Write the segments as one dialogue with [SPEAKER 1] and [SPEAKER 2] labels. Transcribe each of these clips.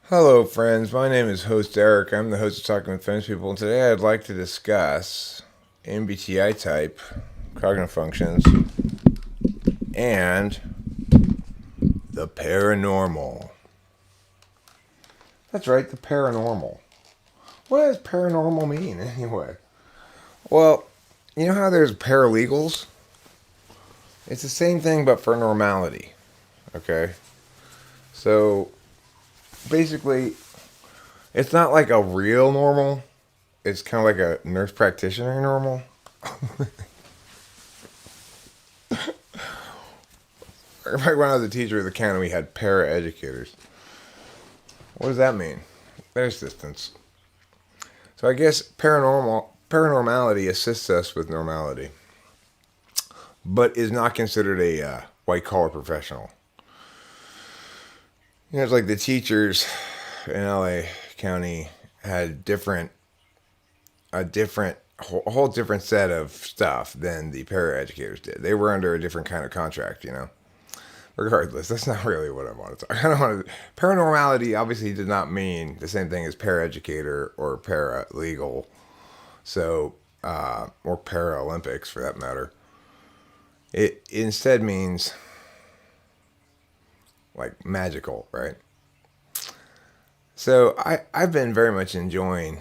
[SPEAKER 1] Hello, friends. My name is host Eric. I'm the host of Talking with Famous People, and today I'd like to discuss MBTI type, cognitive functions, and the paranormal. That's right, the paranormal. What does paranormal mean, anyway? Well, you know how there's paralegals? It's the same thing, but for normality. Okay? So, basically, it's not like a real normal. It's kind of like a nurse practitioner normal. Like when I was a teacher at the county, we had para-educators. What does that mean? Their assistants. So I guess paranormality assists us with normality, but is not considered a white collar professional. You know, it's like the teachers in LA County had a whole different set of stuff than the paraeducators did. They were under a different kind of contract, you know. Regardless, that's not really what I want to talk. I don't want to. Paranormality obviously did not mean the same thing as paraeducator or paralegal, so or Paralympics for that matter. It instead means like magical, right? So I've been very much enjoying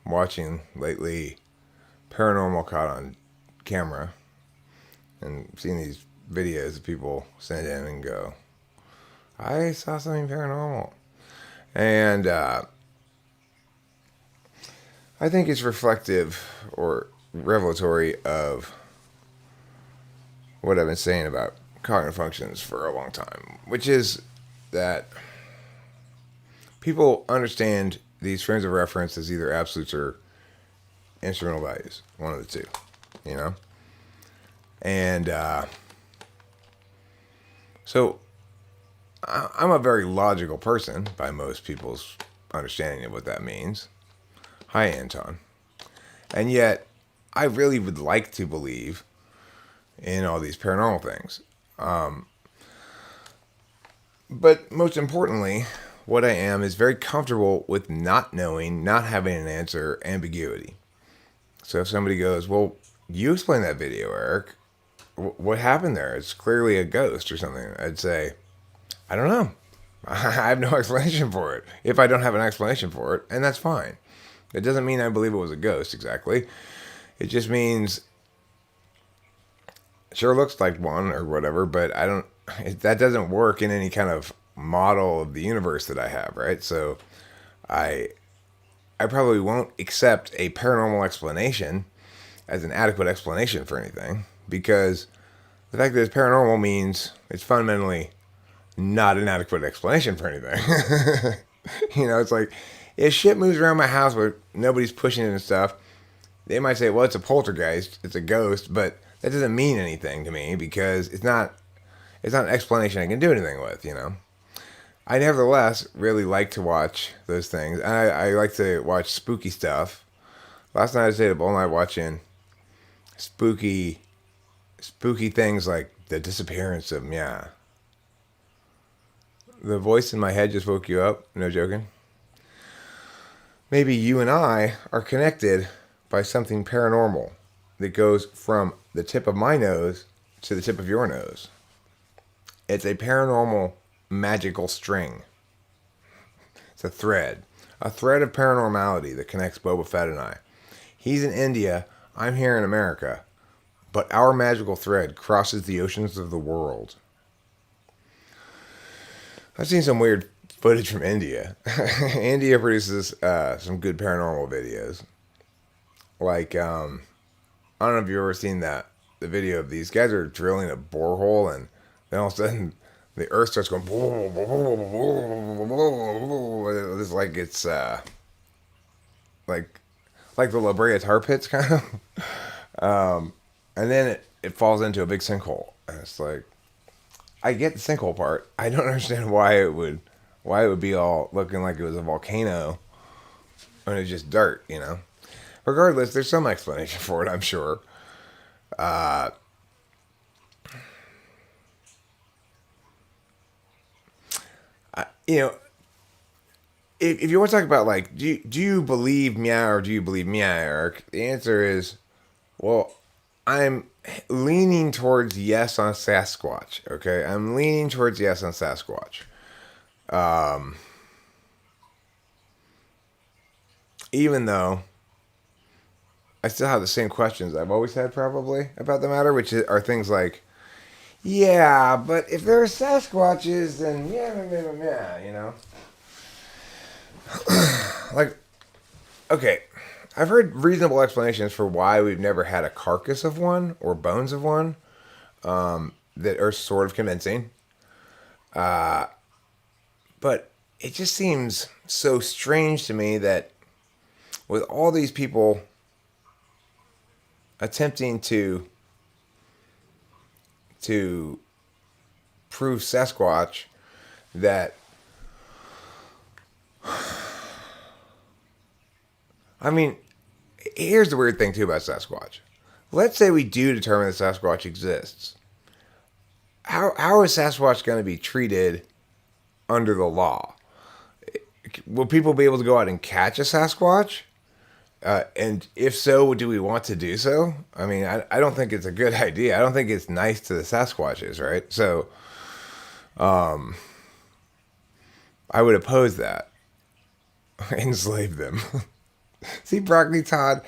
[SPEAKER 1] watching lately paranormal caught on camera and seeing these videos that people send in and go, I saw something paranormal. And I think it's reflective or revelatory of what I've been saying about cognitive functions for a long time, which is that people understand these frames of reference as either absolutes or instrumental values, one of the two, you know? And so I'm a very logical person by most people's understanding of what that means. Hi, Anton. And yet, I really would like to believe in all these paranormal things. But most importantly, what I am is very comfortable with not knowing, not having an answer, ambiguity. So if somebody goes, well, you explain that video, Eric. What happened there? It's clearly a ghost or something. I'd say, I don't know. I have no explanation for it. If I don't have an explanation for it, and that's fine. It doesn't mean I believe it was a ghost exactly. It just means it sure looks like one or whatever, but I don't. That doesn't work in any kind of model of the universe that I have, right? So I I probably won't accept a paranormal explanation as an adequate explanation for anything because the fact that it's paranormal means it's fundamentally not an adequate explanation for anything. You know, it's like if shit moves around my house where nobody's pushing it and stuff, they might say, well, it's a poltergeist, it's a ghost, but that doesn't mean anything to me because it's not an explanation I can do anything with, you know. I nevertheless really like to watch those things. I like to watch spooky stuff. Last night I stayed up all night watching spooky things like the disappearance of Mia. The voice in my head just woke you up. No joking. Maybe you and I are connected by something paranormal that goes from the tip of my nose to the tip of your nose. It's a paranormal magical string. It's a thread of paranormality that connects Boba Fett and I. He's in India, I'm here in America, but our magical thread crosses the oceans of the world. I've seen some weird footage from India. India produces some good paranormal videos. Like, I don't know if you've ever seen the video of these guys are drilling a borehole and then all of a sudden the earth starts going. It's like it's like the La Brea tar pits kind of. And then it falls into a big sinkhole. And it's like I get the sinkhole part. I don't understand why it would be all looking like it was a volcano when it's just dirt, you know. Regardless, there's some explanation for it, I'm sure. Uh, you know, if you want to talk about like, do you believe meow or do you believe meow, Eric? The answer is, well, I'm leaning towards yes on Sasquatch. Okay, I'm leaning towards yes on Sasquatch. Even though I still have the same questions I've always had probably about the matter, which are things like, yeah, but if there are Sasquatches, then yeah, you know, like, okay, I've heard reasonable explanations for why we've never had a carcass of one or bones of one that are sort of convincing. But it just seems so strange to me that with all these people attempting to prove Sasquatch, that I mean, here's the weird thing too about Sasquatch. Let's say we do determine that Sasquatch exists. How is Sasquatch going to be treated under the law? Will people be able to go out and catch a Sasquatch? And if so, do we want to do so? I mean, I don't think it's a good idea. I don't think it's nice to the Sasquatches, right? So, I would oppose that. Enslave them. See, Broccoli Todd,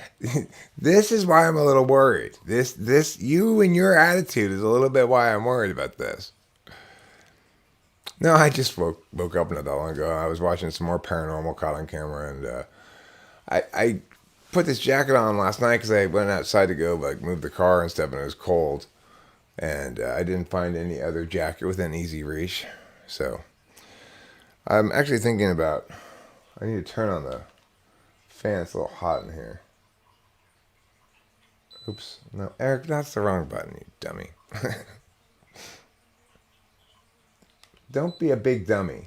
[SPEAKER 1] this is why I'm a little worried. You and your attitude is a little bit why I'm worried about this. No, I just woke up not that long ago. I was watching some more paranormal caught on camera, and I put this jacket on last night because I went outside to go like move the car and stuff, and it was cold, and I didn't find any other jacket within easy reach. So I'm actually thinking about, I need to turn on the fan. It's a little hot in here. Oops. No, Eric, that's the wrong button, you dummy. Don't be a big dummy,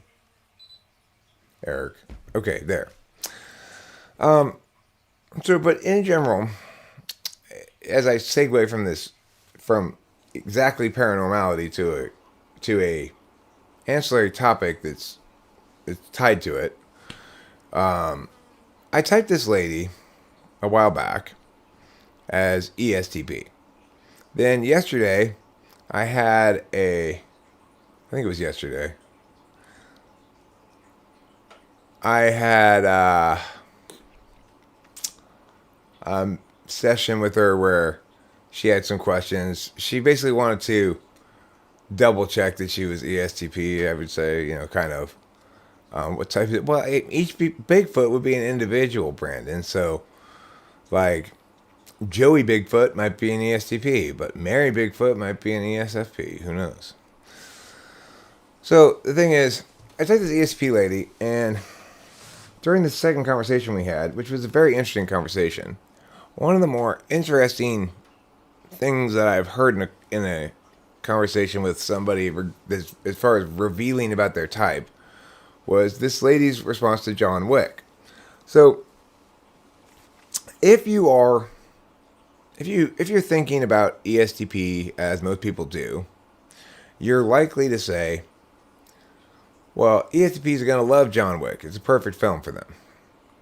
[SPEAKER 1] Eric. Okay, there. So, but in general, as I segue from exactly paranormality to a ancillary topic that's tied to it, I typed this lady a while back as ESTP. Then yesterday, I think it was yesterday, I had a session with her where she had some questions. She basically wanted to double check that she was ESTP, I would say, you know, kind of. What type of, well, each Bigfoot would be an individual, Brandon. So, like, Joey Bigfoot might be an ESTP, but Mary Bigfoot might be an ESFP. Who knows? So, the thing is, I talked to this ESTP lady, and during the second conversation we had, which was a very interesting conversation, one of the more interesting things that I've heard in a conversation with somebody as far as revealing about their type was this lady's response to John Wick. So, if you're thinking about ESTP as most people do, you're likely to say, well, ESTPs are going to love John Wick. It's a perfect film for them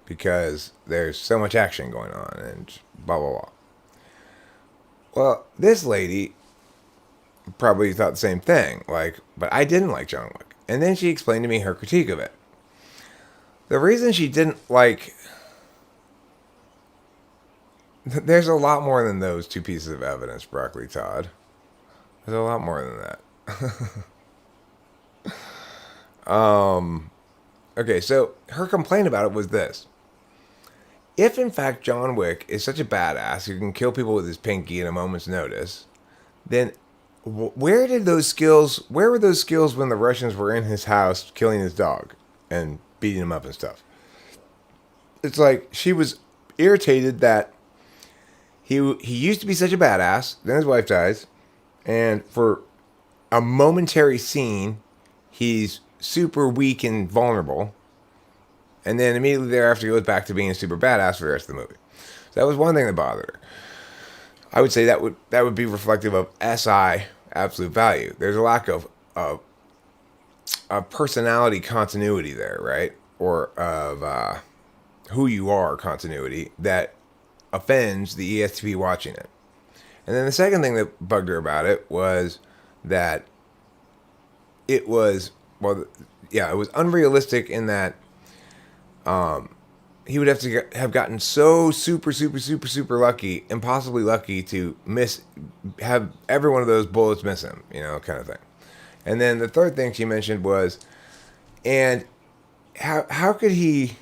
[SPEAKER 1] because there's so much action going on and blah, blah, blah. Well, this lady probably thought the same thing, but I didn't like John Wick. And then she explained to me her critique of it. The reason she didn't like... There's a lot more than those two pieces of evidence, Broccoli Todd. There's a lot more than that. Okay, so her complaint about it was this. If, in fact, John Wick is such a badass who can kill people with his pinky at a moment's notice, then where were those skills when the Russians were in his house killing his dog and beating him up and stuff? It's like she was irritated that he used to be such a badass, then his wife dies, and for a momentary scene, he's super weak and vulnerable, and then immediately thereafter he goes back to being a super badass for the rest of the movie. So that was one thing that bothered her. I would say that would be reflective of SI absolute value. There's a lack of personality continuity there, right? or of who you are continuity that offends the ESTP watching it. And then the second thing that bugged her about it was that it was, well, yeah, it was unrealistic in that he would have to have gotten so super lucky, impossibly lucky to have every one of those bullets miss him, kind of thing. And then the third thing she mentioned was, and how could he,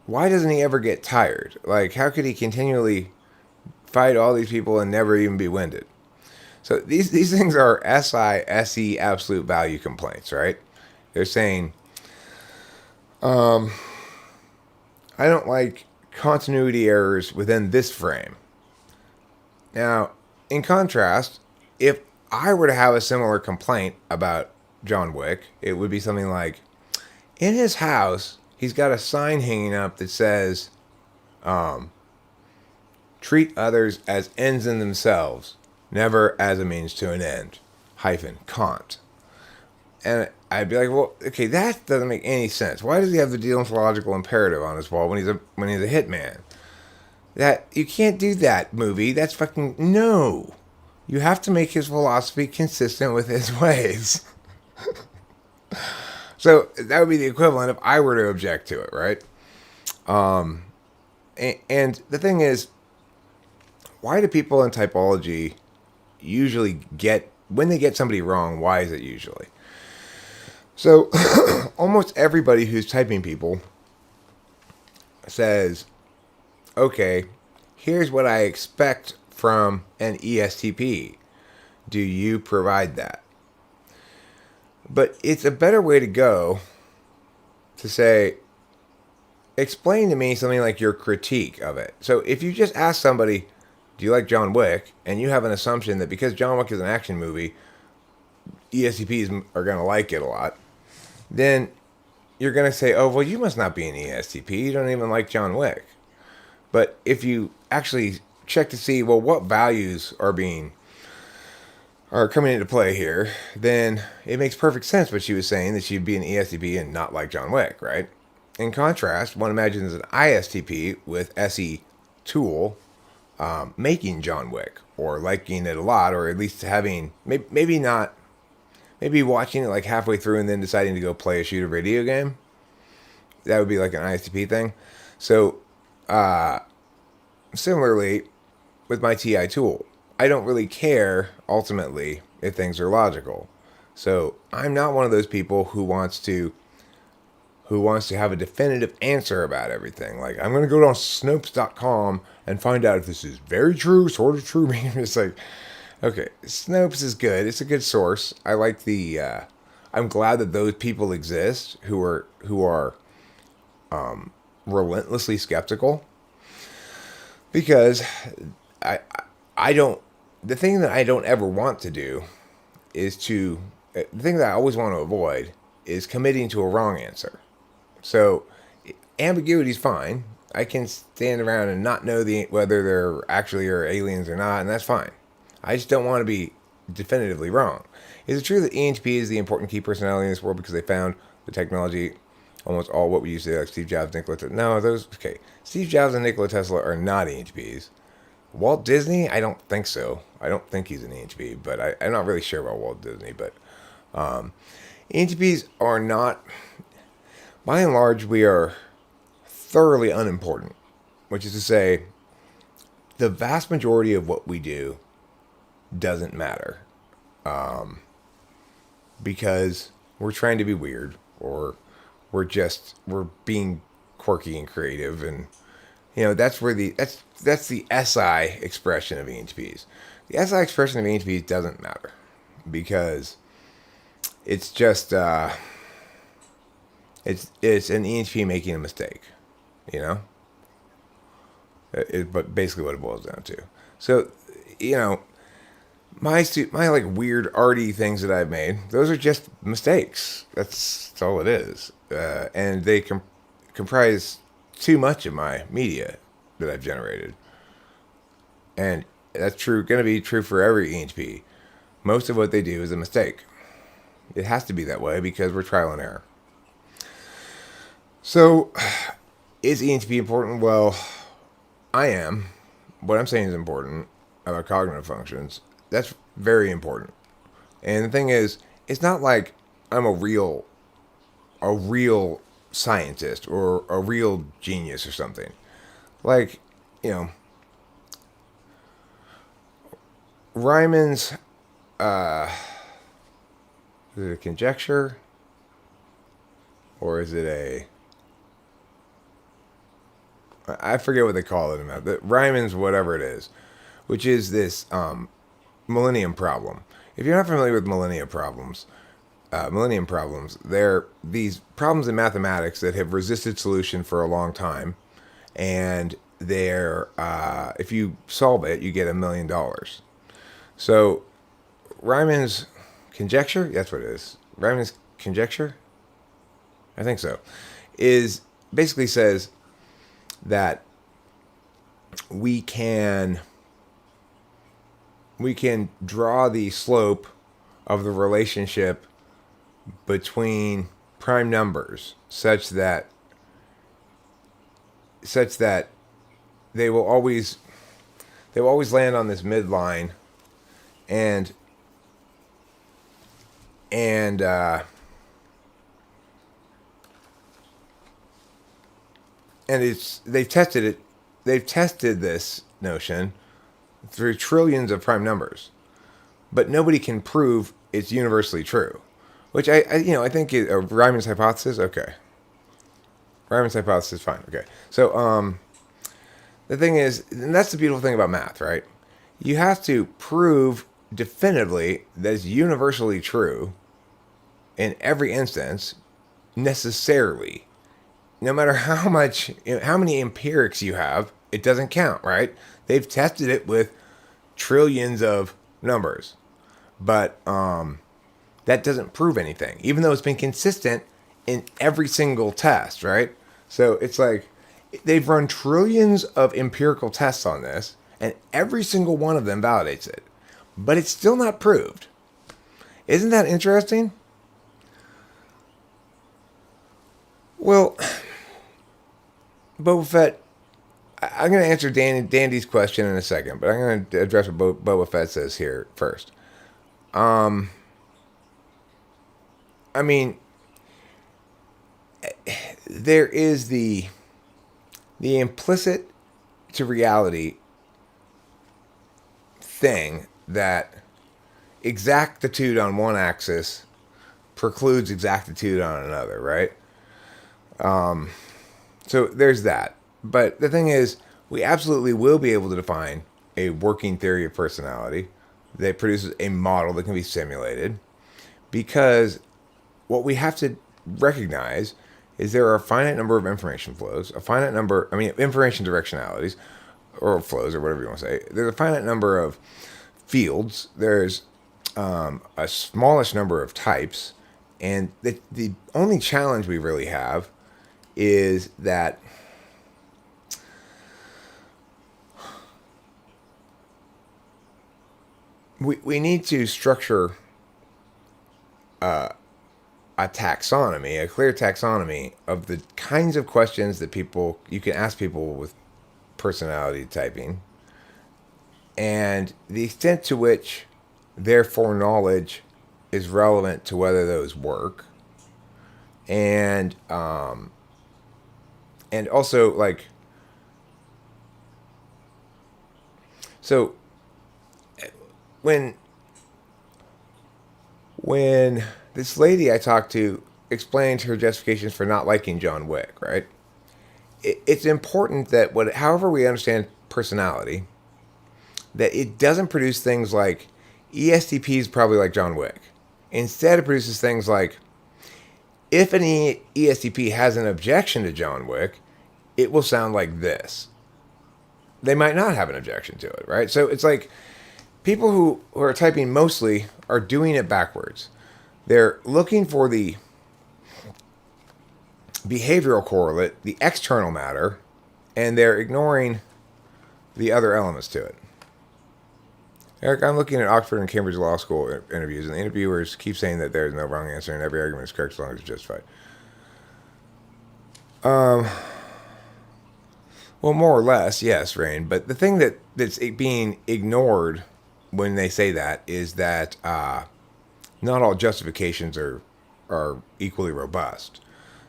[SPEAKER 1] why doesn't he ever get tired? Like, how could he continually fight all these people and never even be winded? So these things are SI absolute value complaints, right? They're saying, I don't like continuity errors within this frame. Now, in contrast, if I were to have a similar complaint about John Wick, it would be something like, in his house, he's got a sign hanging up that says, treat others as ends in themselves, never as a means to an end, Kant. And I'd be like, well, okay, that doesn't make any sense. Why does he have the deontological imperative on his wall when he's a hitman? That you can't do that, movie. That's fucking no. You have to make his philosophy consistent with his ways. So that would be the equivalent if I were to object to it, right? And the thing is, why do people in typology usually when they get somebody wrong, why is it usually? So almost everybody who's typing people says, okay, here's what I expect from an ESTP. Do you provide that? But it's a better way to go to say, explain to me something like your critique of it. So if you just ask somebody, do you like John Wick? And you have an assumption that because John Wick is an action movie, ESTPs are going to like it a lot. Then you're going to say, oh, well, you must not be an ESTP. You don't even like John Wick. But if you actually check to see, well, what values are coming into play here, then it makes perfect sense what she was saying, that she'd be an ESTP and not like John Wick, right? In contrast, one imagines an ISTP with SE tool making John Wick, or liking it a lot, or at least having, maybe watching it like halfway through and then deciding to go play a shooter video game. That would be like an ISTP thing. So, similarly, with my TI tool, I don't really care, ultimately, if things are logical. So, I'm not one of those people who wants to have a definitive answer about everything. Like, I'm going to go on Snopes.com and find out if this is very true, sort of true. It's like, okay, Snopes is good. It's a good source. I like I'm glad that those people exist who are relentlessly skeptical. Because I don't, the thing that I don't ever want to do is the thing that I always want to avoid is committing to a wrong answer. So, ambiguity is fine. I can stand around and not know whether there actually are aliens or not, and that's fine. I just don't want to be definitively wrong. Is it true that ENTP is the important key personality in this world because they found the technology, almost all what we used to say, like Steve Jobs, Nikola Tesla? No, okay. Steve Jobs and Nikola Tesla are not ENTPs. Walt Disney? I don't think so. I don't think he's an ENTP, but I'm not really sure about Walt Disney. But ENTPs are not, by and large, we are thoroughly unimportant, which is to say, the vast majority of what we do doesn't matter, because we're trying to be weird, or we're being quirky and creative, and that's where that's the SI expression of ENTPs. The SI expression of ENTPs doesn't matter because it's just it's an ENTP making a mistake, but basically what it boils down to. So my like weird arty things that I've made, those are just mistakes. That's all it is, and they comprise too much of my media that I've generated, and that's going to be true for every ENTP. Most of what they do is a mistake. It has to be that way because we're trial and error. So, is ENTP important? Well, I am. What I'm saying is important about cognitive functions. That's very important. And the thing is, it's not like I'm a real scientist or a real genius or something. Like, you know, Ryman's, is it a conjecture? Or is it I forget what they call it in that. The Ryman's whatever it is, which is this millennium problem. If you're not familiar with millennium problems, they're these problems in mathematics that have resisted solution for a long time, and they're if you solve it, you get $1 million. So Ryman's conjecture, that's what it is. Ryman's conjecture, I think so, is basically says that we can draw the slope of the relationship between prime numbers such that they will always land on this midline, and and uh, and it's they've tested this notion through trillions of prime numbers, but nobody can prove it's universally true. Which I think Ryman's hypothesis. Okay, Ryman's hypothesis. Fine. Okay. So the thing is, and that's the beautiful thing about math, right? You have to prove definitively that it's universally true in every instance, necessarily. No matter how much, how many empirics you have, it doesn't count, right? They've tested it with trillions of numbers, but that doesn't prove anything, even though it's been consistent in every single test, right? So it's like they've run trillions of empirical tests on this, and every single one of them validates it, but it's still not proved. Isn't that interesting? Well, Boba Fett, I'm going to answer Dandy's question in a second, but I'm going to address what Boba Fett says here first. I mean, there is the implicit to reality thing that exactitude on one axis precludes exactitude on another, right? So there's that. But the thing is, we absolutely will be able to define a working theory of personality that produces a model that can be simulated, because what we have to recognize is there are a finite number of information flows, information directionalities, or flows, or whatever you want to say. There's a finite number of fields. There's a smallish number of types. And the only challenge we really have is that we need to structure a taxonomy, a clear taxonomy of the kinds of questions that you can ask people with personality typing, and the extent to which their foreknowledge is relevant to whether those work, and also, like, so when this lady I talked to explained her justifications for not liking John Wick, right? It's important that however we understand personality, that it doesn't produce things like ESTPs probably like John Wick. Instead, it produces things like, if an ESTP has an objection to John Wick, it will sound like this. They might not have an objection to it, right? So it's like people who are typing mostly are doing it backwards. They're looking for the behavioral correlate, the external matter, and they're ignoring the other elements to it. Eric, I'm looking at Oxford and Cambridge Law School interviews, and the interviewers keep saying that there's no wrong answer and every argument is correct as long as it's justified. Well, more or less, yes, Rain. But the thing that's being ignored when they say that is that not all justifications are equally robust.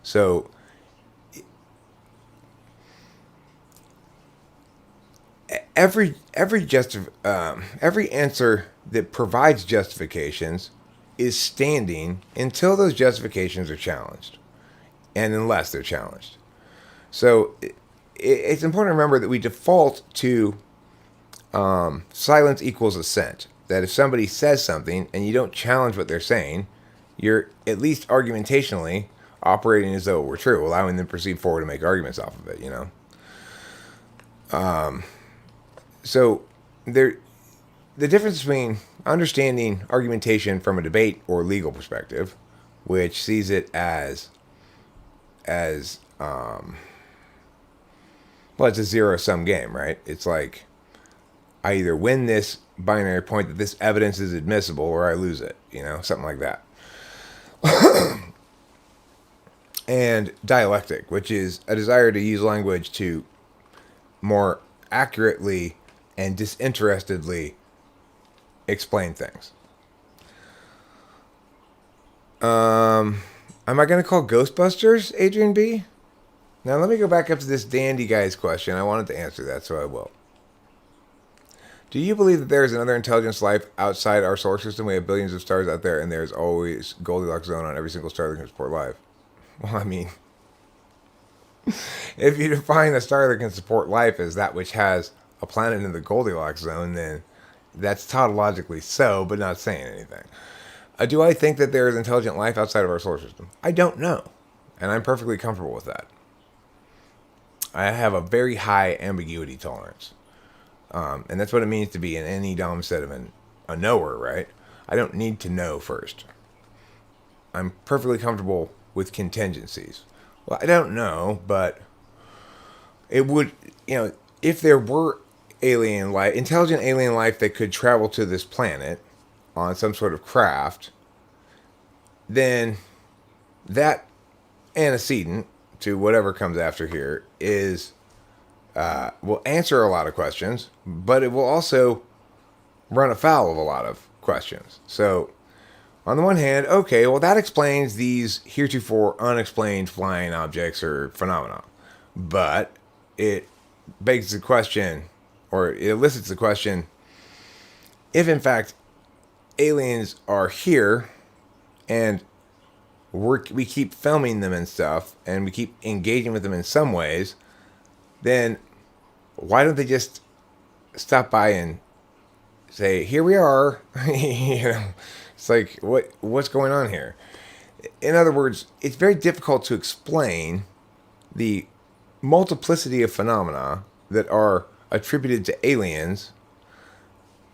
[SPEAKER 1] So every answer that provides justifications is standing until those justifications are challenged, and unless they're challenged. So it's important to remember that we default to silence equals assent. That if somebody says something and you don't challenge what they're saying, you're at least argumentationally operating as though it were true, allowing them to proceed forward and make arguments off of it, you know? So there, the difference between understanding argumentation from a debate or legal perspective, which sees it as well, it's a zero-sum game, right? It's like I either win this binary point that this evidence is admissible or I lose it, you know, something like that. And dialectic, which is a desire to use language to more accurately and disinterestedly explain things. Am I going to call Ghostbusters, Adrian B? Now let me go back up to this dandy guy's question. I wanted to answer that, so I will. Do you believe that there is another intelligence life outside our solar system? We have billions of stars out there, and there's always Goldilocks zone on every single star that can support life. Well, I mean, if you define a star that can support life as that which has a planet in the Goldilocks zone, then that's tautologically so, but not saying anything. Do I think that there is intelligent life outside of our solar system? I don't know, and I'm perfectly comfortable with that. I have a very high ambiguity tolerance, and that's what it means to be in any Dom sediment, a knower, right? I don't need to know first. I'm perfectly comfortable with contingencies. Well, I don't know, but it would, if there were alien life, intelligent alien life that could travel to this planet on some sort of craft, then that antecedent to whatever comes after here will answer a lot of questions, but it will also run afoul of a lot of questions. So, on the one hand, okay, well, that explains these heretofore unexplained flying objects or phenomena, but it begs the question, or it elicits the question, if in fact aliens are here and we keep filming them and stuff, and we keep engaging with them in some ways, then why don't they just stop by and say, here we are? It's like, what's going on here? In other words, it's very difficult to explain the multiplicity of phenomena that are attributed to aliens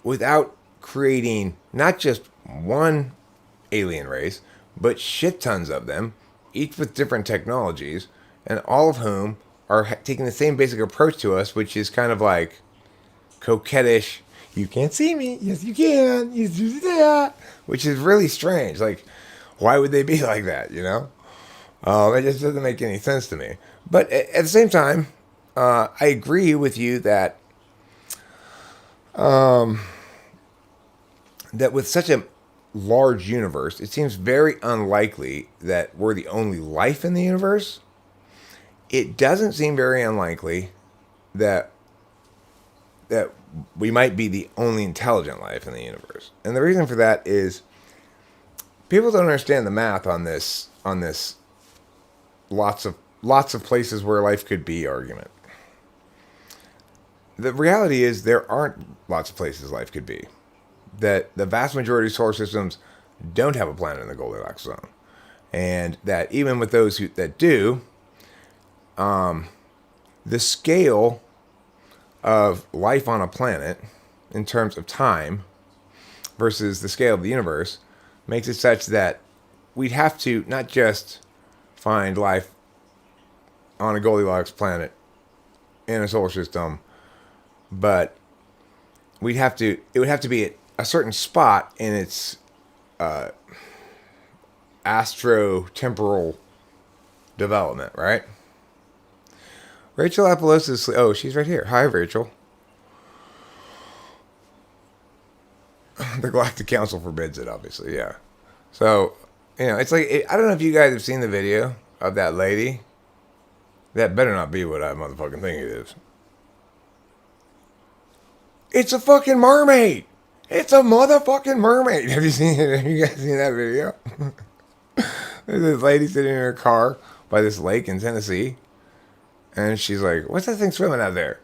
[SPEAKER 1] without creating not just one alien race, but shit tons of them, each with different technologies, and all of whom are taking the same basic approach to us, which is kind of like coquettish. You can't see me. Yes, you can. You do that. Which is really strange. Like, why would they be like that, you know? It just doesn't make any sense to me. But at the same time, I agree with you that that with such a large universe, it seems very unlikely that we're the only life in the universe. It doesn't seem very unlikely that we might be the only intelligent life in the universe. And the reason for that is people don't understand the math on this lots of places where life could be argument. The reality is there aren't lots of places life could be. That the vast majority of solar systems don't have a planet in the Goldilocks zone. And that even with those that do, the scale of life on a planet in terms of time versus the scale of the universe makes it such that we'd have to not just find life on a Goldilocks planet in a solar system, but it would have to be at a certain spot in its astro-temporal development, right? Rachel Apollosis. Oh, she's right here. Hi, Rachel. The Galactic Council forbids it, obviously. Yeah. So, it's like I don't know if you guys have seen the video of that lady. That better not be what I motherfucking think it is. It's a fucking mermaid. It's a motherfucking mermaid. Have you seen it? Have you guys seen that video? There's this lady sitting in her car by this lake in Tennessee, and she's like, "What's that thing swimming out there?"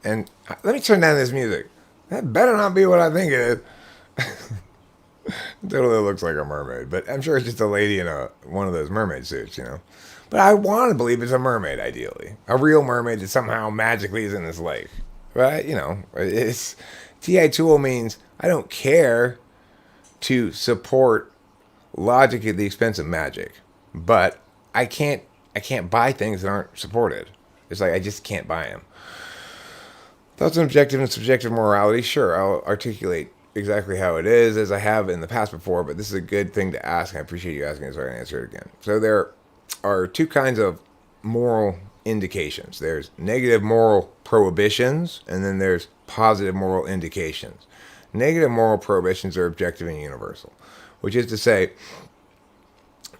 [SPEAKER 1] And let me turn down this music. That better not be what I think it is. It totally looks like a mermaid, but I'm sure it's just a lady in one of those mermaid suits, But I want to believe it's a mermaid, ideally. A real mermaid that somehow magically is in this lake. Right? It's TI tool means I don't care to support logic at the expense of magic. But I can't buy things that aren't supported. It's like I just can't buy them. Thoughts on objective and subjective morality? Sure, I'll articulate exactly how it is, as I have in the past before, but this is a good thing to ask. I appreciate you asking, so I can answer it again. So there are two kinds of moral indications. There's negative moral prohibitions, and then there's positive moral indications. Negative moral prohibitions are objective and universal, which is to say,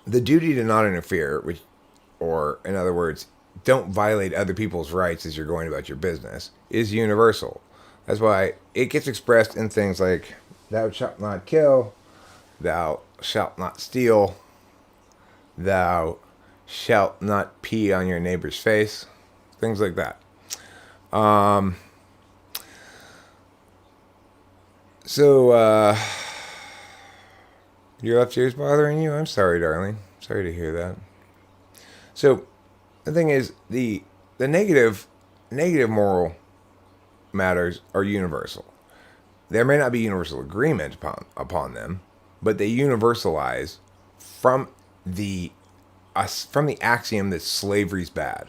[SPEAKER 1] the duty to not interfere, or in other words, don't violate other people's rights as you're going about your business, is universal. That's why it gets expressed in things like, thou shalt not kill, thou shalt not steal, thou shalt not pee on your neighbor's face, things like that. So, your left ear's bothering you? I'm sorry, darling. Sorry to hear that. So, the thing is, the negative moral matters are universal. There may not be universal agreement upon them, but they universalize from the axiom that slavery's bad.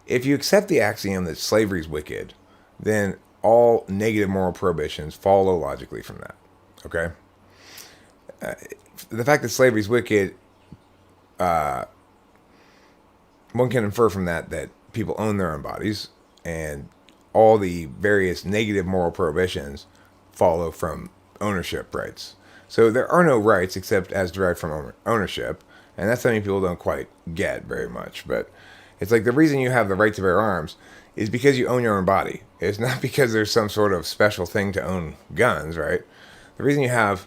[SPEAKER 1] If you accept the axiom that slavery's wicked, then all negative moral prohibitions follow logically from that. Okay? The fact that slavery's wicked, one can infer from that people own their own bodies, and all the various negative moral prohibitions follow from ownership rights. So there are no rights except as derived from ownership, and that's something people don't quite get very much. But it's like the reason you have the right to bear arms is because you own your own body. It's not because there's some sort of special thing to own guns, right? The reason you have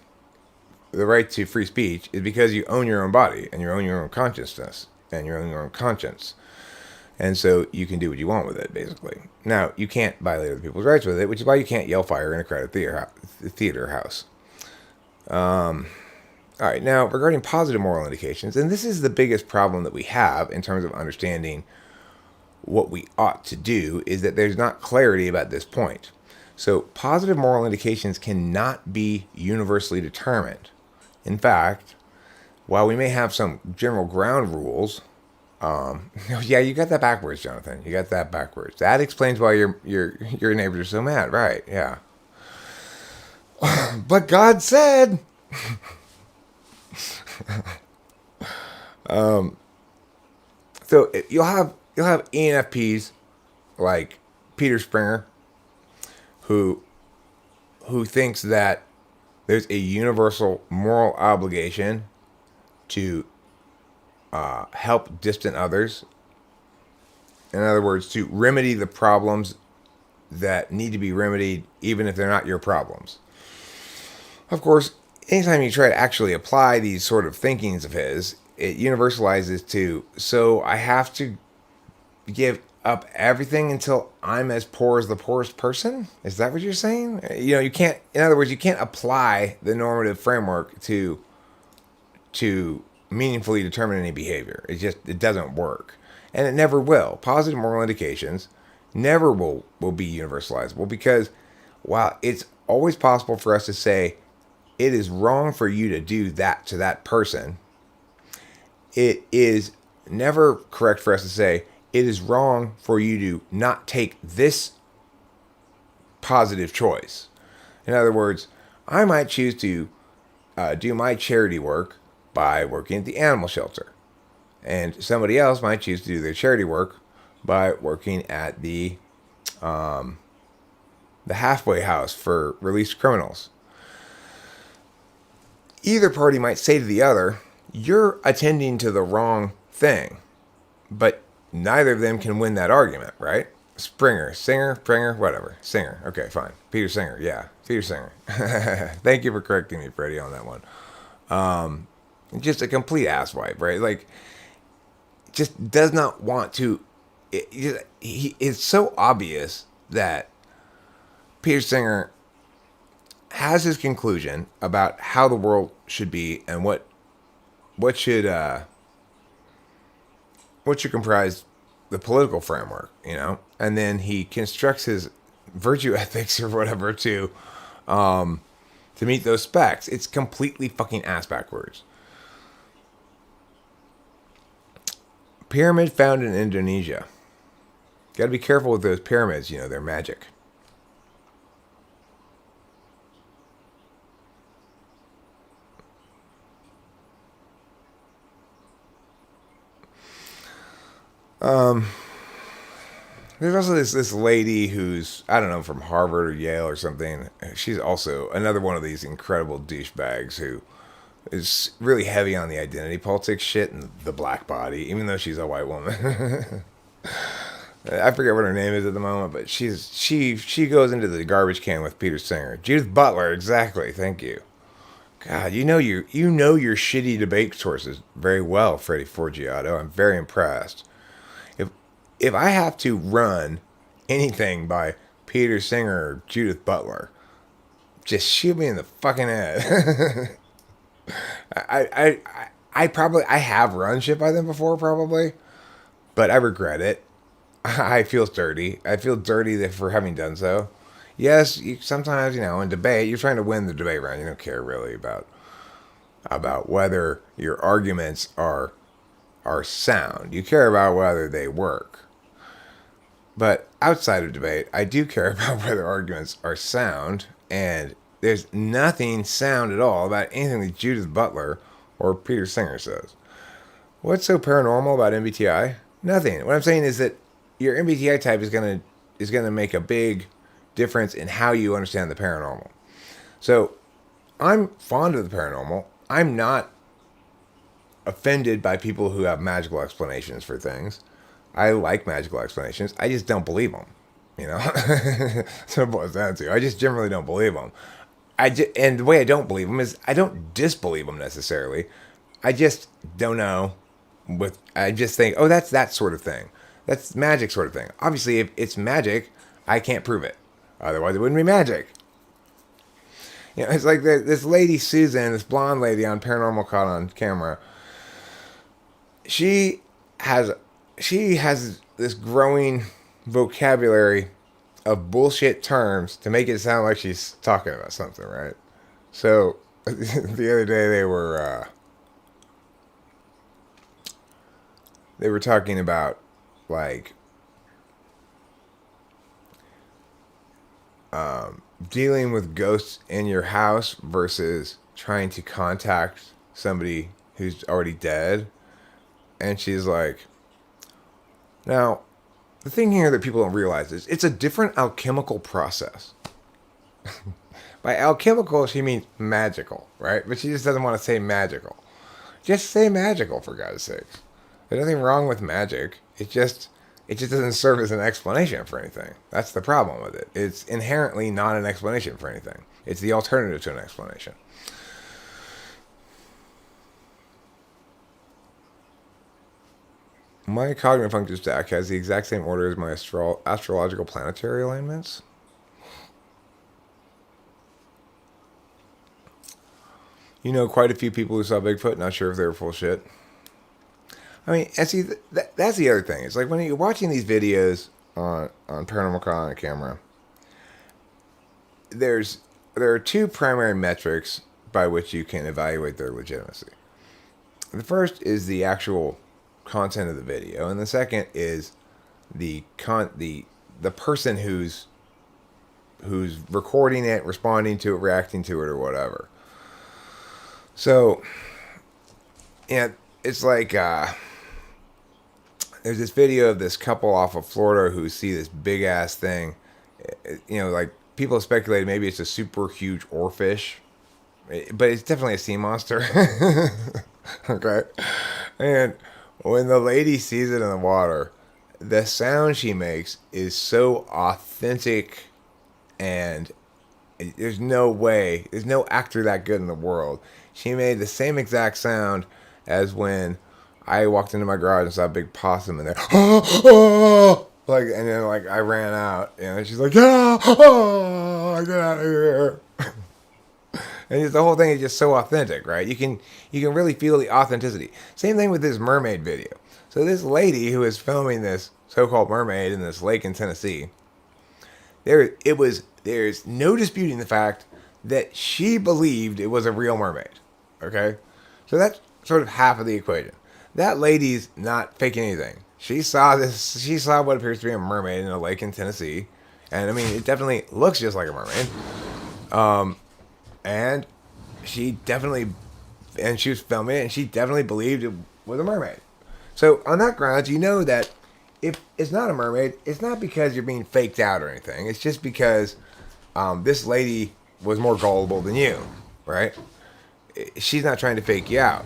[SPEAKER 1] the right to free speech is because you own your own body, and you own your own consciousness, and you own your own conscience. And so you can do what you want with it, basically. Now, you can't violate other people's rights with it, which is why you can't yell fire in a crowded theater house. All right, now, regarding positive moral indications, and this is the biggest problem that we have in terms of understanding what we ought to do, is that there's not clarity about this point. So, positive moral indications cannot be universally determined. In fact, while we may have some general ground rules, yeah, you got that backwards, Jonathan. You got that backwards. That explains why your neighbors are so mad, right? Yeah. But God said. So you'll have ENFPs like Peter Springer, who thinks that there's a universal moral obligation to help distant others. In other words, to remedy the problems that need to be remedied, even if they're not your problems. Of course, anytime you try to actually apply these sort of thinkings of his, it universalizes to, so I have to give up everything until I'm as poor as the poorest person? Is that what you're saying? You can't, in other words, you can't apply the normative framework to meaningfully determine any behavior. It doesn't work. And it never will. Positive moral indications never will be universalizable, because while it's always possible for us to say it is wrong for you to do that to that person, it is never correct for us to say it is wrong for you to not take this positive choice. In other words, I might choose to do my charity work by working at the animal shelter, and somebody else might choose to do their charity work by working at the halfway house for released criminals. Either party might say to the other, "You're attending to the wrong thing," but neither of them can win that argument, right? Singer, whatever. Singer. Okay, fine. Peter Singer. Yeah, Peter Singer. Thank you for correcting me, Freddie, on that one. Just a complete asswipe, right? Like, just does not want to. It's so obvious that Peter Singer has his conclusion about how the world should be and what should comprise the political framework, and then he constructs his virtue ethics or whatever to meet those specs. It's completely fucking ass backwards. Pyramid found in Indonesia. Got to be careful with those pyramids. They're magic. There's also this lady who's, I don't know, from Harvard or Yale or something. She's also another one of these incredible douchebags who is really heavy on the identity politics shit and the black body, even though she's a white woman. I forget what her name is at the moment, but she goes into the garbage can with Peter Singer. Judith Butler, exactly. Thank you. God, you know your shitty debate sources very well, Freddie Forgiato. I'm very impressed. If I have to run anything by Peter Singer or Judith Butler, just shoot me in the fucking head. I have run shit by them before, probably, but I regret it. I feel dirty. I feel dirty for having done so. Yes, sometimes, in debate, you're trying to win the debate round. You don't care really about whether your arguments are sound. You care about whether they work. But outside of debate, I do care about whether arguments are sound, and there's nothing sound at all about anything that Judith Butler or Peter Singer says. What's so paranormal about MBTI? Nothing. What I'm saying is that your MBTI type is gonna make a big difference in how you understand the paranormal. So I'm fond of the paranormal. I'm not offended by people who have magical explanations for things. I like magical explanations. I just don't believe them. That's what it boils down to. I just generally don't believe them. And the way I don't believe them is I don't disbelieve them necessarily. I just don't know. I just think, oh, that's that sort of thing. That's magic sort of thing. Obviously, if it's magic, I can't prove it. Otherwise, it wouldn't be magic. It's like this lady Susan, this blonde lady on Paranormal Caught on Camera. She has this growing vocabulary of bullshit terms to make it sound like she's talking about something, right? So the other day they were talking about like dealing with ghosts in your house versus trying to contact somebody who's already dead. And she's like, now, the thing here that people don't realize is it's a different alchemical process. By alchemical, she means magical, right? But she just doesn't want to say magical. Just say magical, for God's sakes. There's nothing wrong with magic. It just doesn't serve as an explanation for anything. That's the problem with it. It's inherently not an explanation for anything. It's the alternative to an explanation. My cognitive function stack has the exact same order as my astrological planetary alignments. Quite a few people who saw Bigfoot, not sure if they were full shit. I mean, and see, that's the other thing. It's like when you're watching these videos on Paranormal Caught on Camera, there are two primary metrics by which you can evaluate their legitimacy. The first is the actual content of the video, and the second is the person who's recording it, responding to it, reacting to it, or whatever. So, it's like there's this video of this couple off of Florida who see this big ass thing. You know, like people have speculated maybe it's a super huge oarfish, but it's definitely a sea monster. Okay. And when the lady sees it in the water, the sound she makes is so authentic, and there's no way, there's no actor that good in the world. She made the same exact sound as when I walked into my garage and saw a big possum in there. Like, and then like I ran out, and she's like, yeah, get out of here. And just, the whole thing is just so authentic, right? You can really feel the authenticity. Same thing with this mermaid video. So this lady who is filming this so-called mermaid in this lake in Tennessee, there's no disputing the fact that she believed it was a real mermaid. Okay? So that's sort of half of the equation. That lady's not faking anything. She saw what appears to be a mermaid in a lake in Tennessee. And I mean, it definitely looks just like a mermaid. And she was filming it, and she definitely believed it was a mermaid. So on that grounds, you know that if it's not a mermaid, it's not because you're being faked out or anything. It's just because this lady was more gullible than you, right? She's not trying to fake you out.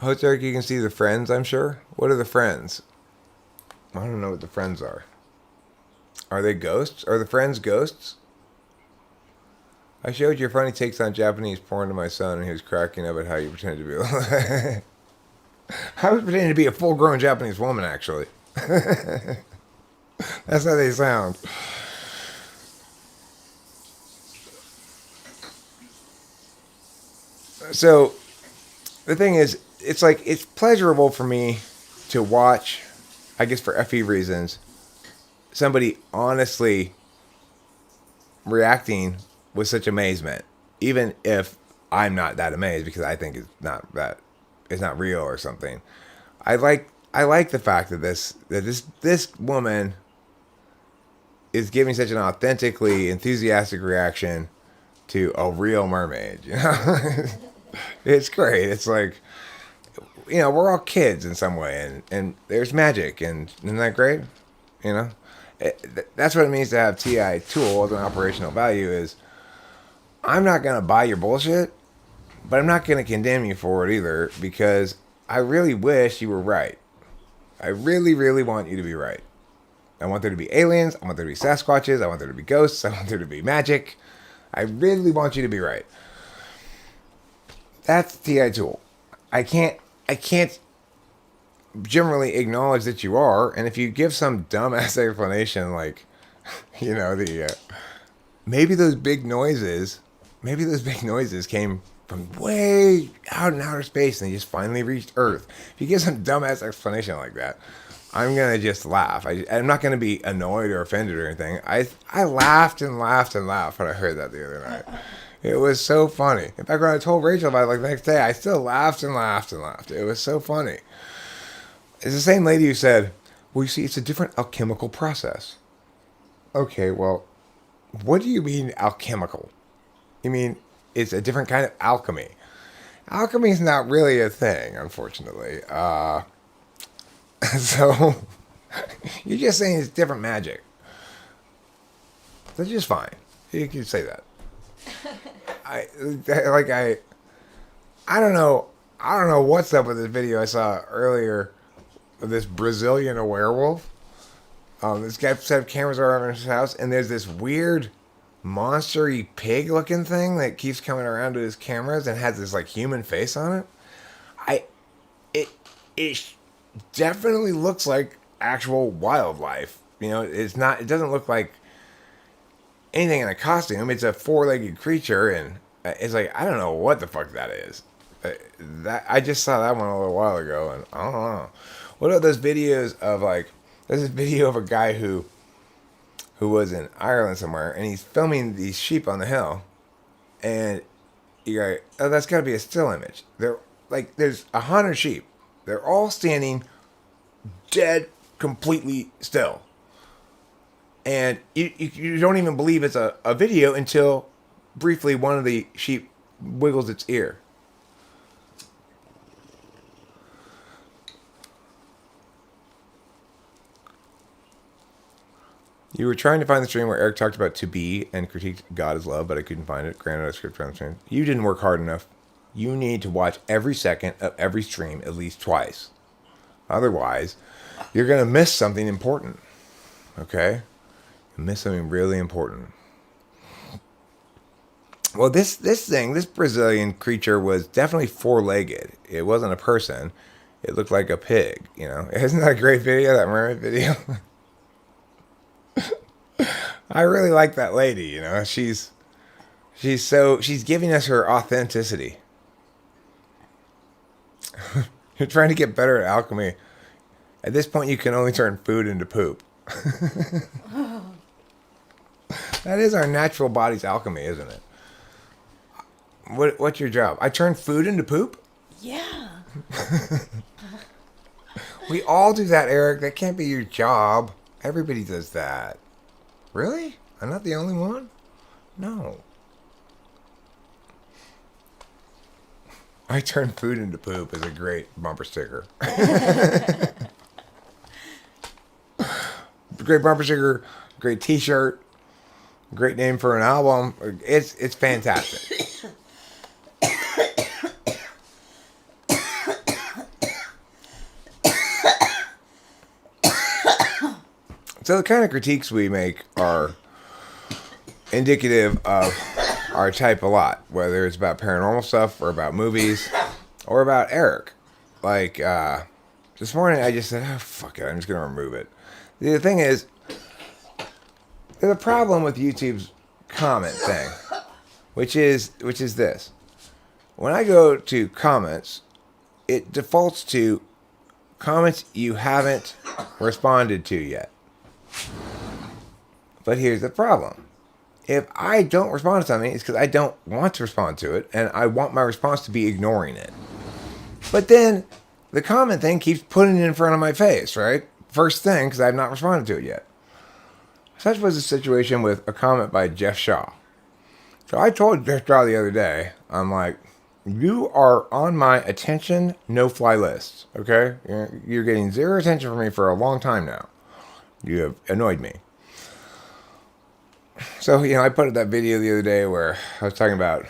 [SPEAKER 1] Hotark, you can see the friends, I'm sure. What are the friends? I don't know what the friends are. Are they ghosts? Are the friends ghosts? I showed your funny takes on Japanese porn to my son, and he was cracking up at how you pretended to be. I was pretending to be a full-grown Japanese woman, actually. That's how they sound. So, the thing is, it's like, it's pleasurable for me to watch, I guess for FE reasons, somebody honestly reacting with such amazement, even if I'm not that amazed because I think it's not real or something. I like the fact that this woman is giving such an authentically enthusiastic reaction to a real mermaid. You know, it's great. It's like, you know, we're all kids in some way, and there's magic, and isn't that great? You know, that's what it means to have TI tool as an operational value. Is I'm not gonna buy your bullshit, but I'm not gonna condemn you for it either, because I really wish you were right. I really, really want you to be right. I want there to be aliens. I want there to be Sasquatches. I want there to be ghosts. I want there to be magic. I really want you to be right. That's TI tool. I can't generally acknowledge that you are, and if you give some dumbass explanation like, you know, maybe those big noises came from way out in outer space and they just finally reached Earth. If you give some dumbass explanation like that, I'm gonna just laugh. I'm not gonna be annoyed or offended or anything. I laughed and laughed and laughed when I heard that the other night. It was so funny. In fact, when I told Rachel about it like the next day, I still laughed and laughed and laughed. It was so funny. It's the same lady who said, well, you see, it's a different alchemical process. Okay, well, what do you mean alchemical? You mean it's a different kind of alchemy? Alchemy is not really a thing, unfortunately. So, you're just saying it's different magic. That's just fine. You can say that. I don't know what's up with this video I saw earlier of this Brazilian werewolf. This guy set cameras around his house, and there's this weird monster-y pig-looking thing that keeps coming around to his cameras and has this like human face on it. It definitely looks like actual wildlife. You know, it doesn't look like anything in a costume. It's a four-legged creature, and it's like, I don't know what the fuck that is. I just saw that one a little while ago, and I don't know. What are those videos of like? There's this video of a guy who was in Ireland somewhere, and he's filming these sheep on the hill, and you go, oh, that's got to be a still image. There's 100 sheep. They're all standing dead, completely still. And you don't even believe it's a video until briefly one of the sheep wiggles its ear. You were trying to find the stream where Eric talked about to be and critiqued God is love, but I couldn't find it. Granted, I scripted on the stream. You didn't work hard enough. You need to watch every second of every stream at least twice. Otherwise, you're going to miss something important. Okay? You miss something really important. Well, this Brazilian creature was definitely four-legged. It wasn't a person. It looked like a pig, you know. Isn't that a great video, that mermaid video? I really like that lady, you know. She's giving us her authenticity. You're trying to get better at alchemy. At this point, you can only turn food into poop. That is our natural body's alchemy, isn't it? What's your job? I turn food into poop?
[SPEAKER 2] Yeah.
[SPEAKER 1] We all do that, Eric. That can't be your job. Everybody does that. Really? I'm not the only one? No. I turn food into poop is a great bumper sticker. Great bumper sticker, great t-shirt, great name for an album. It's fantastic. So the kind of critiques we make are indicative of our type a lot, whether it's about paranormal stuff or about movies or about Eric. Like, this morning I just said, oh, fuck it, I'm just going to remove it. The thing is, there's a problem with YouTube's comment thing, which is this. When I go to comments, it defaults to comments you haven't responded to yet. But here's the problem. If I don't respond to something, it's because I don't want to respond to it, and I want my response to be ignoring it. But then the comment thing keeps putting it in front of my face, right? First thing, because I have not responded to it yet. Such was the situation with a comment by Jeff Shaw. So I told Jeff Shaw the other day, I'm like, you are on my attention no-fly list, okay? You're getting zero attention from me for a long time now. You have annoyed me. So, you know, I put up that video the other day where I was talking about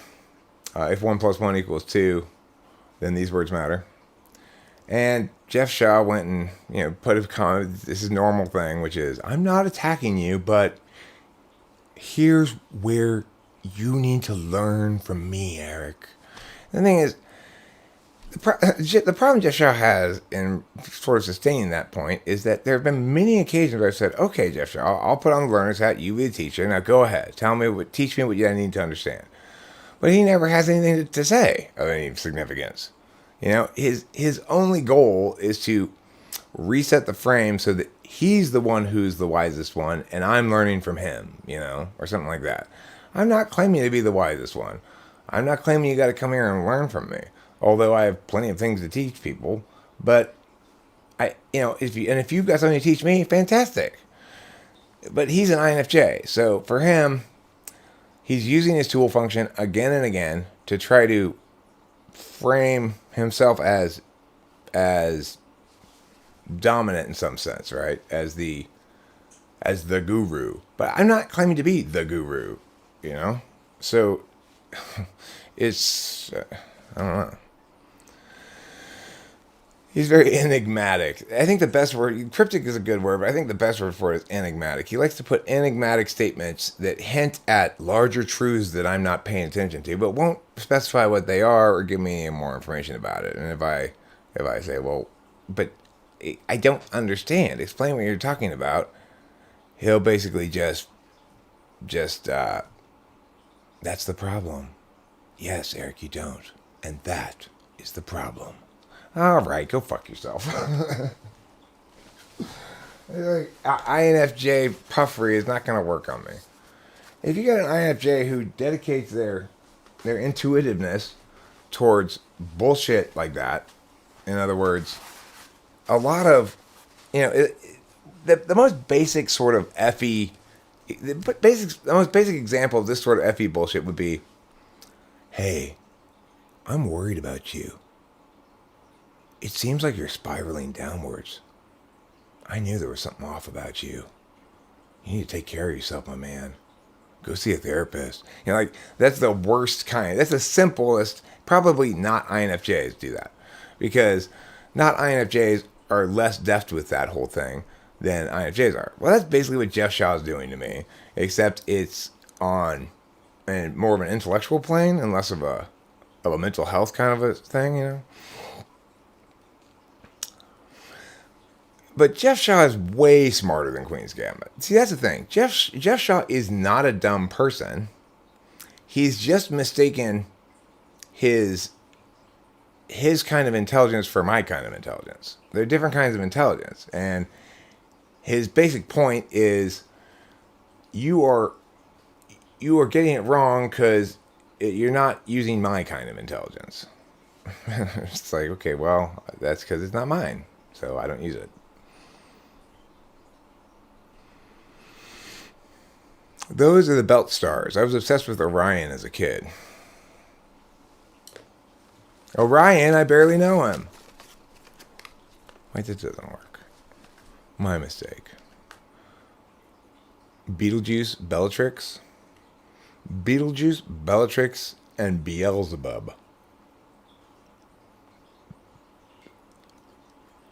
[SPEAKER 1] if 1 + 1 = 2, then these words matter. And Jeff Shaw went and, you know, put a comment, this is a normal thing, which is, I'm not attacking you, but here's where you need to learn from me, Eric. And the thing is, the problem Jeff Shaw has in sort of sustaining that point is that there have been many occasions where I've said, okay, Jeff Shaw, I'll put on the learner's hat, you be the teacher, now go ahead, teach me what I need to understand. But he never has anything to say of any significance. You know, his only goal is to reset the frame so that he's the one who's the wisest one, and I'm learning from him, you know, or something like that. I'm not claiming to be the wisest one. I'm not claiming you got to come here and learn from me. Although I have plenty of things to teach people, but if you've got something to teach me, fantastic. But he's an INFJ, so for him, he's using his tool function again and again to try to frame himself as dominant in some sense, right? As the guru. But I'm not claiming to be the guru, you know? So it's I don't know. He's very enigmatic. I think the best word, cryptic is a good word, but I think the best word for it is enigmatic. He likes to put enigmatic statements that hint at larger truths that I'm not paying attention to, but won't specify what they are or give me any more information about it. And if I say, well, but I don't understand, explain what you're talking about, he'll basically just that's the problem. Yes, Eric, you don't. And that is the problem. All right, go fuck yourself. INFJ puffery is not going to work on me. If you got an INFJ who dedicates their intuitiveness towards bullshit like that, in other words, a lot of, the most basic sort of effy The most basic example of this sort of FE bullshit would be, hey, I'm worried about you. It seems like you're spiraling downwards. I knew there was something off about you. You need to take care of yourself, my man. Go see a therapist. Like, that's the worst kind. That's the simplest. Probably not INFJs do that. Because not INFJs are less deft with that whole thing than INFJs are. Well, that's basically what Jeff Shaw is doing to me. Except it's on more of an intellectual plane and less of a mental health kind of a thing, But Jeff Shaw is way smarter than Queen's Gambit. See, that's the thing. Jeff Shaw is not a dumb person. He's just mistaken his kind of intelligence for my kind of intelligence. They're different kinds of intelligence. And his basic point is you are getting it wrong because you're not using my kind of intelligence. It's like, okay, well, that's because it's not mine. So I don't use it. Those are the belt stars. I was obsessed with Orion as a kid. Orion, I barely know him. Wait, this doesn't work. My mistake. Beetlejuice, Bellatrix. Beetlejuice, Bellatrix, and Beelzebub.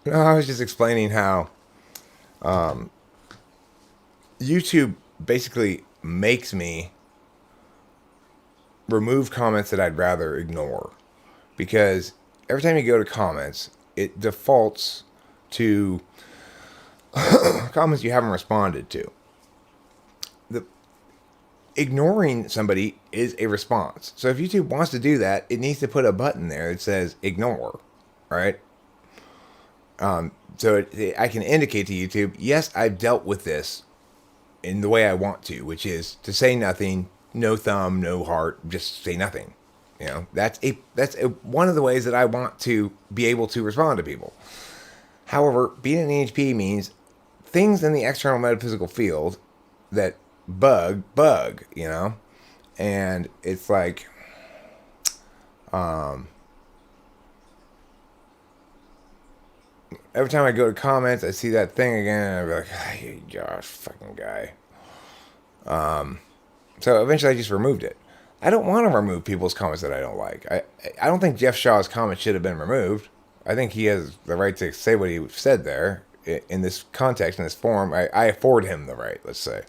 [SPEAKER 1] No, I was just explaining how YouTube basically makes me remove comments that I'd rather ignore. Because every time you go to comments, it defaults to comments you haven't responded to. Ignoring somebody is a response. So if YouTube wants to do that, it needs to put a button there that says ignore, right? So I can indicate to YouTube, yes, I've dealt with this in the way I want to, which is to say nothing, no thumb, no heart, just say nothing. That's one of the ways that I want to be able to respond to people. However, being an EHP means things in the external metaphysical field that bug, and it's like, every time I go to comments, I see that thing again, and I be like, hey, Josh, fucking guy. So eventually I just removed it. I don't want to remove people's comments that I don't like. I don't think Jeff Shaw's comment should have been removed. I think he has the right to say what he said there in this context, in this form. I afford him the right, let's say.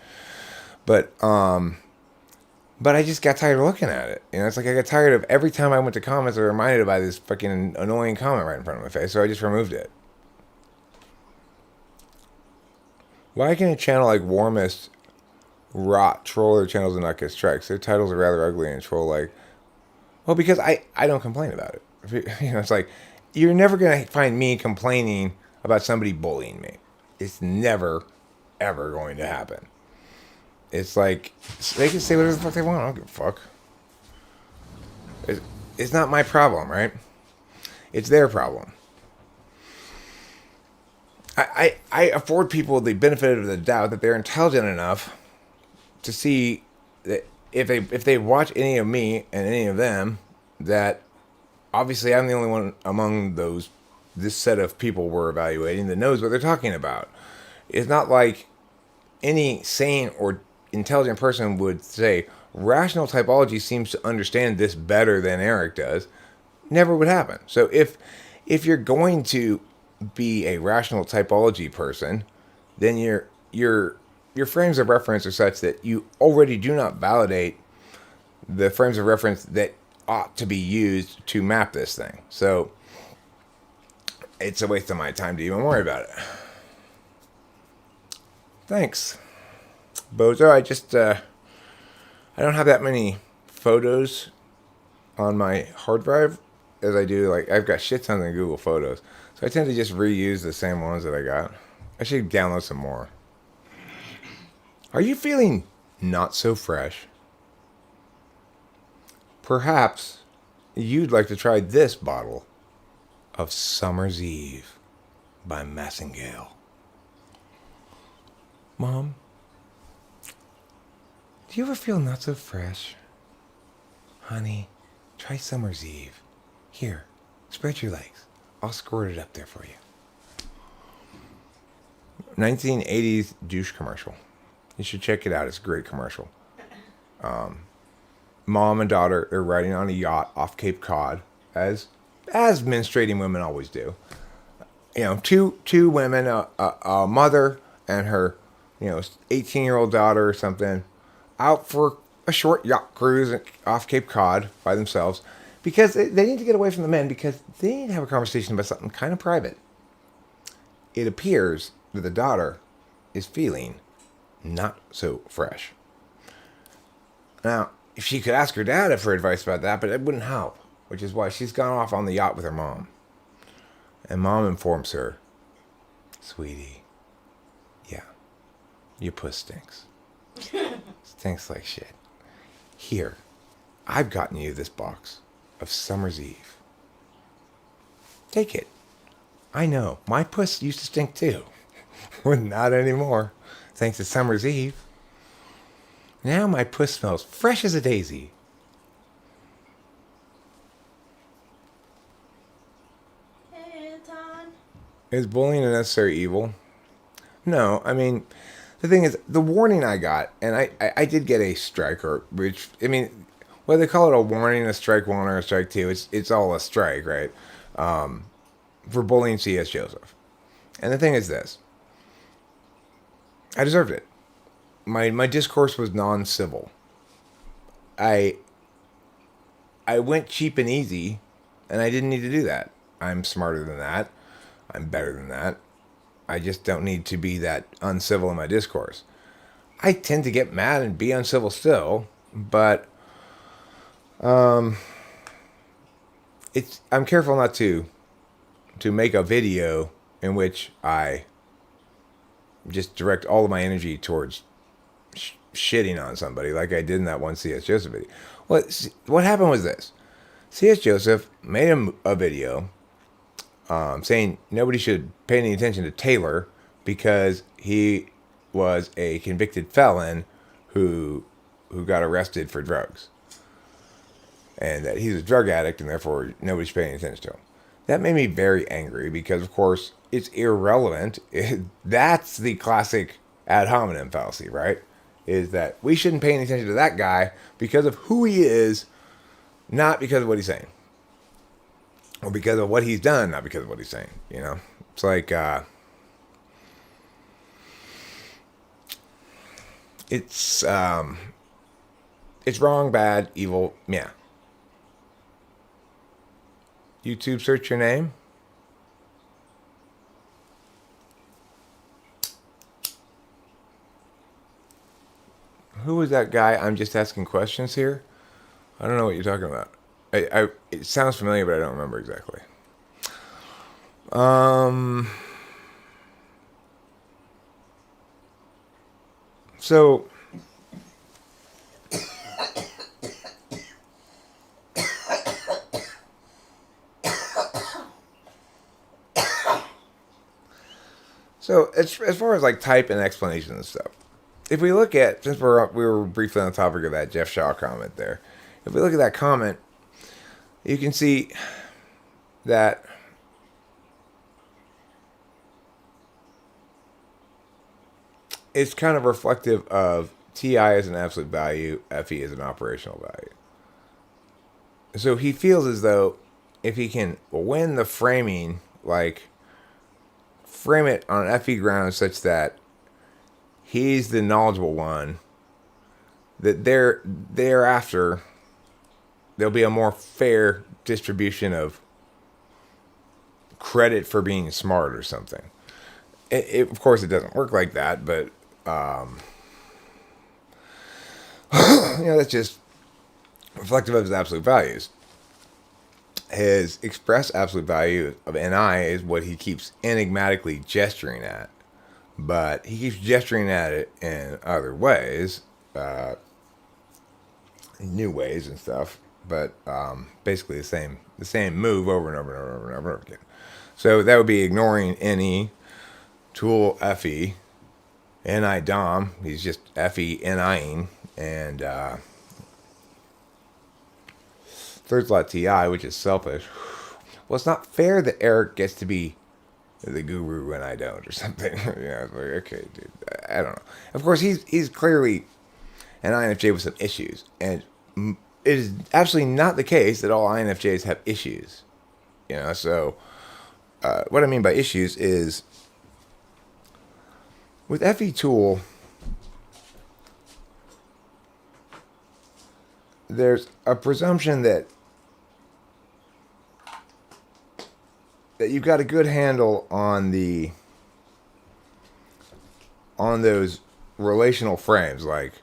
[SPEAKER 1] But I just got tired of looking at it. It's like I got tired of every time I went to comments, I was reminded by this fucking annoying comment right in front of my face. So I just removed it. Why can a channel like Warmest rot troll their channels and not get strikes? Their titles are rather ugly and troll like. Well, because I don't complain about it. It's like, you're never going to find me complaining about somebody bullying me. It's never, ever going to happen. It's like, they can say whatever the fuck they want. I don't give a fuck. It's not my problem, right? It's their problem. I afford people the benefit of the doubt that they're intelligent enough to see that if they watch any of me and any of them, that obviously I'm the only one among this set of people we're evaluating that knows what they're talking about. It's not like any sane or intelligent person would say, rational typology seems to understand this better than Eric does. Never would happen. So if you're going to be a rational typology person, then your frames of reference are such that you already do not validate the frames of reference that ought to be used to map this thing. So it's a waste of my time to even worry about it. Thanks, Bozo. I don't have that many photos on my hard drive as I do. Like, I've got shit tons of Google Photos, so I tend to just reuse the same ones that I got. I should download some more. Are you feeling not so fresh? Perhaps you'd like to try this bottle of Summer's Eve by Massingale. Mom, Do you ever feel not so fresh? Honey, try Summer's Eve. Here, spread your legs. I'll squirt it up there for you. 1980s douche commercial. You should check it out. It's a great commercial. Mom and daughter, they're riding on a yacht off Cape Cod, as menstruating women always do. You know, two women, a mother and her, 18-year-old daughter or something, out for a short yacht cruise off Cape Cod by themselves, because they need to get away from the men, because they need to have a conversation about something kind of private. It appears that the daughter is feeling not so fresh. Now, if she could ask her dad for advice about that, but it wouldn't help, which is why she's gone off on the yacht with her mom. And mom informs her, sweetie, yeah, your puss stinks. Stinks like shit. Here, I've gotten you this box of Summer's Eve. Take it. I know, my puss used to stink too. Well, not anymore, thanks to Summer's Eve. Now my puss smells fresh as a daisy.
[SPEAKER 2] Hey, Anton.
[SPEAKER 1] Is bullying a necessary evil? No, I mean, the thing is, the warning I got, and I did get a strike, or which, I mean, whether they call it a warning, a strike one, or a strike two, it's all a strike, right? For bullying C.S. Joseph. And the thing is this. I deserved it. My discourse was non-civil. I went cheap and easy, and I didn't need to do that. I'm smarter than that. I'm better than that. I just don't need to be that uncivil in my discourse. I tend to get mad and be uncivil still, but I'm careful not to make a video in which I just direct all of my energy towards shitting on somebody like I did in that one C.S. Joseph video. What happened was this. C.S. Joseph made a video saying nobody should pay any attention to Taylor because he was a convicted felon who got arrested for drugs. And that he's a drug addict and therefore nobody should pay any attention to him. That made me very angry because, of course, it's irrelevant. That's the classic ad hominem fallacy, right? Is that we shouldn't pay any attention to that guy because of who he is, not because of what he's saying. Or because of what he's done, not because of what he's saying, It's like, it's wrong, bad, evil, yeah. YouTube, search your name. Who is that guy? I'm just asking questions here. I don't know what you're talking about. It sounds familiar, but I don't remember exactly. So as far as like type and explanation and stuff, if we look at, since we were briefly on the topic of that Jeff Shaw comment there, if we look at that comment, you can see that it's kind of reflective of TI as an absolute value, FE as an operational value. So he feels as though if he can win the framing, like frame it on an FE ground such that he's the knowledgeable one, that thereafter there'll be a more fair distribution of credit for being smart or something. Of course, it doesn't work like that, but that's just reflective of his absolute values. His expressed absolute value of NI is what he keeps enigmatically gesturing at, but he keeps gesturing at it in other ways, new ways and stuff. But basically the same move over and over and over and over again. So that would be ignoring NE, tool FE, NI Dom. He's just FE NIing And third slot TI, which is selfish. Well, it's not fair that Eric gets to be the guru and I don't, or something. It's like, okay, dude, I don't know. Of course, he's clearly an INFJ with some issues, and it is absolutely not the case that all INFJs have issues. So what I mean by issues is with FE Tool, there's a presumption that you've got a good handle on those relational frames, like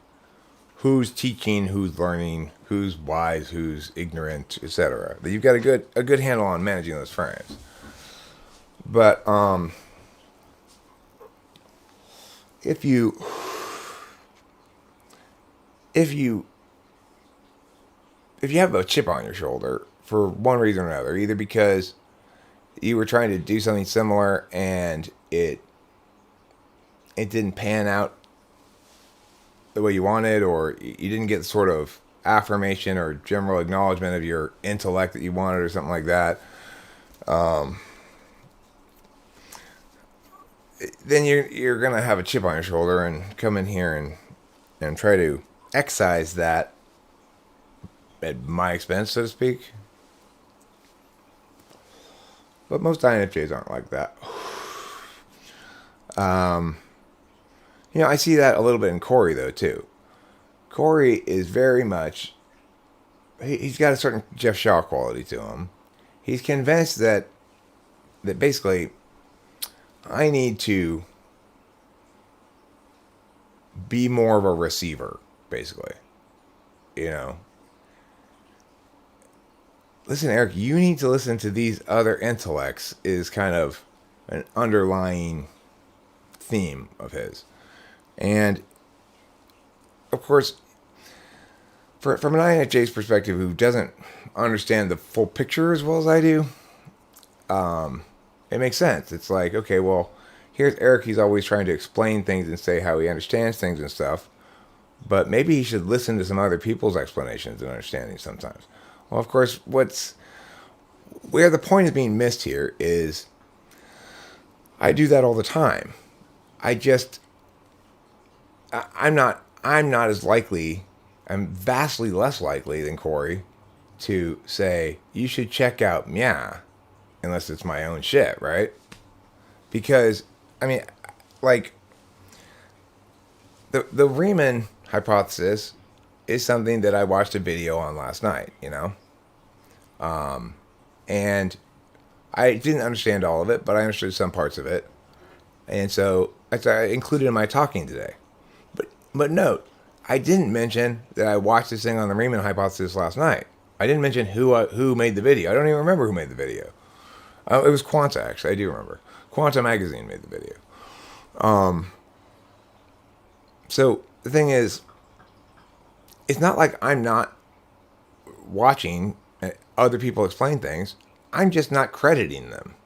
[SPEAKER 1] who's teaching, who's learning, who's wise, who's ignorant, etc. That you've got a good handle on managing those frames. But if you have a chip on your shoulder for one reason or another, either because you were trying to do something similar and it didn't pan out the way you wanted, or you didn't get sort of affirmation or general acknowledgement of your intellect that you wanted, or something like that, then you're gonna have a chip on your shoulder and come in here and try to excise that at my expense, so to speak. But most INFJs aren't like that. I see that a little bit in Corey, though, too. Corey is very much... He's got a certain Jeff Shaw quality to him. He's convinced that basically I need to be more of a receiver, basically. Listen, Eric, you need to listen to these other intellects is kind of an underlying theme of his. And, of course, from an INFJ's perspective who doesn't understand the full picture as well as I do, it makes sense. It's like, okay, well, here's Eric. He's always trying to explain things and say how he understands things and stuff. But maybe he should listen to some other people's explanations and understandings sometimes. Well, of course, where the point is being missed here is I do that all the time. I'm not as likely, I'm vastly less likely than Corey to say, you should check out Mia, unless it's my own shit, right? Because, like, the Riemann hypothesis is something that I watched a video on last night, and I didn't understand all of it, but I understood some parts of it. And so I included in my talking today. But note, I didn't mention that I watched this thing on the Riemann hypothesis last night. I didn't mention who made the video. I don't even remember who made the video. It was Quanta, actually. I do remember. Quanta Magazine made the video. So the thing is, it's not like I'm not watching other people explain things. I'm just not crediting them.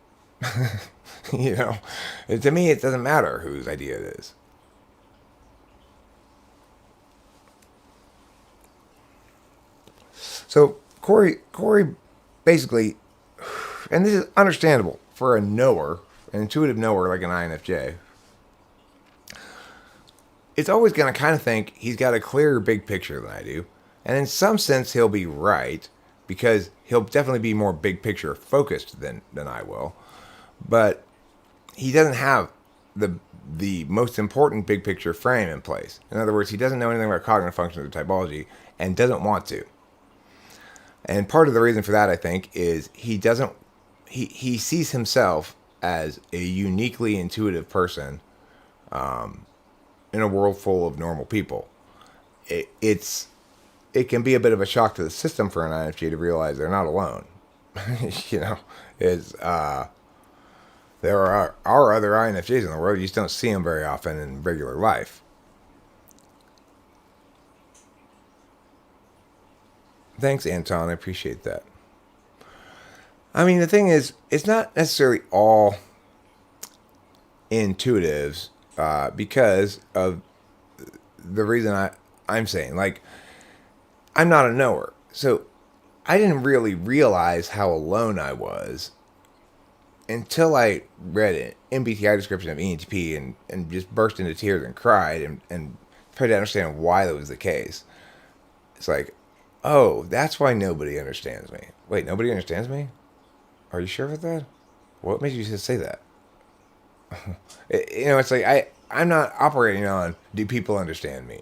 [SPEAKER 1] To me, it doesn't matter whose idea it is. So Corey basically, and this is understandable for a knower, an intuitive knower like an INFJ, it's always going to kind of think he's got a clearer big picture than I do. And in some sense, he'll be right, because he'll definitely be more big picture focused than I will. But he doesn't have the most important big picture frame in place. In other words, he doesn't know anything about cognitive functions or typology and doesn't want to. And part of the reason for that, I think, is he sees himself as a uniquely intuitive person in a world full of normal people. It can be a bit of a shock to the system for an INFJ to realize they're not alone. There are other INFJs in the world. You just don't see them very often in regular life. Thanks, Anton. I appreciate that. The thing is, it's not necessarily all intuitives because of the reason I'm saying. Like, I'm not a knower. So I didn't really realize how alone I was until I read an MBTI description of ENTP and just burst into tears and cried and tried to understand why that was the case. It's like, oh, that's why nobody understands me. Wait, nobody understands me? Are you sure about that? What made you just say that? It's like I'm not operating on, do people understand me?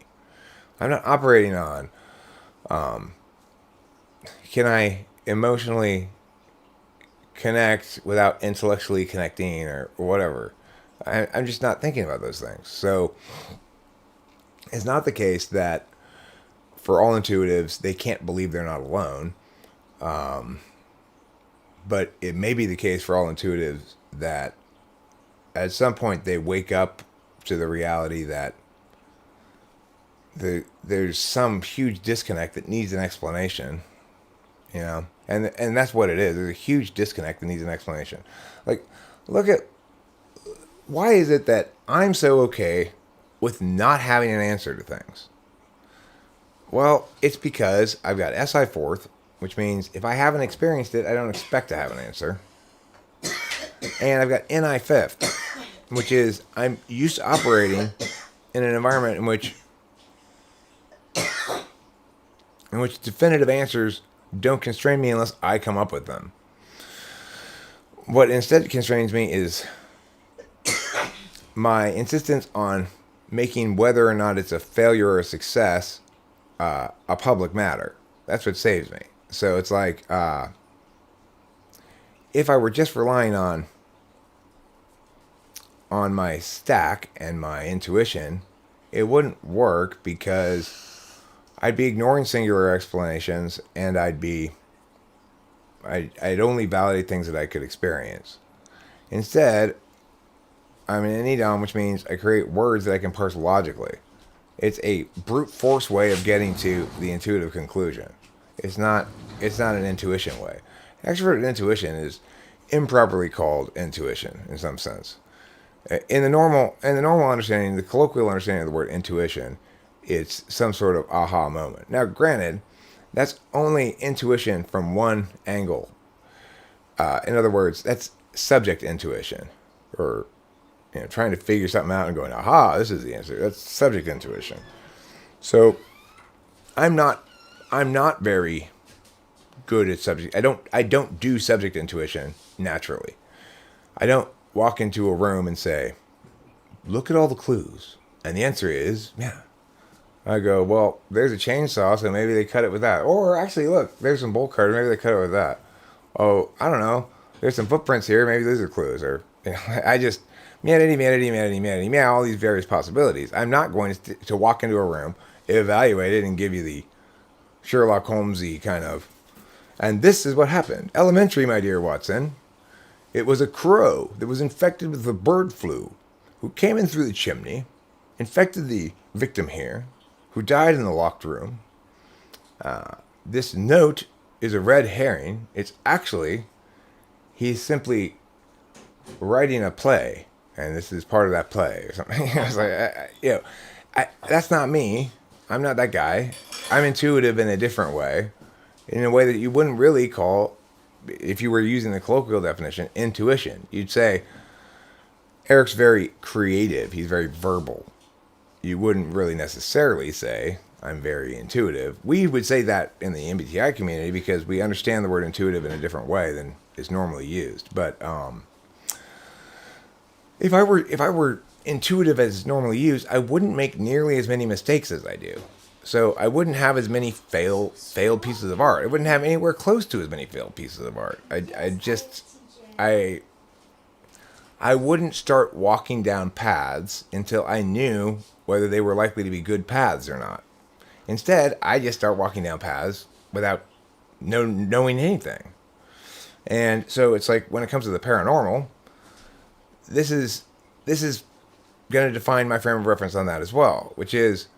[SPEAKER 1] I'm not operating on, can I emotionally connect without intellectually connecting or whatever. I'm just not thinking about those things. So it's not the case that for all intuitives, they can't believe they're not alone. But it may be the case for all intuitives that at some point they wake up to the reality that there's some huge disconnect that needs an explanation, and that's what it is. There's a huge disconnect that needs an explanation. Like, look at, why is it that I'm so okay with not having an answer to things? Well, it's because I've got SI fourth, which means if I haven't experienced it, I don't expect to have an answer. And I've got NI fifth, which is I'm used to operating in an environment in which definitive answers don't constrain me unless I come up with them. What instead constrains me is my insistence on making whether or not it's a failure or a success a public matter. That's what saves me. So it's like, if I were just relying on my stack and my intuition, it wouldn't work because I'd be ignoring singular explanations, and I'd only validate things that I could experience. Instead, I'm an EDOM, which means I create words that I can parse logically. It's a brute force way of getting to the intuitive conclusion. It's not an intuition way. Extroverted intuition is improperly called intuition in some sense. In the normal understanding, the colloquial understanding of the word intuition, it's some sort of aha moment. Now, granted, that's only intuition from one angle. In other words, that's subject intuition, or trying to figure something out and going, aha, this is the answer. That's subject intuition. So, I'm not very good at subject. I don't do subject intuition naturally. I don't walk into a room and say, look at all the clues, and the answer is yeah. I go, well, there's a chainsaw, so maybe they cut it with that. Or actually, look, there's some bolt cutter, maybe they cut it with that. Oh, I don't know. There's some footprints here, maybe those are clues. Or I just meow, all these various possibilities. I'm not going to walk into a room, evaluate it, and give you the Sherlock Holmesy kind of. And this is what happened. Elementary, my dear Watson. It was a crow that was infected with the bird flu, who came in through the chimney, infected the victim here, who died in the locked room. This note is a red herring. It's actually, he's simply writing a play, and this is part of that play or something. I was like, that's not me. I'm not that guy. I'm intuitive in a different way, in a way that you wouldn't really call, if you were using the colloquial definition, intuition. You'd say, Eric's very creative. He's very verbal. You wouldn't really necessarily say, I'm very intuitive. We would say that in the MBTI community because we understand the word intuitive in a different way than is normally used. But if I were intuitive as normally used, I wouldn't make nearly as many mistakes as I do. So I wouldn't have as many failed pieces of art. I wouldn't have anywhere close to as many failed pieces of art. I wouldn't start walking down paths until I knew whether they were likely to be good paths or not. Instead, I just start walking down paths without knowing anything. And so it's like when it comes to the paranormal, this is going to define my frame of reference on that as well, which is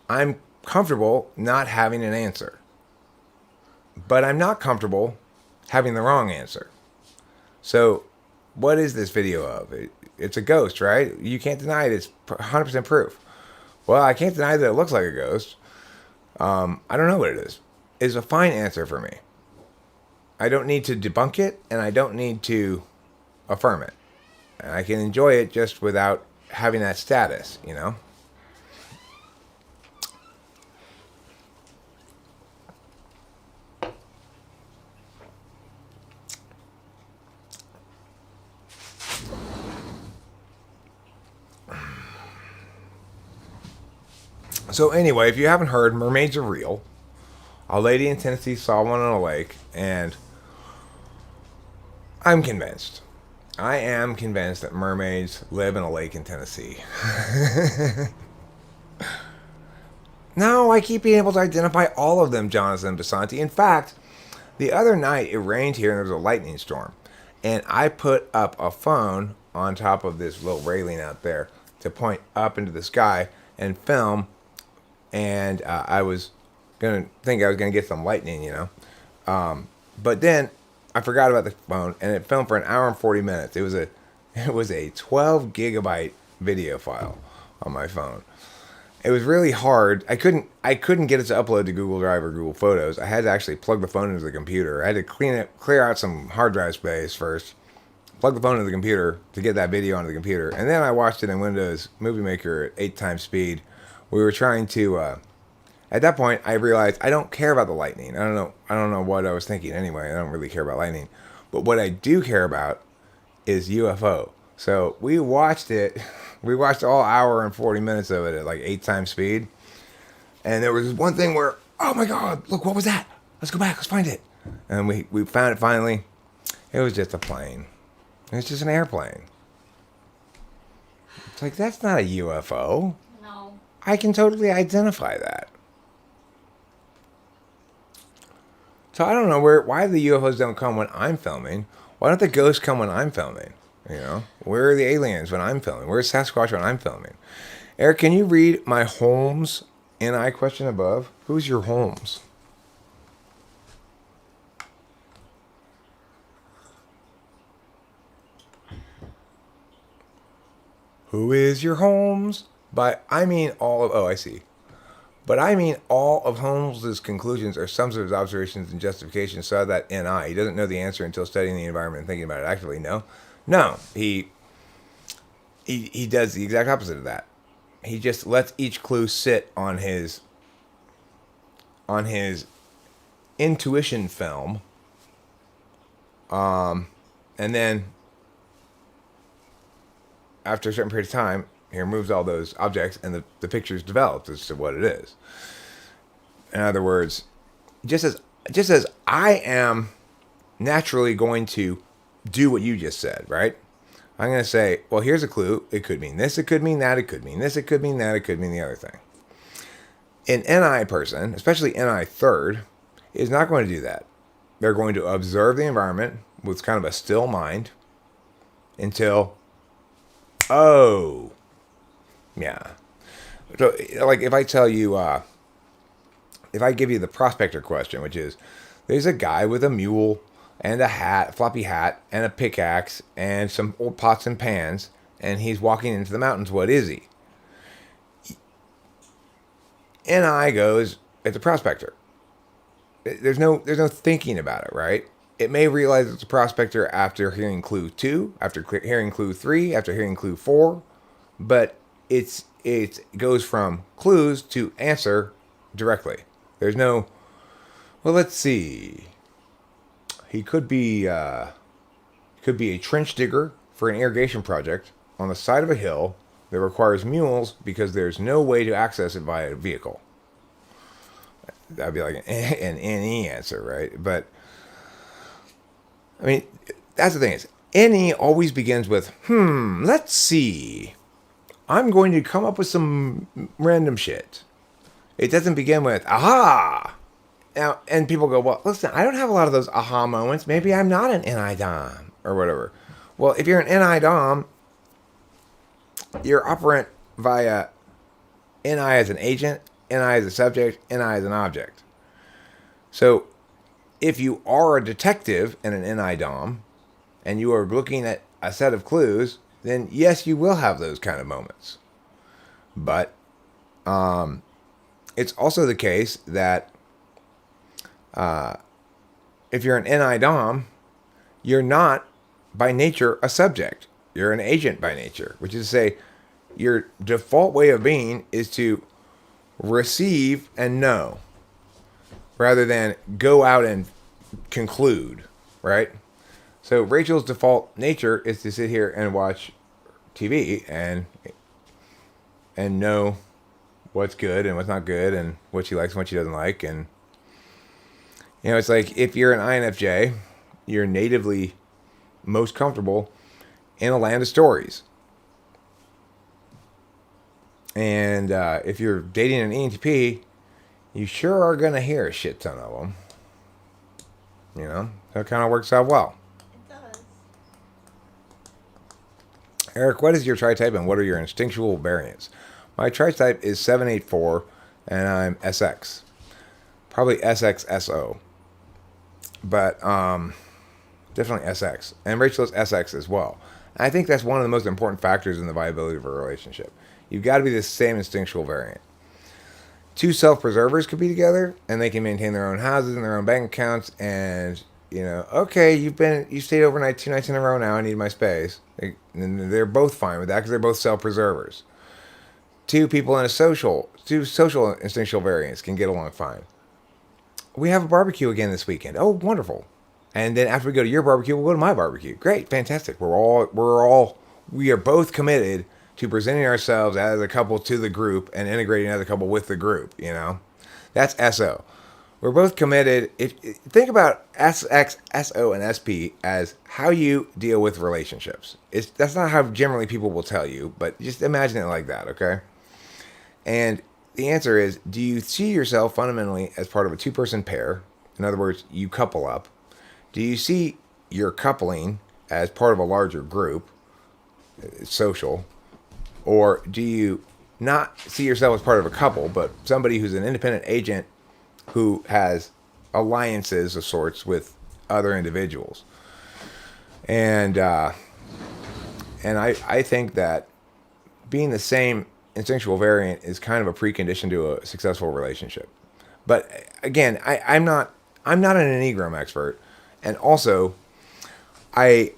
[SPEAKER 1] I'm comfortable not having an answer. But I'm not comfortable having the wrong answer. So what is this video of? It's a ghost, right? You can't deny it. It's 100% proof. Well, I can't deny that it looks like a ghost. I don't know what it is. It's a fine answer for me. I don't need to debunk it, and I don't need to affirm it. And I can enjoy it just without having that status, you know? So anyway, if you haven't heard, mermaids are real. A lady in Tennessee saw one on a lake, and I'm convinced. I am convinced that mermaids live in a lake in Tennessee. No, I keep being able to identify all of them, Jonathan Basanti. In fact, the other night it rained here and there was a lightning storm. And I put up a phone on top of this little railing out there to point up into the sky and film. And I was going to think I was going to get some lightning, you know. But then I forgot about the phone, and it filmed for an hour and 40 minutes. It was a 12 gigabyte video file on my phone. It was really hard. I couldn't get it to upload to Google Drive or Google Photos. I had to actually plug the phone into the computer. I had to clear out some hard drive space first, plug the phone into the computer to get that video onto the computer, and then I watched it in Windows Movie Maker at 8 times speed. We were trying to. At that point, I realized I don't care about the lightning. I don't know what I was thinking anyway. I don't really care about lightning, but what I do care about is UFO. So we watched it. We watched all hour and 40 minutes of it at like 8 times speed, and there was one thing where, oh my God, look, what was that? Let's go back. Let's find it. And we found it finally. It was just a plane. It was just an airplane. It's like, that's not a UFO.
[SPEAKER 2] No.
[SPEAKER 1] I can totally identify that. So I don't know why the UFOs don't come when I'm filming. Why don't the ghosts come when I'm filming? You know, where are the aliens when I'm filming? Where's Sasquatch when I'm filming? Eric, can you read my Holmes NI question above? Who's your Holmes? Who is your Holmes? I mean all of... Oh, I see. But I mean all of Holmes's conclusions are sums of his observations and justifications, so that NI. He doesn't know the answer until studying the environment and thinking about it actively. No. He does the exact opposite of that. He just lets each clue sit on his intuition film. And then after a certain period of time, he removes all those objects, and the picture's developed as to what it is. In other words, just as I am naturally going to do what you just said, right? I'm going to say, well, here's a clue. It could mean this. It could mean that. It could mean this. It could mean that. It could mean the other thing. An NI person, especially NI third, is not going to do that. They're going to observe the environment with kind of a still mind until, oh, yeah. So, like, if I tell you, if I give you the prospector question, which is, there's a guy with a mule and a hat, floppy hat, and a pickaxe, and some old pots and pans, and he's walking into the mountains. What is he? NI goes, it's a prospector. There's no thinking about it, right? It may realize it's a prospector after hearing clue 2, after hearing clue 3, after hearing clue 4, but it goes from clues to answer directly. There's no, well, let's see. He could be a trench digger for an irrigation project on the side of a hill that requires mules because there's no way to access it via a vehicle. That'd be like an NE answer, right? But I mean, that's the thing is, NE always begins with, let's see. I'm going to come up with some random shit. It doesn't begin with, aha! Now, and people go, well, listen, I don't have a lot of those aha moments. Maybe I'm not an NI Dom or whatever. Well, if you're an NI Dom, you're operant via NI as an agent, NI as a subject, NI as an object. So, if you are a detective and an NI Dom, and you are looking at a set of clues, then yes, you will have those kind of moments. But It's also the case that if you're an NI-DOM, you're not by nature a subject. You're an agent by nature, which is to say your default way of being is to receive and know rather than go out and conclude, right? So Rachel's default nature is to sit here and watch TV and know what's good and what's not good and what she likes and what she doesn't like. And it's like if you're an INFJ, you're natively most comfortable in a land of stories. And if you're dating an ENTP, you sure are going to hear a shit ton of them. That kind of works out well.
[SPEAKER 2] It does.
[SPEAKER 1] Eric, what is your tri-type and what are your instinctual variants? My tri-type is 784 and I'm SX. Probably SXSO. But definitely SX. And Rachel is SX as well. And I think that's one of the most important factors in the viability of a relationship. You've got to be the same instinctual variant. Two self-preservers could be together, and they can maintain their own houses and their own bank accounts. And okay, you stayed overnight 2 nights in a row. Now I need my space. And they're both fine with that because they're both self-preservers. Two social instinctual variants can get along fine. We have a barbecue again this weekend. Oh, wonderful! And then after we go to your barbecue, we'll go to my barbecue. Great, fantastic. We are both committed to presenting ourselves as a couple to the group and integrating as a couple with the group. That's SO. We're both committed. Think about SX, SO, and SP as how you deal with relationships. That's not how generally people will tell you, but just imagine it like that, okay? And the answer is, do you see yourself fundamentally as part of a two-person pair? In other words, you couple up. Do you see your coupling as part of a larger group, social? Or do you not see yourself as part of a couple, but somebody who's an independent agent who has alliances of sorts with other individuals? And I think that being the same instinctual variant is kind of a precondition to a successful relationship. But again, I'm not an Enneagram expert, and also I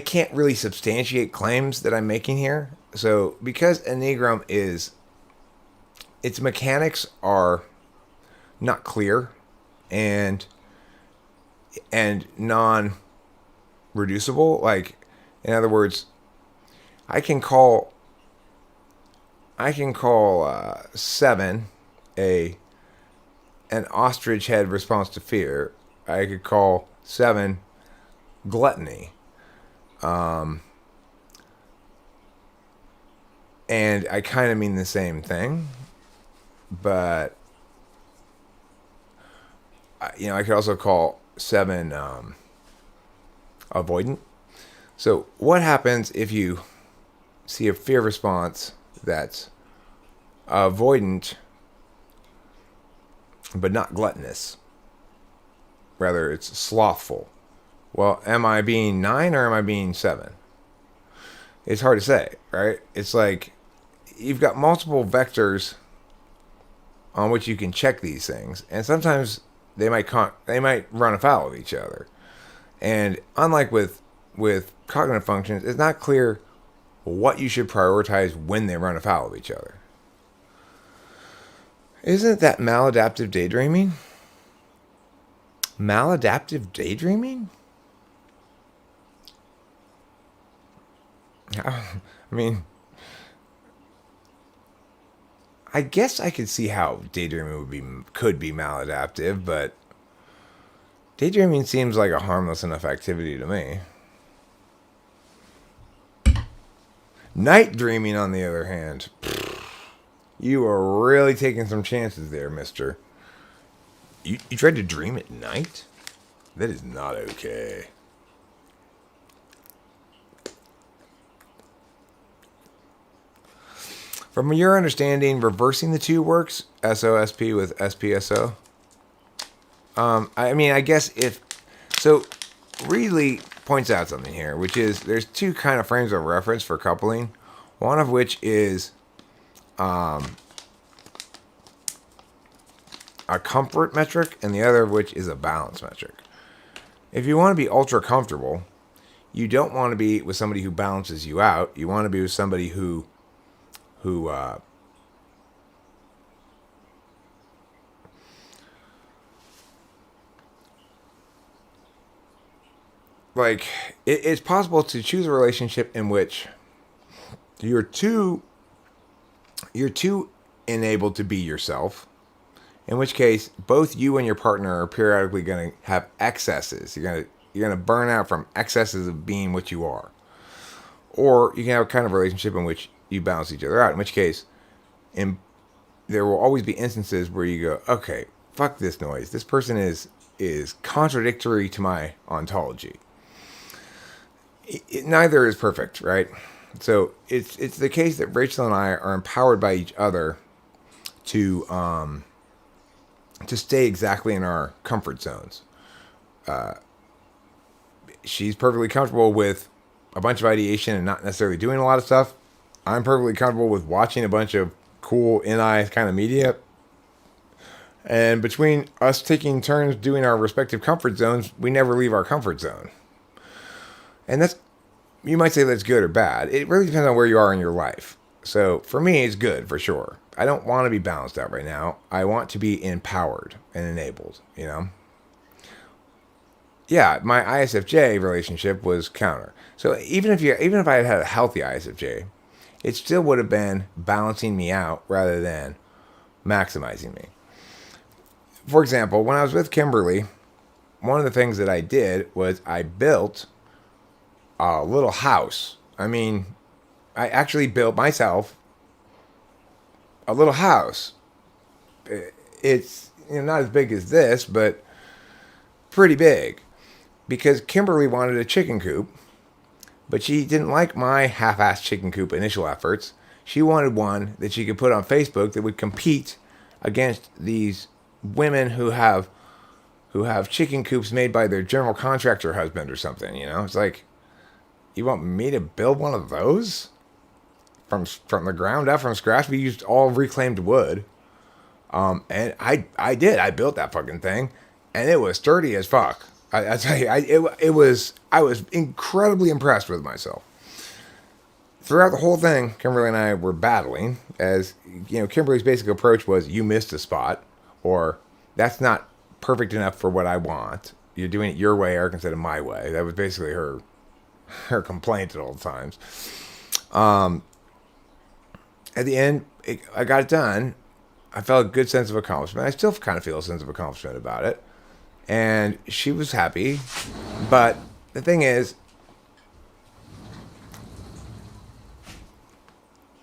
[SPEAKER 1] can't really substantiate claims that I'm making here. So because Enneagram its mechanics are not clear and non-reducible. Like, in other words, I can call 7 an ostrich head response to fear. I could call 7 gluttony. And I kind of mean the same thing, but I could also call 7 avoidant. So what happens if you see a fear response that's avoidant but not gluttonous? Rather, it's slothful. Well, am I being 9 or am I being 7? It's hard to say, right? It's like you've got multiple vectors on which you can check these things, and sometimes they might run afoul of each other. And unlike with cognitive functions, it's not clear what you should prioritize when they run afoul of each other. Isn't that maladaptive daydreaming? Maladaptive daydreaming? I mean, I guess I could see how daydreaming could be maladaptive, but daydreaming seems like a harmless enough activity to me. Night dreaming, on the other hand, you are really taking some chances there, mister. You tried to dream at night? That is not okay. From your understanding, reversing the two works, SOSP with SPSO? I guess Reedley points out something here, which is there's two kind of frames of reference for coupling. One of which is a comfort metric, and the other of which is a balance metric. If you want to be ultra comfortable, you don't want to be with somebody who balances you out. You want to be with somebody who like it's possible to choose a relationship in which you're too enabled to be yourself, in which case both you and your partner are periodically going to have excesses. You're going to burn out from excesses of being what you are. Or you can have a kind of relationship in which you balance each other out, in which case there will always be instances where you go, okay, fuck this noise. This person is contradictory to my ontology. Neither is perfect, right? So it's the case that Rachel and I are empowered by each other to stay exactly in our comfort zones. She's perfectly comfortable with a bunch of ideation and not necessarily doing a lot of stuff. I'm perfectly comfortable with watching a bunch of cool in-eye kind of media. And between us taking turns doing our respective comfort zones, we never leave our comfort zone. And that's, you might say that's good or bad. It really depends on where you are in your life. So for me, it's good for sure. I don't want to be balanced out right now. I want to be empowered and enabled, you know? Yeah, my ISFJ relationship was counter. So even if I had had a healthy ISFJ, it still would have been balancing me out rather than maximizing me. For example, when I was with Kimberly, one of the things that I did was I built a little house. I mean, I actually built myself a little house. It's not as big as this, but pretty big. Because Kimberly wanted a chicken coop, but she didn't like my half-assed chicken coop initial efforts. She wanted one that she could put on Facebook that would compete against these women who have chicken coops made by their general contractor husband or something. It's like, you want me to build one of those from the ground up, from scratch? We used all reclaimed wood, and I did. I built that fucking thing, and it was sturdy as fuck. I tell you, I was incredibly impressed with myself. Throughout the whole thing, Kimberly and I were battling, as Kimberly's basic approach was, you missed a spot, or that's not perfect enough for what I want. You're doing it your way, Eric, instead of my way. That was basically her complaint at all times. At the end, I got it done. I felt a good sense of accomplishment. I still kind of feel a sense of accomplishment about it. And she was happy. But the thing is,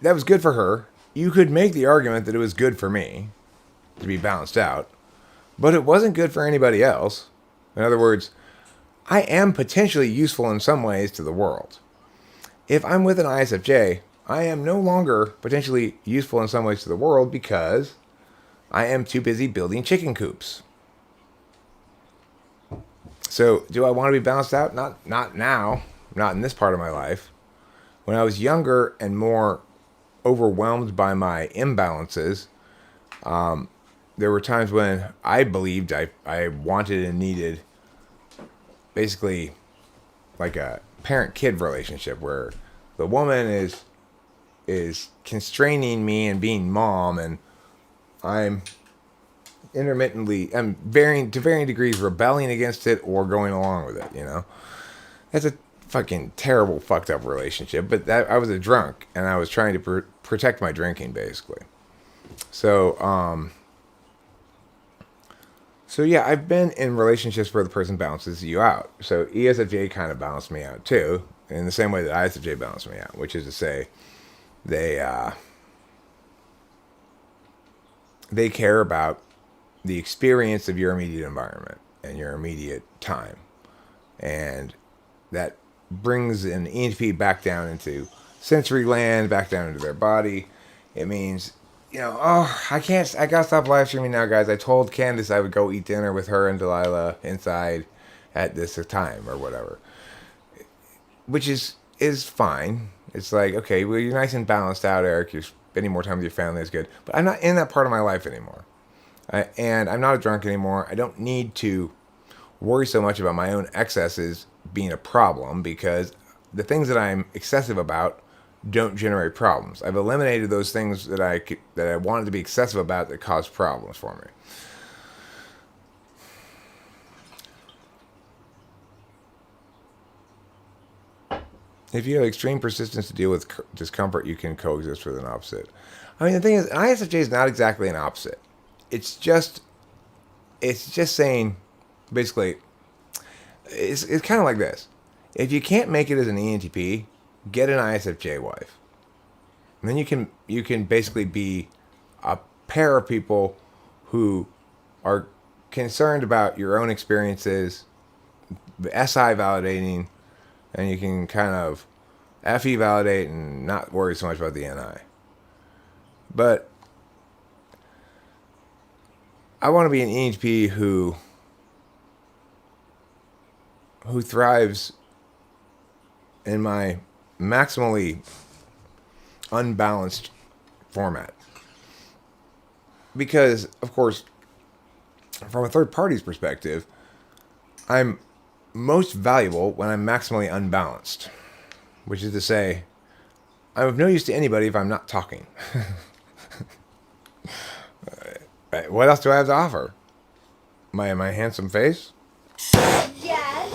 [SPEAKER 1] that was good for her. You could make the argument that it was good for me to be balanced out. But it wasn't good for anybody else. In other words, I am potentially useful in some ways to the world. If I'm with an ISFJ, I am no longer potentially useful in some ways to the world because I am too busy building chicken coops. So, do I want to be balanced out? Not now. Not in this part of my life. When I was younger and more overwhelmed by my imbalances, there were times when I believed I wanted and needed basically like a parent-kid relationship where the woman is constraining me and being mom, and I'm to varying degrees rebelling against it or going along with it. That's a fucking terrible fucked up relationship, but I was a drunk and I was trying to protect my drinking basically. So yeah, I've been in relationships where the person balances you out. So ESFJ kind of balanced me out too, in the same way that ISFJ balanced me out, which is to say they care about the experience of your immediate environment and your immediate time. And that brings an ENTP back down into sensory land, back down into their body. It means, I gotta stop live streaming now, guys. I told Candace I would go eat dinner with her and Delilah inside at this time or whatever. Which is fine. It's like, okay, well, you're nice and balanced out, Eric. spending more time with your family is good. But I'm not in that part of my life anymore. And I'm not a drunk anymore. I don't need to worry so much about my own excesses being a problem because the things that I'm excessive about don't generate problems. I've eliminated those things that I wanted to be excessive about that cause problems for me. If you have extreme persistence to deal with discomfort, you can coexist with an opposite. I mean, the thing is, an ISFJ is not exactly an opposite. It's just saying, basically, it's kind of like this. If you can't make it as an ENTP, get an ISFJ wife. And then you can basically be a pair of people who are concerned about your own experiences, the SI validating, and you can kind of FE validate and not worry so much about the NI. But I want to be an ENTP who thrives in my maximally unbalanced format. Because, of course, from a third party's perspective, I'm most valuable when I'm maximally unbalanced. Which is to say, I'm of no use to anybody if I'm not talking. What else do I have to offer? My handsome face?
[SPEAKER 2] Yes.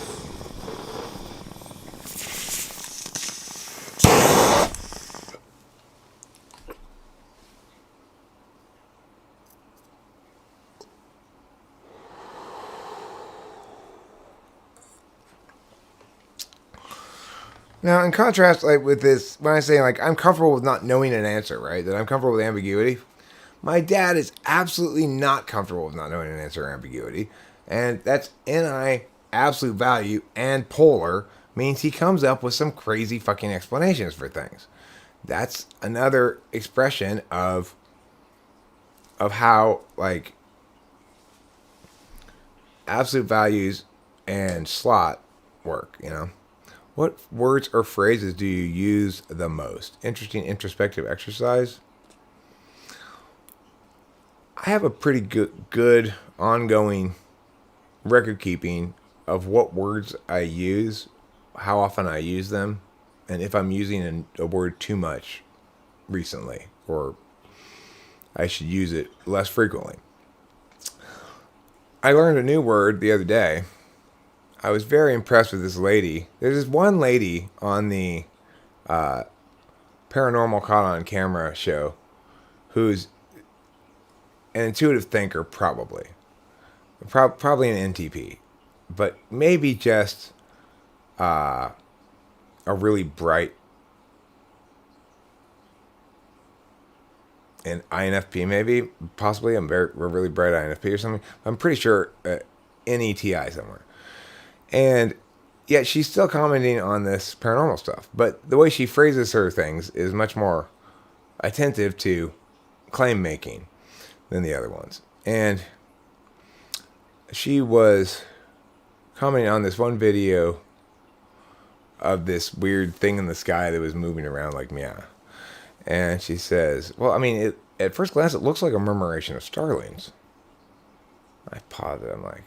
[SPEAKER 1] Now, in contrast, like with this, when I say like I'm comfortable with not knowing an answer, right? That I'm comfortable with ambiguity. My dad is absolutely not comfortable with not knowing an answer or ambiguity, and that's NI absolute value and polar means he comes up with some crazy fucking explanations for things. That's another expression of how like absolute values and slot work, you know. What words or phrases do you use the most? Interesting introspective exercise. I have a pretty good ongoing record keeping of what words I use, how often I use them, and if I'm using a word too much recently, or I should use it less frequently. I learned a new word the other day. I was very impressed with this lady. There's this one lady on the Paranormal Caught on Camera show who's an intuitive thinker, probably. Probably an NTP. But maybe just a really bright an INFP, maybe. Possibly a really bright INFP or something. I'm pretty sure NETI somewhere. And yet she's still commenting on this paranormal stuff. But the way she phrases her things is much more attentive to claim making than the other ones. And she was commenting on this one video of this weird thing in the sky that was moving around like meow. And she says, well, I mean, at first glance, it looks like a murmuration of starlings. I paused it. I'm like,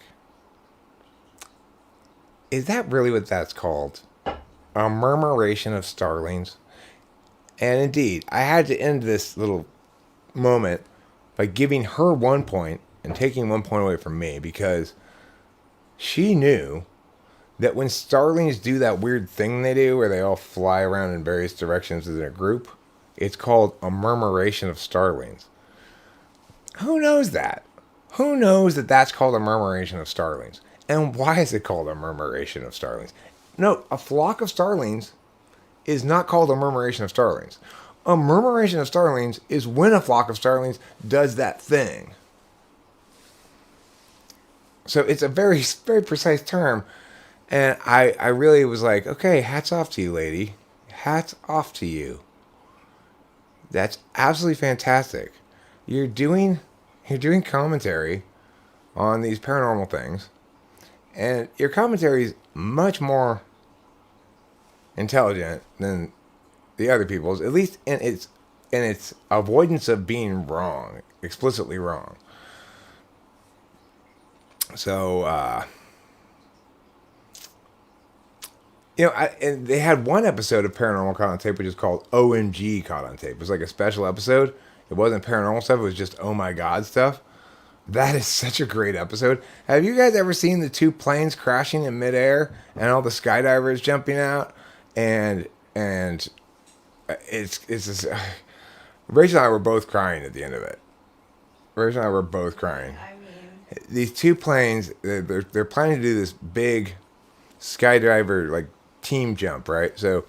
[SPEAKER 1] is that really what that's called? A murmuration of starlings? And indeed, I had to end this little moment by giving her 1 point and taking 1 point away from me, because she knew that when starlings do that weird thing they do where they all fly around in various directions as a group, it's called a murmuration of starlings. Who knows that? Who knows that that's called a murmuration of starlings? And why is it called a murmuration of starlings? No, a flock of starlings is not called a murmuration of starlings. A murmuration of starlings is when a flock of starlings does that thing. So it's a very, very precise term. And I really was like, okay, hats off to you, lady. Hats off to you. That's absolutely fantastic. You're doing commentary on these paranormal things. And your commentary is much more intelligent than the other people's, at least in it's avoidance of being wrong, explicitly wrong. So, and they had one episode of Paranormal Caught on Tape, which is called OMG Caught on Tape. It was like a special episode. It wasn't paranormal stuff. It was just oh my god stuff. That is such a great episode. Have you guys ever seen the two planes crashing in midair and all the skydivers jumping out? And it's just, Rachel and I were both crying at the end of it. Rachel and I were both crying.
[SPEAKER 2] I mean,
[SPEAKER 1] These two planes, they're planning to do this big skydiver like team jump, right? So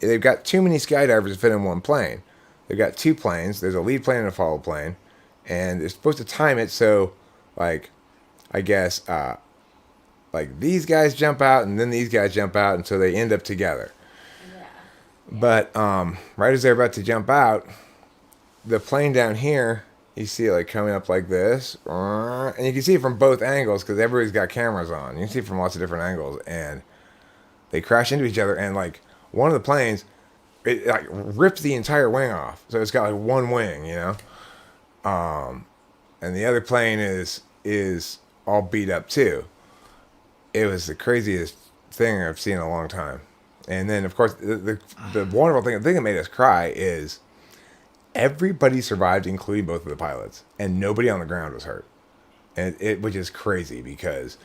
[SPEAKER 1] they've got too many skydivers to fit in one plane. They've got two planes. There's a lead plane and a follow plane, and they're supposed to time it so, like, I guess, like these guys jump out and then these guys jump out, and so they end up together.
[SPEAKER 2] yeah.
[SPEAKER 1] But right as they're about to jump out, the plane down here, you see it like coming up like this, and you can see it from both angles because everybody's got cameras on. You can see it from lots of different angles, and they crash into each other, and like one of the planes, it like rips the entire wing off, so it's got like one wing, and the other plane is all beat up too. It was the craziest thing I've seen in a long time. And then of course the wonderful thing, the thing that made us cry is everybody survived, including both of the pilots, and nobody on the ground was hurt. And which is crazy because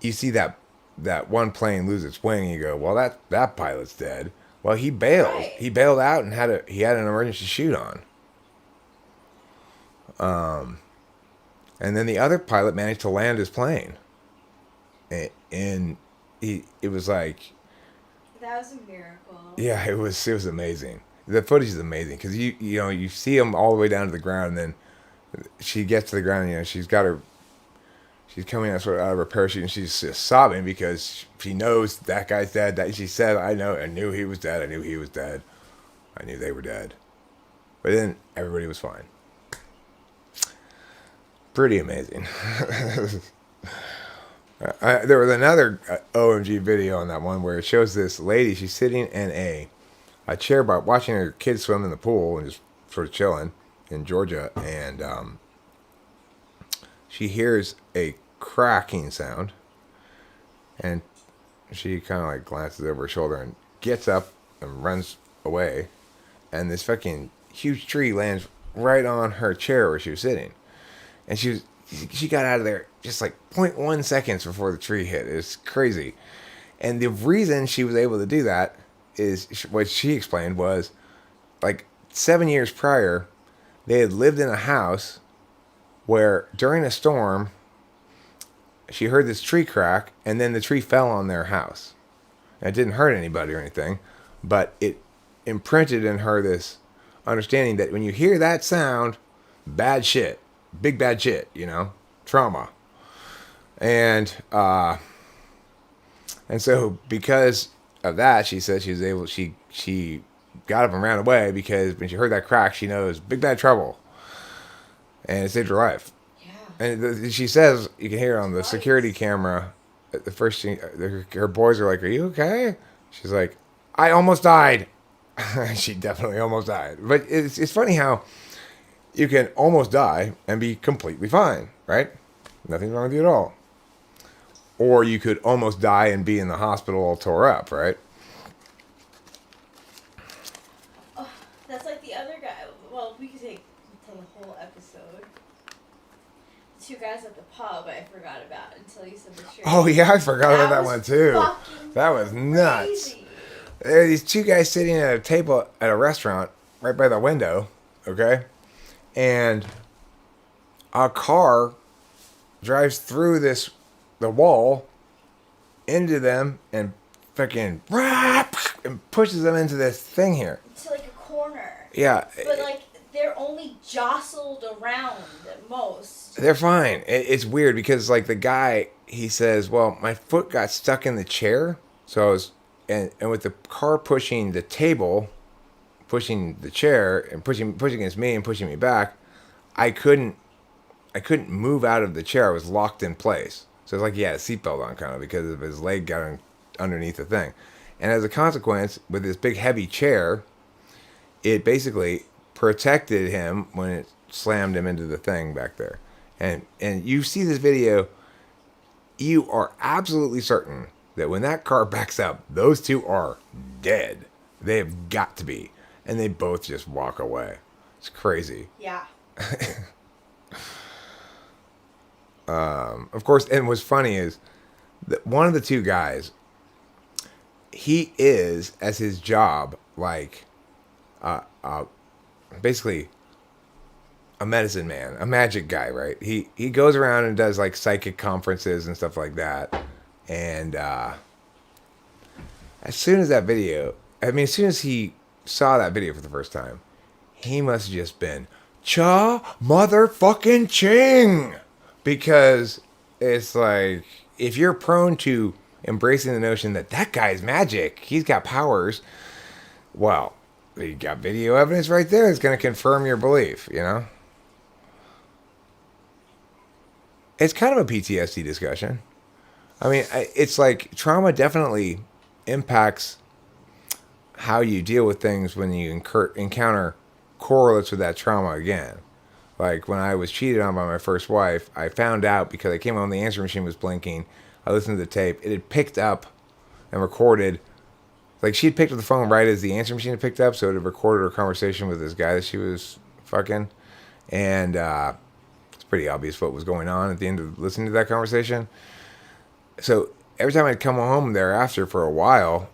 [SPEAKER 1] you see that one plane lose its wing, and you go, well, that pilot's dead. Well, he bailed.
[SPEAKER 2] Right.
[SPEAKER 1] He bailed out and had an emergency chute on. And then the other pilot managed to land his plane, and it was like,
[SPEAKER 2] That was a miracle.
[SPEAKER 1] yeah, it was amazing. The footage is amazing because you see him all the way down to the ground, and then she gets to the ground. She's coming out sort of out of her parachute, and she's just sobbing because she knows that guy's dead. She said, I knew he was dead. I knew he was dead. I knew they were dead. But then everybody was fine. Pretty amazing. There was another OMG video on that one where it shows this lady. She's sitting in a chair by watching her kids swim in the pool and just sort of chilling in Georgia, and she hears a cracking sound, and she kind of like glances over her shoulder and gets up and runs away, and this fucking huge tree lands right on her chair where she was sitting, and she got out of there just like 0.1 seconds before the tree hit. It's crazy. And the reason she was able to do that is, what she explained was, like 7 years prior, they had lived in a house where during a storm, she heard this tree crack, and then the tree fell on their house. And it didn't hurt anybody or anything, but it imprinted in her this understanding that when you hear that sound, bad shit, big bad shit, trauma. And so because of that, she said she got up and ran away because when she heard that crack, she knows big bad trouble, and it saved her life.
[SPEAKER 2] Yeah.
[SPEAKER 1] And she says, you can hear on the security camera, the first thing, her boys are like, "Are you okay?" She's like, "I almost died." She definitely almost died. But it's funny how you can almost die and be completely fine, right? Nothing wrong with you at all. Or you could almost die and be in the hospital all tore up, right?
[SPEAKER 2] Oh, that's like the other guy. Well, we could take a whole episode. The two guys at the pub I forgot about until you said the shirt.
[SPEAKER 1] Oh, yeah, I forgot about that
[SPEAKER 2] was
[SPEAKER 1] one, too.
[SPEAKER 2] fucking
[SPEAKER 1] That was nuts.
[SPEAKER 2] crazy.
[SPEAKER 1] There are these two guys sitting at a table at a restaurant right by the window, okay? And a car drives through the wall into them and fucking and pushes them into this thing here.
[SPEAKER 2] To like a corner.
[SPEAKER 1] Yeah.
[SPEAKER 2] But like they're only jostled around at most.
[SPEAKER 1] They're fine. It's weird because like the guy, he says, well, my foot got stuck in the chair. So I was, and with the car pushing the table, pushing the chair and pushing against me and pushing me back, I couldn't move out of the chair. I was locked in place. So it's like he had a seatbelt on kind of because of his leg got underneath the thing. And as a consequence, with this big heavy chair, it basically protected him when it slammed him into the thing back there. And you see this video, you are absolutely certain that when that car backs up, those two are dead. They have got to be. And they both just walk away. It's crazy.
[SPEAKER 2] Yeah.
[SPEAKER 1] Of course, and what's funny is that one of the two guys, he is, as his job, like, basically a medicine man, a magic guy, right? He goes around and does, like, psychic conferences and stuff like that. And as soon as he saw that video for the first time, he must have just been cha motherfucking ching, because it's like, if you're prone to embracing the notion that that guy's magic, he's got powers, well, you got video evidence right there that's going to confirm your belief, you know? It's kind of a PTSD discussion. I mean, it's like trauma definitely impacts how you deal with things when you encounter correlates with that trauma again. Like when I was cheated on by my first wife, I found out because I came home, the answer machine was blinking. I listened to the tape. It had picked up and recorded. Like she had picked up the phone right as the answer machine had picked up, so it had recorded her conversation with this guy that she was fucking. And it's pretty obvious what was going on at the end of listening to that conversation. So every time I'd come home thereafter for a while,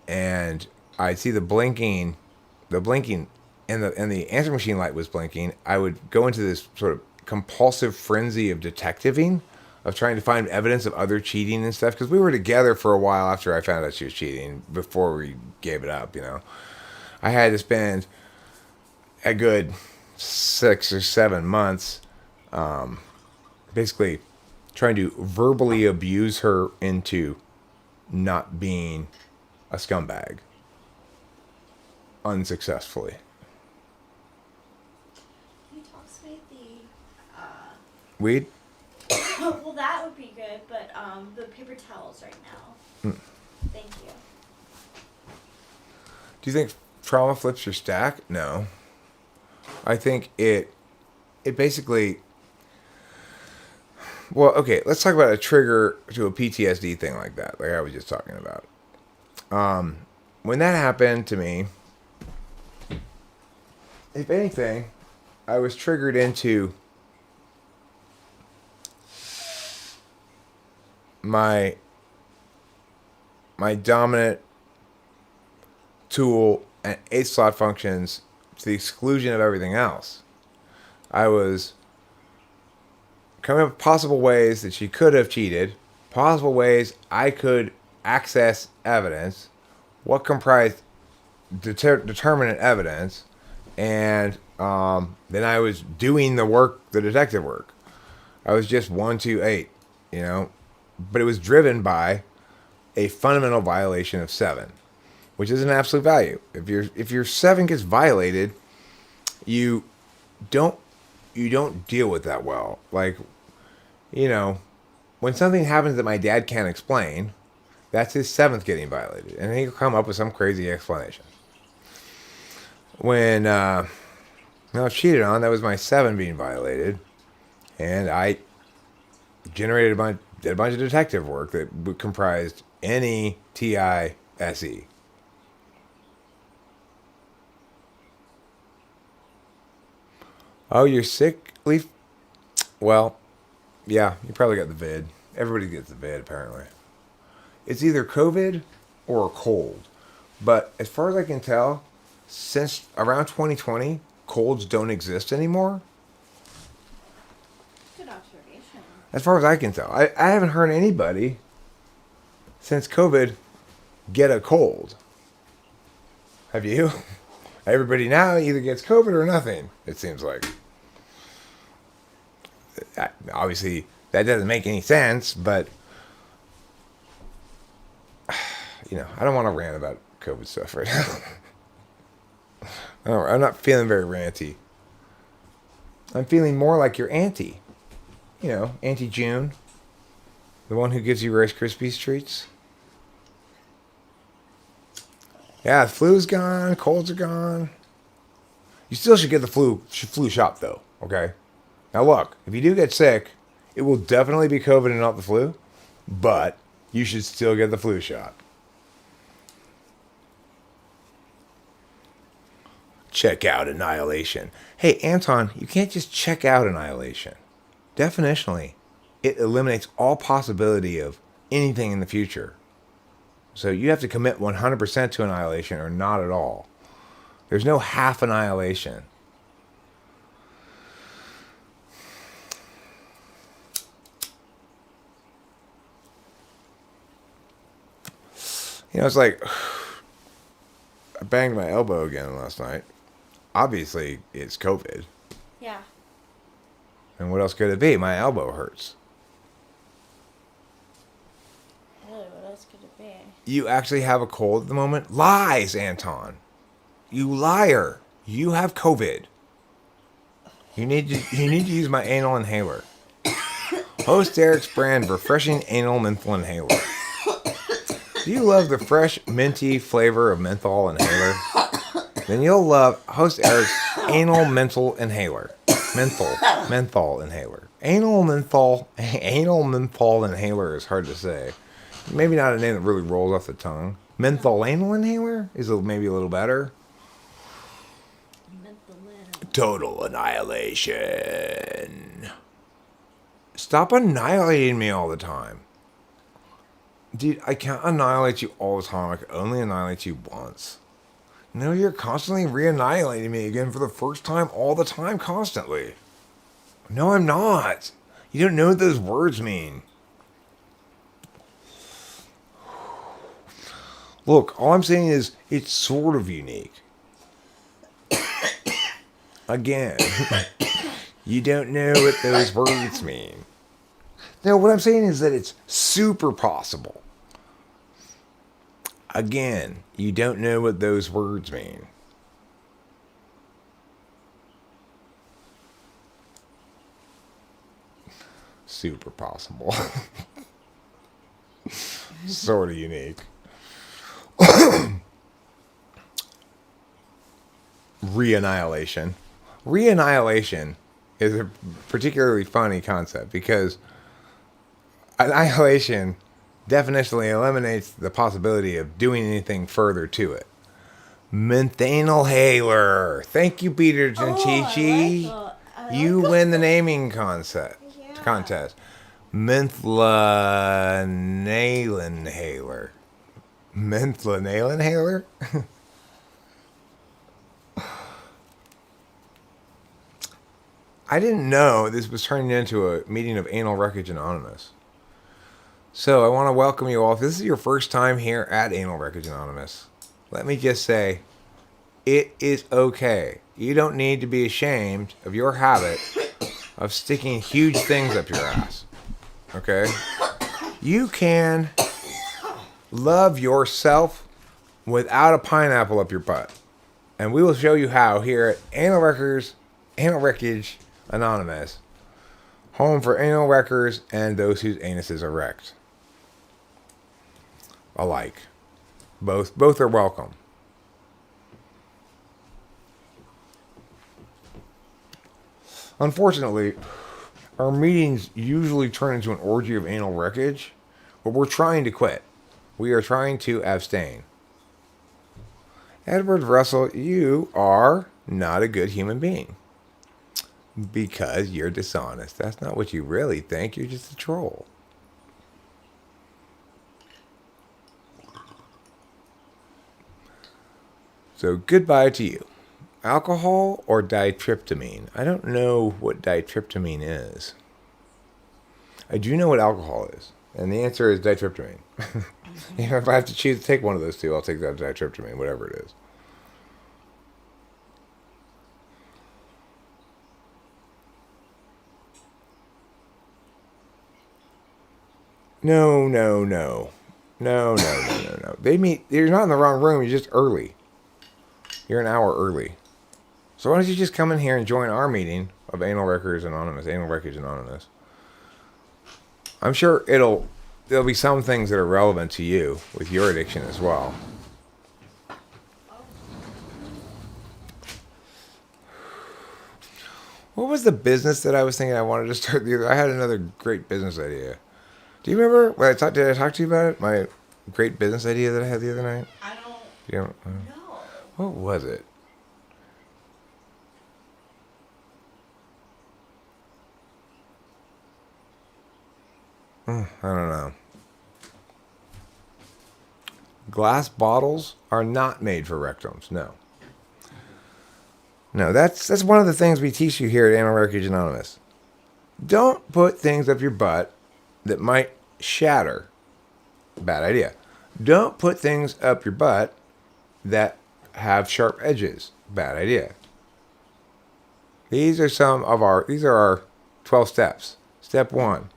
[SPEAKER 1] and I'd see the blinking, and the answer machine light was blinking, I would go into this sort of compulsive frenzy of detectiving, of trying to find evidence of other cheating and stuff, because we were together for a while after I found out she was cheating, before we gave it up, you know. I had to spend a good 6 or 7 months basically trying to verbally abuse her into not being a scumbag. Unsuccessfully.
[SPEAKER 2] Can you toxicate the
[SPEAKER 1] Weed?
[SPEAKER 2] well, that would be good, but the paper towels right now. Thank you.
[SPEAKER 1] Do you think trauma flips your stack? No. I think it basically... Well, okay, let's talk about a trigger to a PTSD thing like that, like I was just talking about. When that happened to me, if anything, I was triggered into my dominant tool and 8 slot functions to the exclusion of everything else. I was coming up with possible ways that she could have cheated, possible ways I could access evidence, what comprised determinate evidence, and then I was doing the work, the detective work. I was just 1, 2, 8, you know, but it was driven by a fundamental violation of 7, which is an absolute value. If your 7 gets violated, you don't deal with that well. Like, you know, when something happens that my dad can't explain, that's his 7th getting violated, and he'll come up with some crazy explanation. When I was cheated on, that was my 7 being violated, and I generated a bunch of detective work that comprised NETISE. Oh, you're sick, Leaf? Well, yeah, you probably got the vid. Everybody gets the vid, apparently. It's either COVID or a cold. But as far as I can tell, since around 2020, colds don't exist anymore.
[SPEAKER 2] Good observation.
[SPEAKER 1] As far as I can tell. I haven't heard anybody since COVID get a cold. Have you? Everybody now either gets COVID or nothing, it seems like. Obviously, that doesn't make any sense, but, you know, I don't want to rant about COVID stuff right now. I'm not feeling very ranty. I'm feeling more like your auntie. You know, Auntie June. The one who gives you Rice Krispies treats. Yeah, the flu's gone, colds are gone. You still should get the flu shot, though, okay? Now, look, if you do get sick, it will definitely be COVID and not the flu, but you should still get the flu shot. Check out annihilation. Hey, Anton, you can't just check out annihilation. Definitionally, it eliminates all possibility of anything in the future. So you have to commit 100% to annihilation or not at all. There's no half annihilation. You know, it's like, I banged my elbow again last night. Obviously, it's COVID.
[SPEAKER 2] Yeah.
[SPEAKER 1] And what else could it be? My elbow hurts.
[SPEAKER 2] Really, what else could it be?
[SPEAKER 1] You actually have a cold at the moment? Lies, Anton. You liar. You have COVID. You need to use my anal inhaler. Host Eric's brand refreshing anal menthol inhaler. Do you love the fresh, minty flavor of menthol inhaler? Then you'll love Host Eric's anal menthol inhaler. Menthol inhaler. Anal menthol inhaler is hard to say. Maybe not a name that really rolls off the tongue. Menthol anal inhaler is maybe a little better. Total annihilation. Stop annihilating me all the time. Dude, I can't annihilate you all the time. I can only annihilate you once. No, you're constantly re-annihilating me again for the first time all the time, constantly. No, I'm not. You don't know what those words mean. Look, all I'm saying is it's sort of unique. Again, you don't know what those words mean. No, what I'm saying is that it's super possible. Again, you don't know what those words mean. Super possible. Sort of unique. Re-annihilation. Re-annihilation is a particularly funny concept because annihilation definitionally eliminates the possibility of doing anything further to it. Menthanalhaler. Thank you, Peter Gentici. You win the naming contest. Menthanalenhaler. Menthanalenhaler? I didn't know this was turning into a meeting of Anal Wreckage Anonymous. So I want to welcome you all. If this is your first time here at Anal Wreckage Anonymous, let me just say, it is okay. You don't need to be ashamed of your habit of sticking huge things up your ass. Okay? You can love yourself without a pineapple up your butt. And we will show you how here at Anal Wreckage Anonymous, home for anal wreckers and those whose anuses are wrecked. Alike. Both are welcome. Unfortunately, our meetings usually turn into an orgy of anal wreckage, but we're trying to quit. We are trying to abstain. Edward Russell, you are not a good human being. Because you're dishonest. That's not what you really think. You're just a troll. So goodbye to you. Alcohol or ditryptamine? I don't know what ditryptamine is. I do know what alcohol is. And the answer is ditryptamine. If I have to choose to take one of those two, I'll take that ditryptamine, whatever it is. No. They meet. You're not in the wrong room. You're just early. You're an hour early. So why don't you just come in here and join our meeting of Anal Wreckage Anonymous. I'm sure there'll be some things that are relevant to you with your addiction as well. What was the business that I was thinking I wanted to start? I had another great business idea. Do you remember when did I talk to you about it? My great business idea that I had the other night?
[SPEAKER 2] I don't
[SPEAKER 1] You don't,
[SPEAKER 2] know.
[SPEAKER 1] what was it? I don't know. Glass bottles are not made for rectums. No. No, that's one of the things we teach you here at Animal Refuge Anonymous. Don't put things up your butt that might shatter. Bad idea. Don't put things up your butt that have sharp edges. Bad idea. These are our 12 steps. Step 1.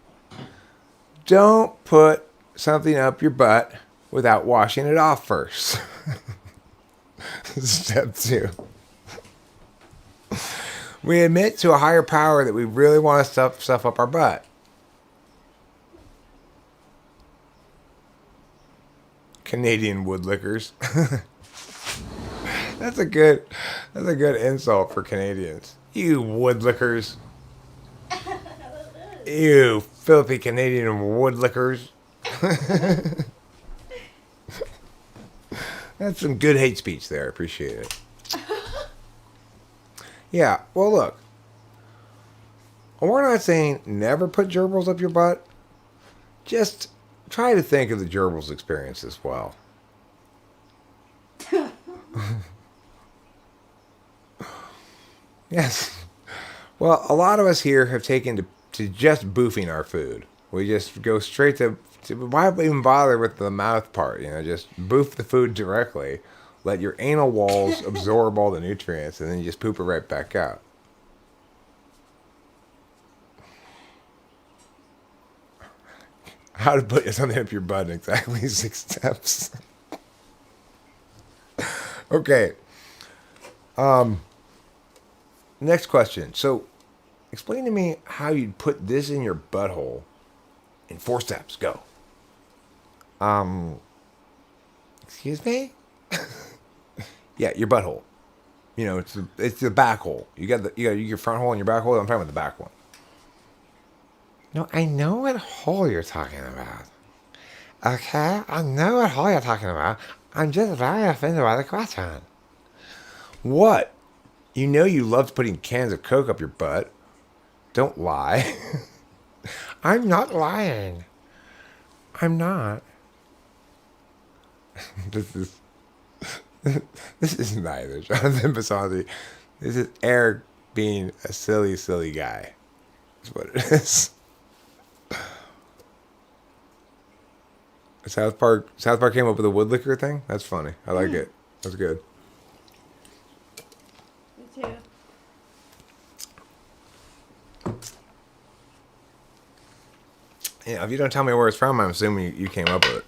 [SPEAKER 1] Don't put something up your butt without washing it off first. Step 2. We admit to a higher power that we really want to stuff stuff up our butt. Canadian woodlickers. That's a good insult for Canadians. You woodlickers. You filthy Canadian woodlickers. That's some good hate speech there. I appreciate it. Yeah, well, look. We're not saying never put gerbils up your butt. Just try to think of the gerbils experience as well. Yes. Well, a lot of us here have taken to just boofing our food. We just go straight to why even bother with the mouth part? Just boof the food directly. Let your anal walls absorb all the nutrients, and then you just poop it right back out. How to put something up your butt in exactly 6 steps. Okay. Next question. So, explain to me how you'd put this in your butthole in 4 steps. Go. Excuse me? Yeah, your butthole. It's the back hole. You got your front hole and your back hole. I'm talking about the back one. No, I know what hole you're talking about. Okay, I know what hole you're talking about. I'm just very offended by the question. What? You loved putting cans of Coke up your butt. Don't lie. I'm not lying. I'm not. This is neither Jonathan Basanti. This is Eric being a silly, silly guy. That's what it is. South Park came up with a woodlicker thing? That's funny. I like it. That's good.
[SPEAKER 2] Me too.
[SPEAKER 1] Yeah, if you don't tell me where it's from, I'm assuming you came up with it.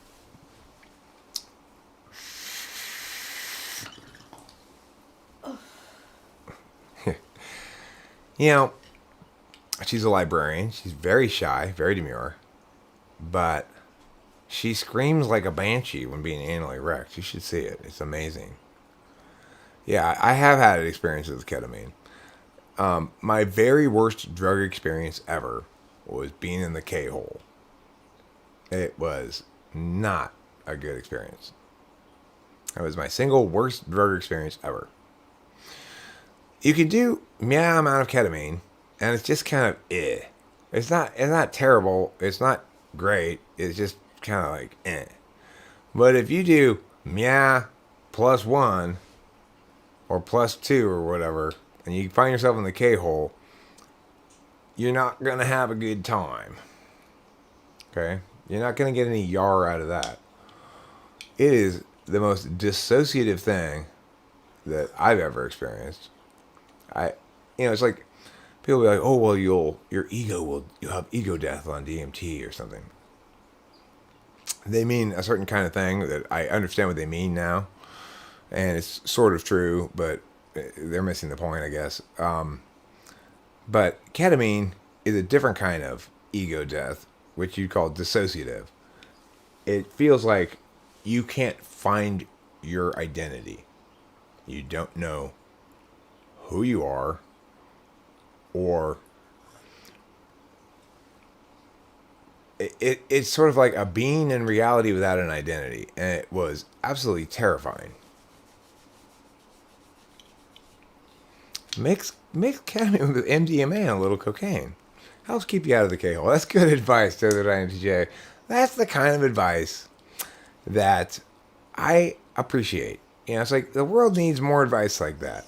[SPEAKER 1] She's a librarian. She's very shy, very demure. But she screams like a banshee when being anally wrecked. You should see it. It's amazing. Yeah, I have had experiences with ketamine. My very worst drug experience ever was being in the K-hole. It was not a good experience. That was my single worst drug experience ever. You can do meow amount of ketamine, and it's just kind of eh. It's not terrible. It's not great. It's just kind of like eh. But if you do meow +1 or +2 or whatever, and you find yourself in the K-hole, you're not going to have a good time. Okay? You're not going to get any yar out of that. It is the most dissociative thing that I've ever experienced. It's like people be like, "Oh, well, you'll have ego death on DMT or something." They mean a certain kind of thing that I understand what they mean now, and it's sort of true, but they're missing the point, I guess. But ketamine is a different kind of ego death, which you'd call dissociative. It feels like you can't find your identity. You don't know who you are, or it's sort of like a being in reality without an identity, and it was absolutely terrifying. Mix ketamine with MDMA and a little cocaine. Helps keep you out of the K-hole. That's good advice, Desert INTJ. That's the kind of advice that I appreciate. You know, it's like the world needs more advice like that.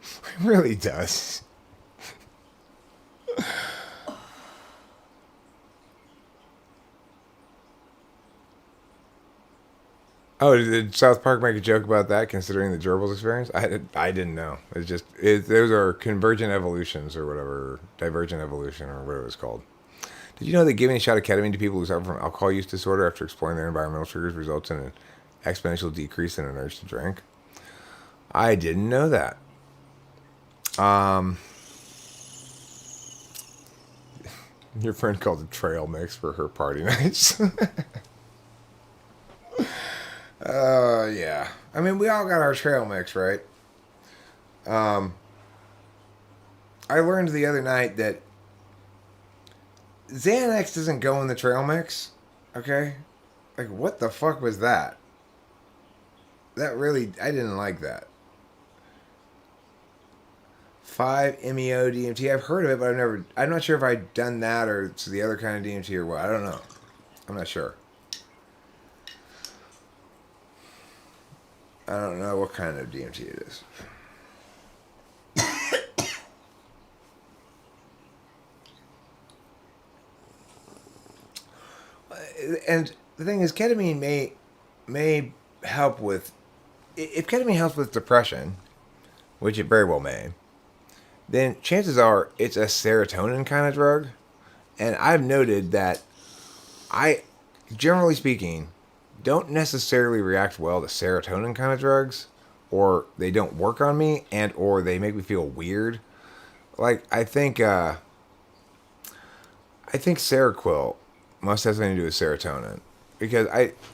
[SPEAKER 1] It really does. Oh, did South Park make a joke about that, considering the gerbils experience? I didn't know. It's just those are convergent evolutions or whatever, divergent evolution or whatever it's called. Did you know that giving a shot of ketamine to people who suffer from alcohol use disorder after exploring their environmental triggers results in an exponential decrease in an urge to drink? I didn't know that. Your friend called it trail mix for her party nights. Yeah. I mean, we all got our trail mix, right? I learned the other night that Xanax doesn't go in the trail mix. Okay? Like, what the fuck was that? That really, I didn't like that. 5-MeO DMT. I've heard of it, but I'm not sure if I've done that or it's the other kind of DMT or what. I don't know. I'm not sure. I don't know what kind of DMT it is. And the thing is, ketamine may help with, if ketamine helps with depression, which it very well may, then chances are it's a serotonin kind of drug. And I've noted that I, generally speaking, don't necessarily react well to serotonin kind of drugs, or they don't work on me, and or they make me feel weird. Like I think Seroquel must have something to do with serotonin, because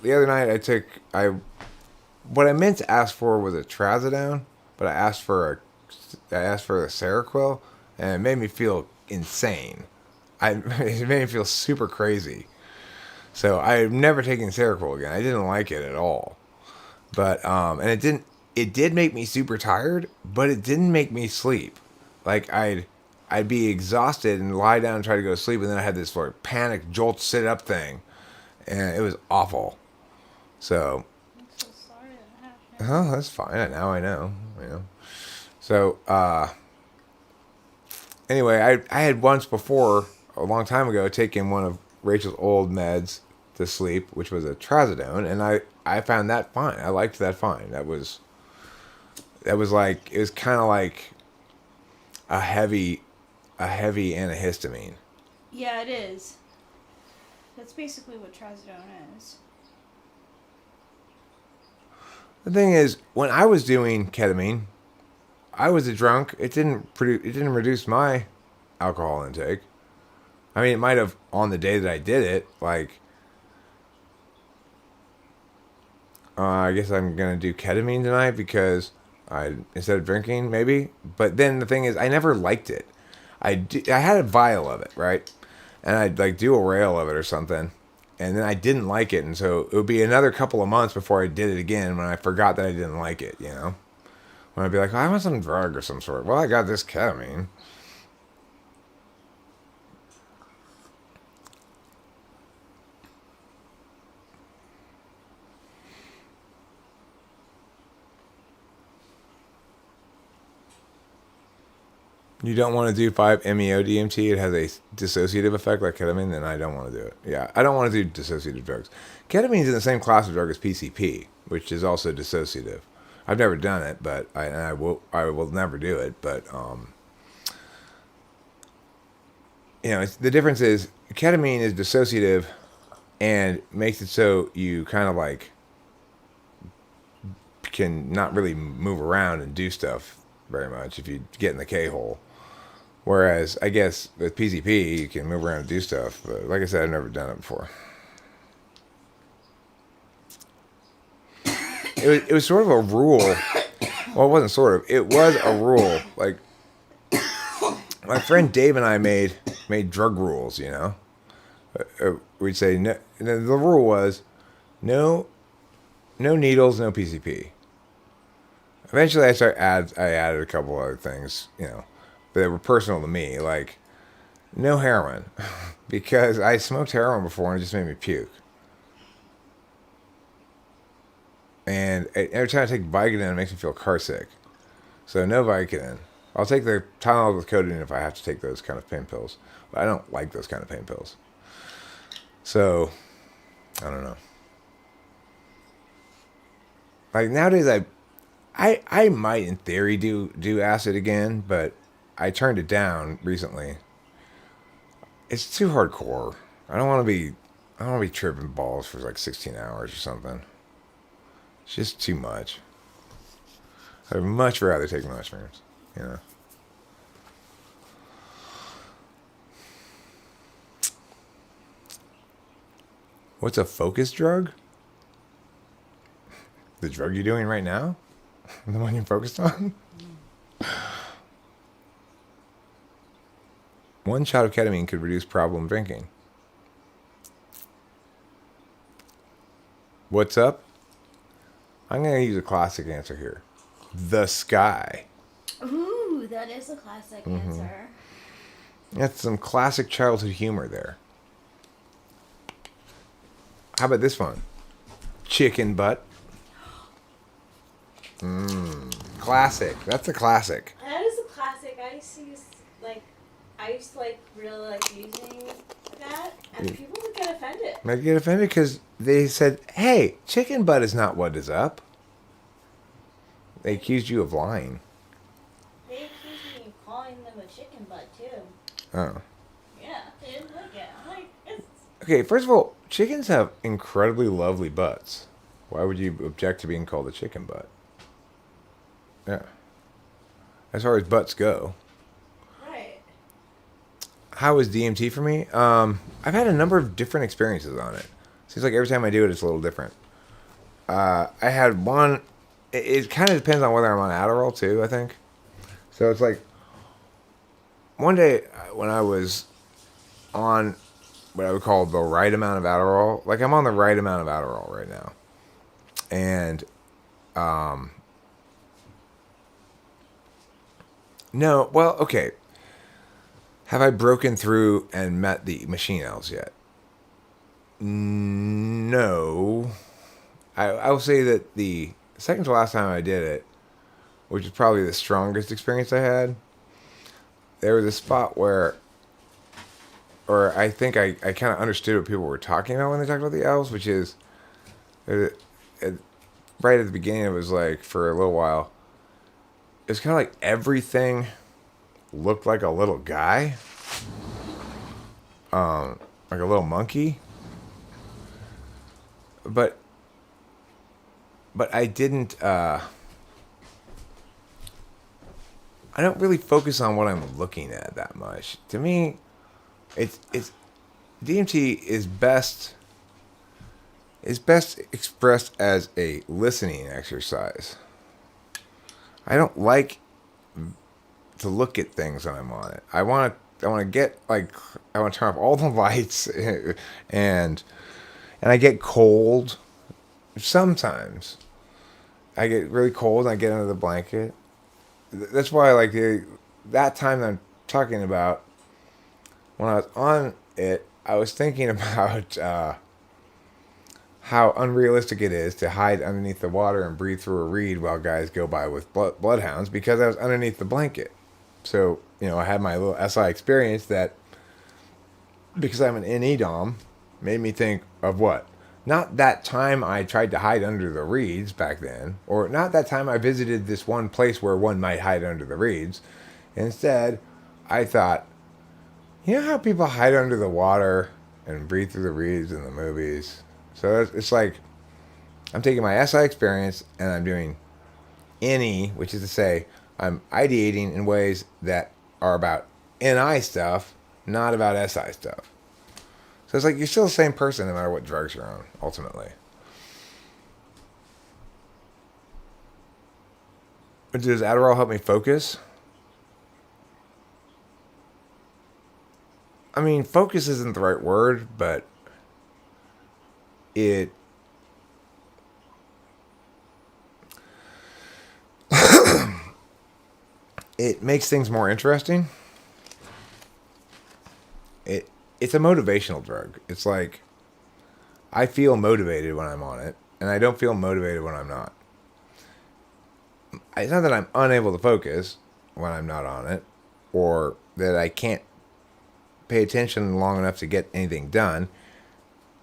[SPEAKER 1] the other night what I meant to ask for was a trazodone, but I asked for the Seroquel, and it made me feel insane. It made me feel super crazy. So I've never taken Seroquel again. I didn't like it at all. But and it did make me super tired, but it didn't make me sleep. Like I'd be exhausted and lie down and try to go to sleep, and then I had this sort of panic jolt sit up thing, and it was awful. So
[SPEAKER 2] I'm so sorry that happened.
[SPEAKER 1] oh, that's fine. Now I know. You know. So anyway, I had once before, a long time ago, taken one of Rachel's old meds to sleep, which was a trazodone, and I found that fine. I liked that fine. That was like, it was kind of like a heavy antihistamine.
[SPEAKER 2] Yeah, it is. That's basically what trazodone is.
[SPEAKER 1] The thing is, when I was doing ketamine, I was a drunk. It didn't reduce my alcohol intake. I mean, it might have on the day that I did it. Like, I guess I'm gonna do ketamine tonight because instead of drinking, maybe. But then the thing is, I never liked it. I had a vial of it, right? And I'd like do a rail of it or something, and then I didn't like it, and so it would be another couple of months before I did it again when I forgot that I didn't like it. You know, when I'd be like, oh, I want some drug or some sort. Well, I got this ketamine. You don't want to do 5-MeO DMT. It has a dissociative effect like ketamine, then I don't want to do it. Yeah, I don't want to do dissociative drugs. Ketamine is in the same class of drug as PCP, which is also dissociative. I've never done it, but I will never do it. But you know, the difference is ketamine is dissociative and makes it so you kind of like can not really move around and do stuff very much if you get in the K-hole. Whereas, I guess, with PCP, you can move around and do stuff. But like I said, I've never done it before. It was sort of a rule Well, it wasn't sort of. It was a rule. Like, my friend Dave and I made drug rules, you know? We'd say, no, the rule was no needles, no PCP. Eventually, I added a couple other things, you know, that were personal to me, like no heroin, because I smoked heroin before and it just made me puke. And every time I take Vicodin, it makes me feel car sick. So no Vicodin. I'll take the Tylenol with codeine if I have to take those kind of pain pills, but I don't like those kind of pain pills. So I don't know. Like nowadays, I might in theory do acid again, but I turned it down recently. It's too hardcore. I don't want to be tripping balls for like 16 hours or something. It's just too much. I'd much rather take mushrooms, you know. What's a focus drug? The drug you're doing right now? The one you're focused on? One shot of ketamine could reduce problem drinking. What's up? I'm going to use a classic answer here. The sky.
[SPEAKER 2] Ooh, that is a classic answer.
[SPEAKER 1] That's some classic childhood humor there. How about this one? Chicken butt. Classic. That's a classic.
[SPEAKER 2] That is a classic. I used to really like using that, and people would get offended.
[SPEAKER 1] Might get offended because they said, hey, chicken butt is not what is up. They accused you of lying.
[SPEAKER 2] They accused me of calling them a chicken butt, too.
[SPEAKER 1] Oh.
[SPEAKER 2] Yeah, they didn't like it. I'm like, it's...
[SPEAKER 1] Okay, first of all, chickens have incredibly lovely butts. Why would you object to being called a chicken butt? Yeah. As far as butts go.
[SPEAKER 2] Right.
[SPEAKER 1] How was DMT for me? I've had a number of different experiences on it. Seems like every time I do it, it's a little different. I had one... It kind of depends on whether I'm on Adderall, too, I think. So it's like... One day, when I was on what I would call the right amount of Adderall... Like, I'm on the right amount of Adderall right now. And... No, well, okay. Have I broken through and met the machine elves yet? No. I will say that the second to last time I did it, which is probably the strongest experience I had, there was a spot where, or I think I kind of understood what people were talking about when they talked about the elves, which is, right at the beginning, it was like, for a little while, it's kind of like everything looked like a little guy. Like a little monkey. But I didn't, I don't really focus on what I'm looking at that much. To me, it's DMT is best expressed as a listening exercise. I don't like to look at things when I'm on it. I want to get I want to turn off all the lights and I get cold. Sometimes I get really cold and I get under the blanket. That's why that time that I'm talking about, when I was on it, I was thinking about how unrealistic it is to hide underneath the water and breathe through a reed while guys go by with bloodhounds, because I was underneath the blanket. So, I had my little SI experience that, because I'm an NE Dom, made me think of what? Not that time I tried to hide under the reeds back then, or not that time I visited this one place where one might hide under the reeds. Instead, I thought, you know how people hide under the water and breathe through the reeds in the movies? So it's like, I'm taking my SI experience and I'm doing NE, which is to say, I'm ideating in ways that are about NI stuff, not about SI stuff. So it's like, you're still the same person no matter what drugs you're on, ultimately. Does Adderall help me focus? I mean, focus isn't the right word, but it it makes things more interesting. It's a motivational drug. It's like I feel motivated when I'm on it, and I don't feel motivated when I'm not. It's not that I'm unable to focus when I'm not on it, or that I can't pay attention long enough to get anything done.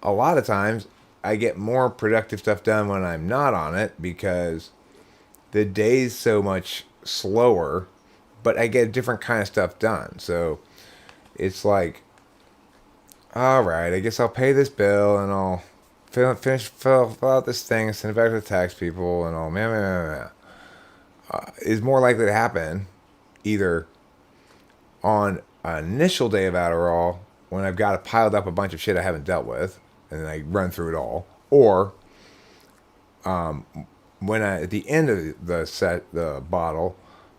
[SPEAKER 1] A lot of times, I get more productive stuff done when I'm not on it because the day's so much slower, but I get different kind of stuff done. So it's like, all right, I guess I'll pay this bill and I'll fill out this thing and send it back to the tax people and all. Is more likely to happen either on an initial day of Adderall when I've got piled up a bunch of shit I haven't dealt with and then I run through it all, or when at the end of the bottle,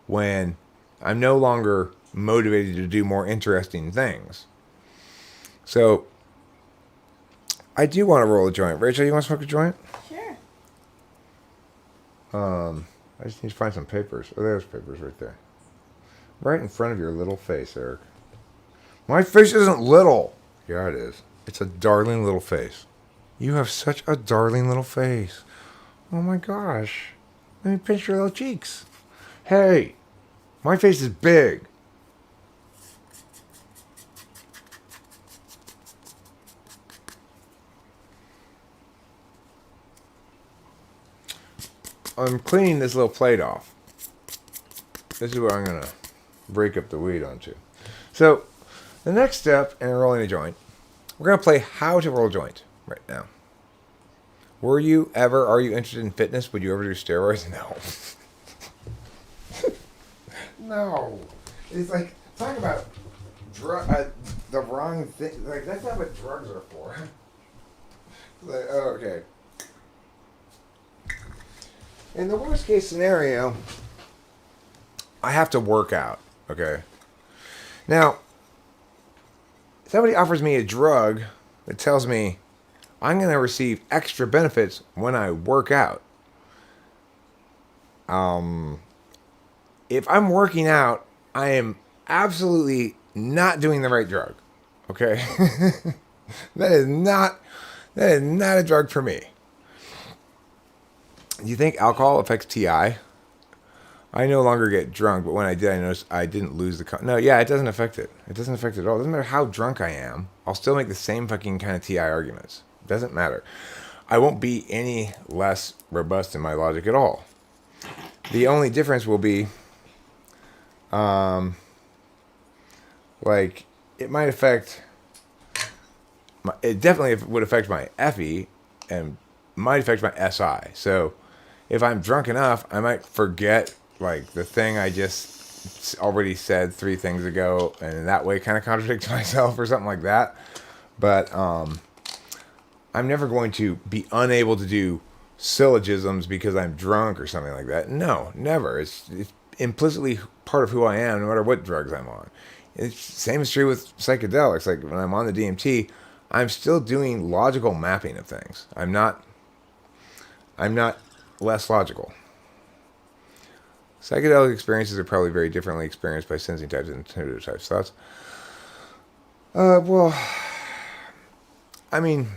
[SPEAKER 1] when I'm no longer motivated to do more interesting things. So I do want to roll a joint. Rachel, you want to smoke a joint?
[SPEAKER 2] Sure.
[SPEAKER 1] I just need to find some papers. Oh, there's papers right there. Right in front of your little face, Eric. My face isn't little. Yeah, it is. It's a darling little face. You have such a darling little face. Oh my gosh. Let me pinch your little cheeks. Hey, my face is big. I'm cleaning this little plate off. This is what I'm going to break up the weed onto. So, the next step in rolling a joint, we're going to play how to roll a joint right now. Are you interested in fitness? Would you ever do steroids? No. No. It's like, talk about the wrong thing. Like, that's not what drugs are for. Like, oh, okay. In the worst case scenario, I have to work out, okay? Now, somebody offers me a drug that tells me I'm going to receive extra benefits when I work out. If I'm working out, I am absolutely not doing the right drug, okay? That is not a drug for me. Do you think alcohol affects TI? I no longer get drunk, but when I did, I noticed I didn't lose the... No, yeah, it doesn't affect it. It doesn't affect it at all. It doesn't matter how drunk I am. I'll still make the same fucking kind of TI arguments. It doesn't matter. I won't be any less robust in my logic at all. The only difference will be... like, it might affect... it definitely would affect my FE and might affect my SI. So... if I'm drunk enough, I might forget, like, the thing I just already said 3 things ago, and in that way kind of contradict myself or something like that. But I'm never going to be unable to do syllogisms because I'm drunk or something like that. No, never. It's implicitly part of who I am, no matter what drugs I'm on. It's same is true with psychedelics. Like, when I'm on the DMT, I'm still doing logical mapping of things. I'm not less logical. Psychedelic experiences are probably very differently experienced by sensing types and intuitive types. Thoughts? Well, I mean,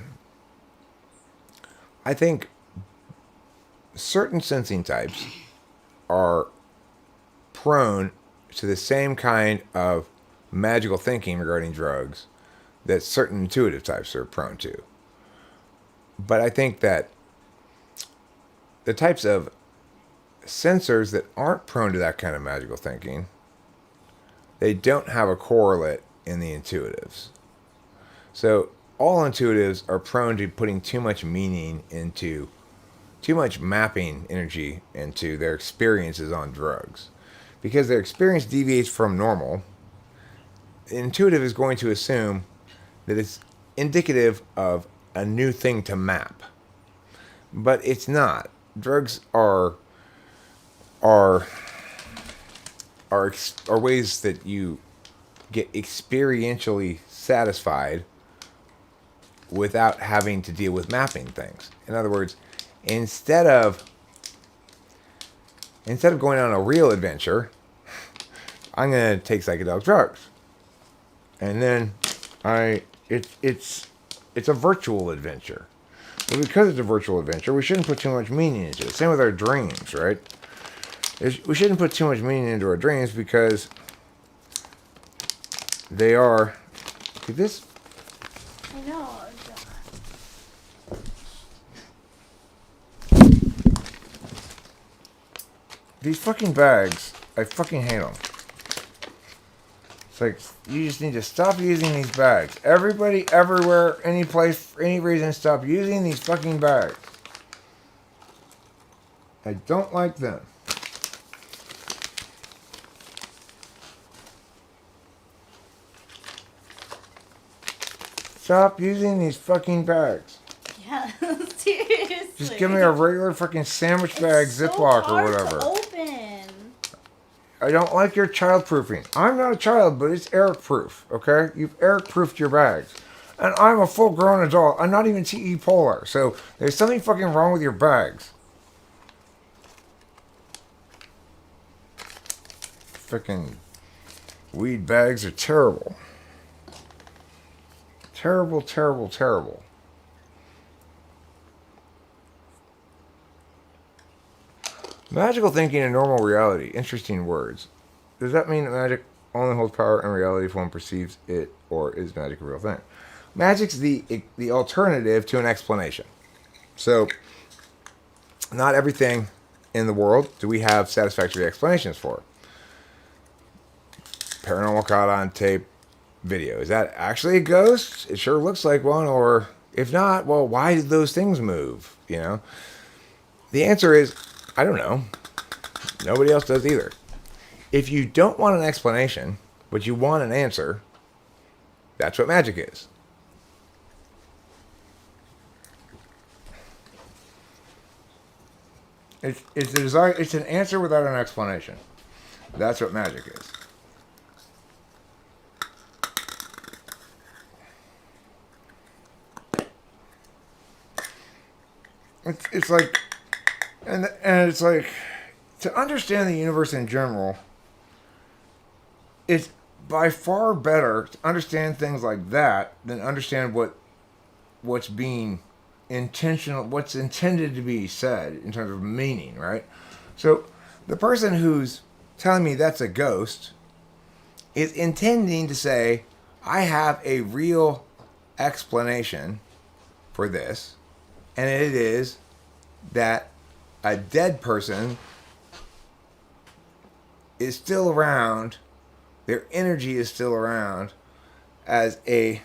[SPEAKER 1] I think certain sensing types are prone to the same kind of magical thinking regarding drugs that certain intuitive types are prone to. But I think that the types of sensors that aren't prone to that kind of magical thinking, they don't have a correlate in the intuitives. So all intuitives are prone to putting too much meaning into, too much mapping energy into their experiences on drugs. Because their experience deviates from normal, the intuitive is going to assume that it's indicative of a new thing to map. But it's not. Drugs are are are ways that you get experientially satisfied without having to deal with mapping things. In other words, instead of going on a real adventure, I'm gonna take psychedelic drugs, and then it's a virtual adventure. But because it's a virtual adventure, we shouldn't put too much meaning into it. Same with our dreams, right? We shouldn't put too much meaning into our dreams because they are. This.
[SPEAKER 2] I know.
[SPEAKER 1] These fucking bags, I fucking hate them. It's like, you just need to stop using these bags. Everybody, everywhere, any place, for any reason, stop using these fucking bags. I don't like them. Stop using these fucking bags.
[SPEAKER 2] Yeah, seriously.
[SPEAKER 1] Just give me a regular fucking sandwich bag, Ziploc or whatever.
[SPEAKER 2] To open.
[SPEAKER 1] I don't like your child-proofing. I'm not a child, but it's Eric-proof, okay? You've Eric-proofed your bags. And I'm a full-grown adult. I'm not even TE Polar, so there's something fucking wrong with your bags. Freaking weed bags are terrible. Terrible, terrible, terrible. Magical thinking and normal reality. Interesting words. Does that mean that magic only holds power in reality if one perceives it, or is magic a real thing? Magic's the alternative to an explanation. So, not everything in the world do we have satisfactory explanations for. Paranormal caught on tape video. Is that actually a ghost? It sure looks like one. Or if not, well, why did those things move? You know? The answer is, I don't know. Nobody else does either. If you don't want an explanation, but you want an answer, that's what magic is. It's a desire. It's an answer without an explanation. That's what magic is. It's like, and it's like, to understand the universe in general, it's by far better to understand things like that than understand what's being intentional, what's intended to be said in terms of meaning, right? So the person who's telling me that's a ghost is intending to say, I have a real explanation for this, and it is that a dead person is still around, their energy is still around as a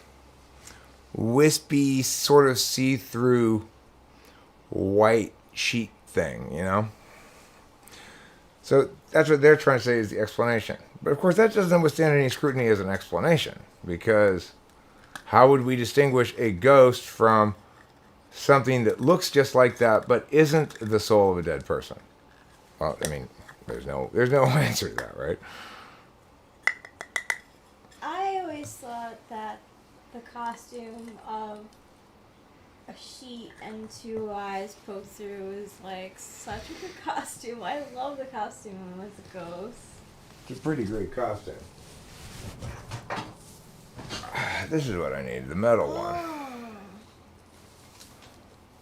[SPEAKER 1] wispy, sort of see-through white sheet thing, you know? So that's what they're trying to say is the explanation. But of course that doesn't withstand any scrutiny as an explanation, because how would we distinguish a ghost from something that looks just like that but isn't the soul of a dead person? Well, I mean, there's no answer to that, right?
[SPEAKER 2] I always thought that the costume of a sheet and two eyes poked through is like such a good costume. I love the costume as a ghost.
[SPEAKER 1] It's a pretty great costume. This is what I need, the metal one.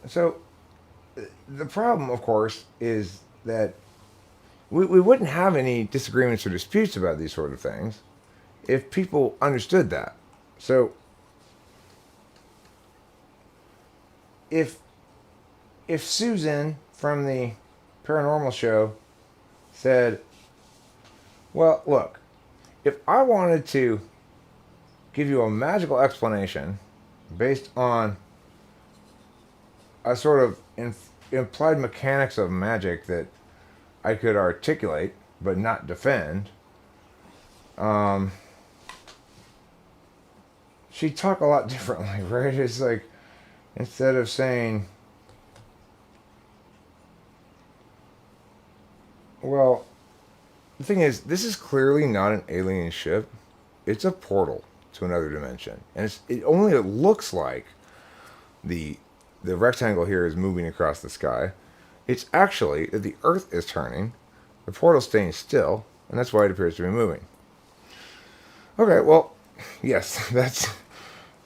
[SPEAKER 1] So, the problem, of course, is that we wouldn't have any disagreements or disputes about these sort of things if people understood that. So, if Susan from the paranormal show said, well, look, if I wanted to give you a magical explanation based on a sort of implied mechanics of magic that I could articulate but not defend, she'd talk a lot differently, right? It's like, instead of saying, Well, the thing is, this is clearly not an alien ship. It's a portal to another dimension, and it only looks like the rectangle here is moving across the sky. It's actually that the Earth is turning, the portal staying still, and that's why it appears to be moving. Okay, well, yes, that's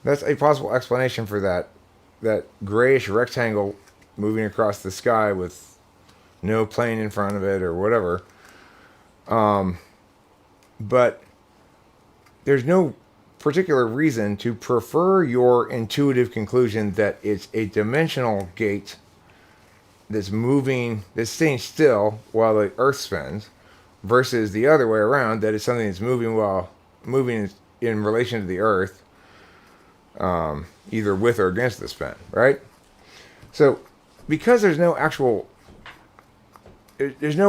[SPEAKER 1] a possible explanation for that grayish rectangle moving across the sky with no plane in front of it or whatever. But there's no particular reason to prefer your intuitive conclusion that it's a dimensional gate that's staying still while the Earth spins, versus the other way around, that it's something that's moving in relation to the Earth, either with or against the spin, right? So, because there's no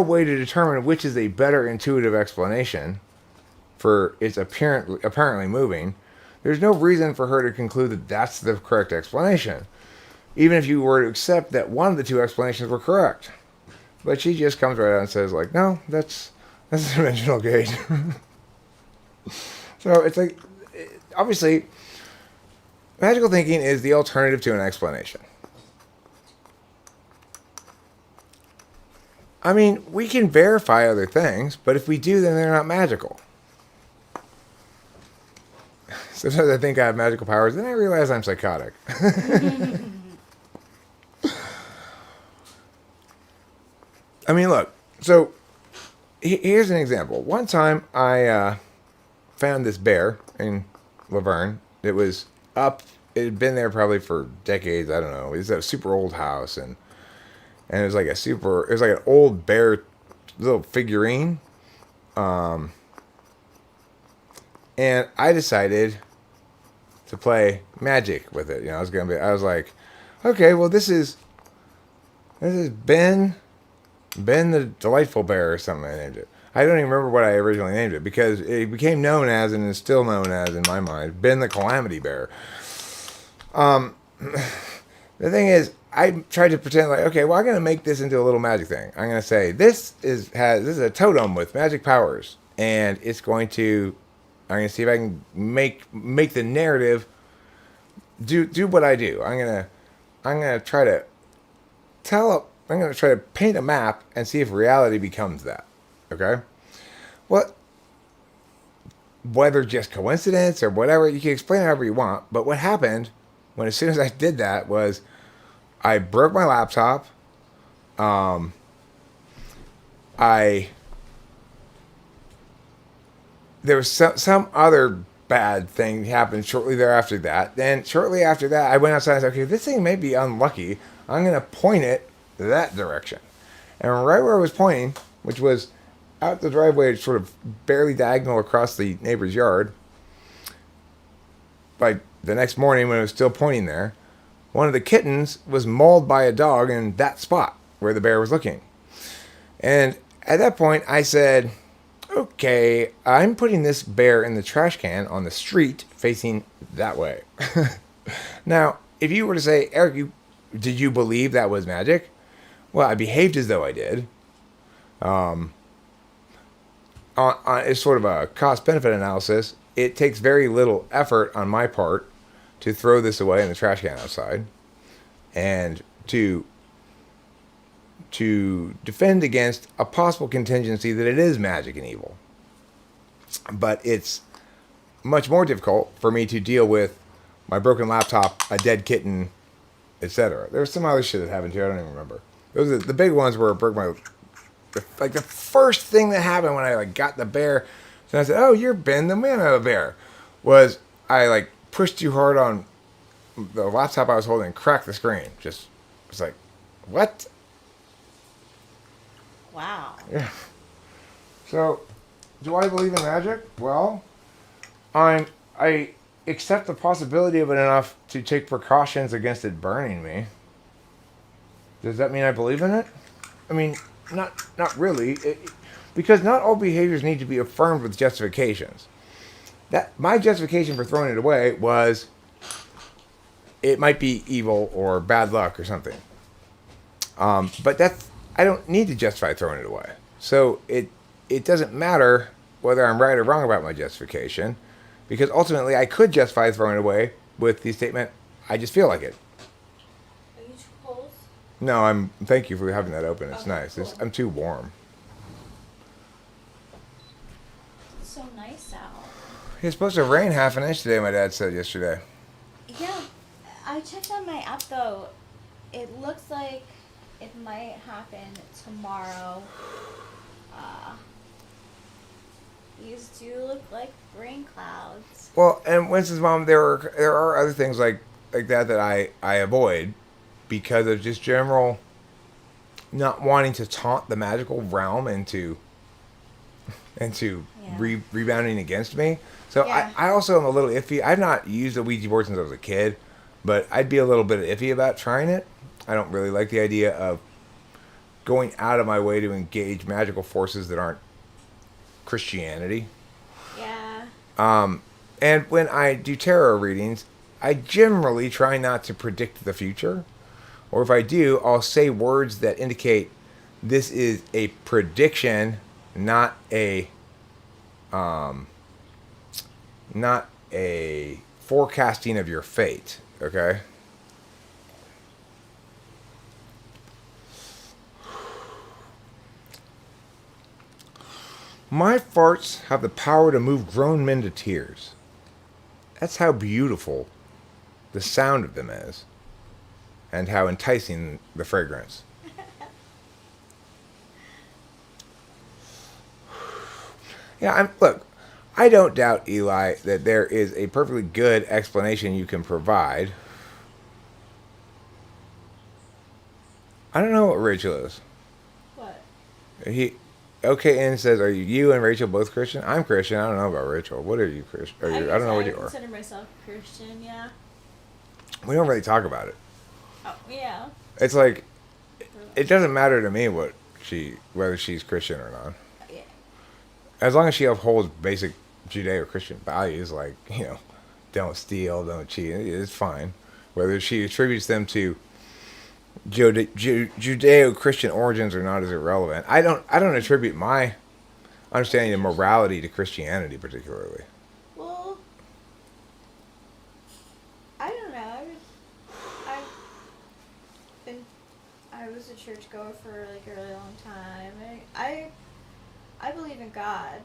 [SPEAKER 1] way to determine which is a better intuitive explanation for its apparently moving, there's no reason for her to conclude that that's the correct explanation, even if you were to accept that one of the two explanations were correct. But she just comes right out and says, like, no, that's a dimensional gate. So it's like, obviously, magical thinking is the alternative to an explanation. I mean, we can verify other things, but if we do, then they're not magical. Sometimes I think I have magical powers, then I realize I'm psychotic. I mean, look, so here's an example. One time I found this bear in Laverne. It was up, it had been there probably for decades, I don't know. It was a super old house, and it was like it was like an old bear little figurine. And I decided to play magic with it. You know, I was like, okay, well, this is Ben the Delightful Bear or something I named it. I don't even remember what I originally named it, because it became known as, and is still known as in my mind, Ben the Calamity Bear. The thing is, I tried to pretend like, okay, well, I'm going to make this into a little magic thing. I'm going to say, this is a totem with magic powers, and I'm going to see if I can make the narrative do what I do. I'm going to try to paint a map and see if reality becomes that. Okay? Whether just coincidence or whatever, you can explain it however you want, but what happened as soon as I did that was I broke my laptop. There was some other bad thing happened shortly thereafter that. Then shortly after that, I went outside and said, okay, this thing may be unlucky. I'm going to point it that direction. And right where I was pointing, which was out the driveway, sort of barely diagonal across the neighbor's yard, by the next morning when it was still pointing there, one of the kittens was mauled by a dog in that spot where the bear was looking. And at that point, I said, okay, I'm putting this bear in the trash can on the street facing that way. Now, if you were to say, Eric, did you believe that was magic? Well, I behaved as though I did. It's sort of a cost-benefit analysis. It takes very little effort on my part to throw this away in the trash can outside, and to defend against a possible contingency that it is magic and evil. But it's much more difficult for me to deal with my broken laptop, a dead kitten, etc. There was some other shit that happened too. I don't even remember. Those are the big ones where it broke my... Like the first thing that happened when I got the bear, and I said, "Oh, you're Ben the Man of the Bear," was I pushed too hard on the laptop I was holding and cracked the screen. Just was like, what?
[SPEAKER 2] Wow.
[SPEAKER 1] Yeah. So, do I believe in magic? Well, I accept the possibility of it enough to take precautions against it burning me. Does that mean I believe in it? I mean, not really, because not all behaviors need to be affirmed with justifications. That my justification for throwing it away was it might be evil or bad luck or something. But I don't need to justify throwing it away. So it doesn't matter whether I'm right or wrong about my justification, because ultimately I could justify throwing it away with the statement, I just feel like it.
[SPEAKER 2] Are you too cold?
[SPEAKER 1] No, I'm. Thank you for having that open. It's
[SPEAKER 2] Okay,
[SPEAKER 1] nice.
[SPEAKER 2] cool.
[SPEAKER 1] I'm too warm.
[SPEAKER 2] It's so nice out.
[SPEAKER 1] It's supposed to rain half an inch today. My dad said yesterday.
[SPEAKER 2] Yeah, I checked on my app though. It looks like it might happen tomorrow. These do look like rain clouds.
[SPEAKER 1] Well, and Winston's mom, there are other things like that I avoid because of just general not wanting to taunt the magical realm into
[SPEAKER 2] Yeah.
[SPEAKER 1] rebounding against me. So
[SPEAKER 2] Yeah.
[SPEAKER 1] I also am a little iffy. I've not used a Ouija board since I was a kid, but I'd be a little bit iffy about trying it. I don't really like the idea of going out of my way to engage magical forces that aren't Christianity.
[SPEAKER 2] Yeah.
[SPEAKER 1] And when I do tarot readings, I generally try not to predict the future. Or if I do, I'll say words that indicate this is a prediction, not a forecasting of your fate. Okay? My farts have the power to move grown men to tears. That's how beautiful the sound of them is, and how enticing the fragrance. Yeah, look, I don't doubt, Eli, that there is a perfectly good explanation you can provide. I don't know what Rachel is.
[SPEAKER 2] What?
[SPEAKER 1] OKN says, are you and Rachel both Christian? I'm Christian. I don't know about Rachel. What are you, Christian? I don't know what you are.
[SPEAKER 2] I consider myself Christian, yeah.
[SPEAKER 1] We don't really talk about it.
[SPEAKER 2] Oh, yeah.
[SPEAKER 1] It's like, it doesn't matter to me whether she's Christian or not.
[SPEAKER 2] Yeah.
[SPEAKER 1] As long as she upholds basic Judeo-Christian values, like, don't steal, don't cheat, it's fine. Whether she attributes them to Judeo-Christian origins or not is irrelevant. I don't attribute my understanding of morality to Christianity particularly.
[SPEAKER 2] Well, I don't know. I was a churchgoer for like a really long time. I believe in God.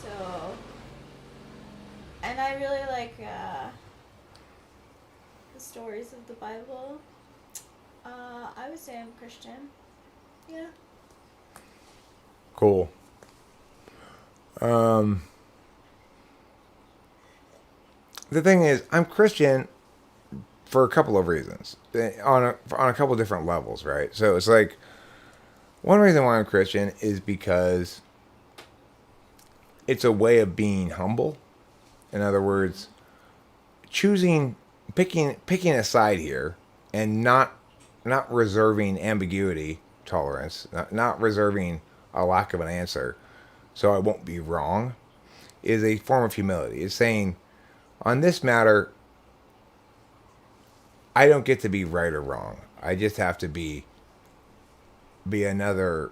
[SPEAKER 2] So, and I really like the stories of the Bible. I would say I'm Christian. Yeah.
[SPEAKER 1] Cool. The thing is, I'm Christian for a couple of reasons, on a couple of different levels, right? So it's like, one reason why I'm Christian is because it's a way of being humble. In other words, picking a side here, and not reserving ambiguity tolerance, not reserving a lack of an answer, so I won't be wrong, is a form of humility. It's saying, on this matter, I don't get to be right or wrong. I just have to be another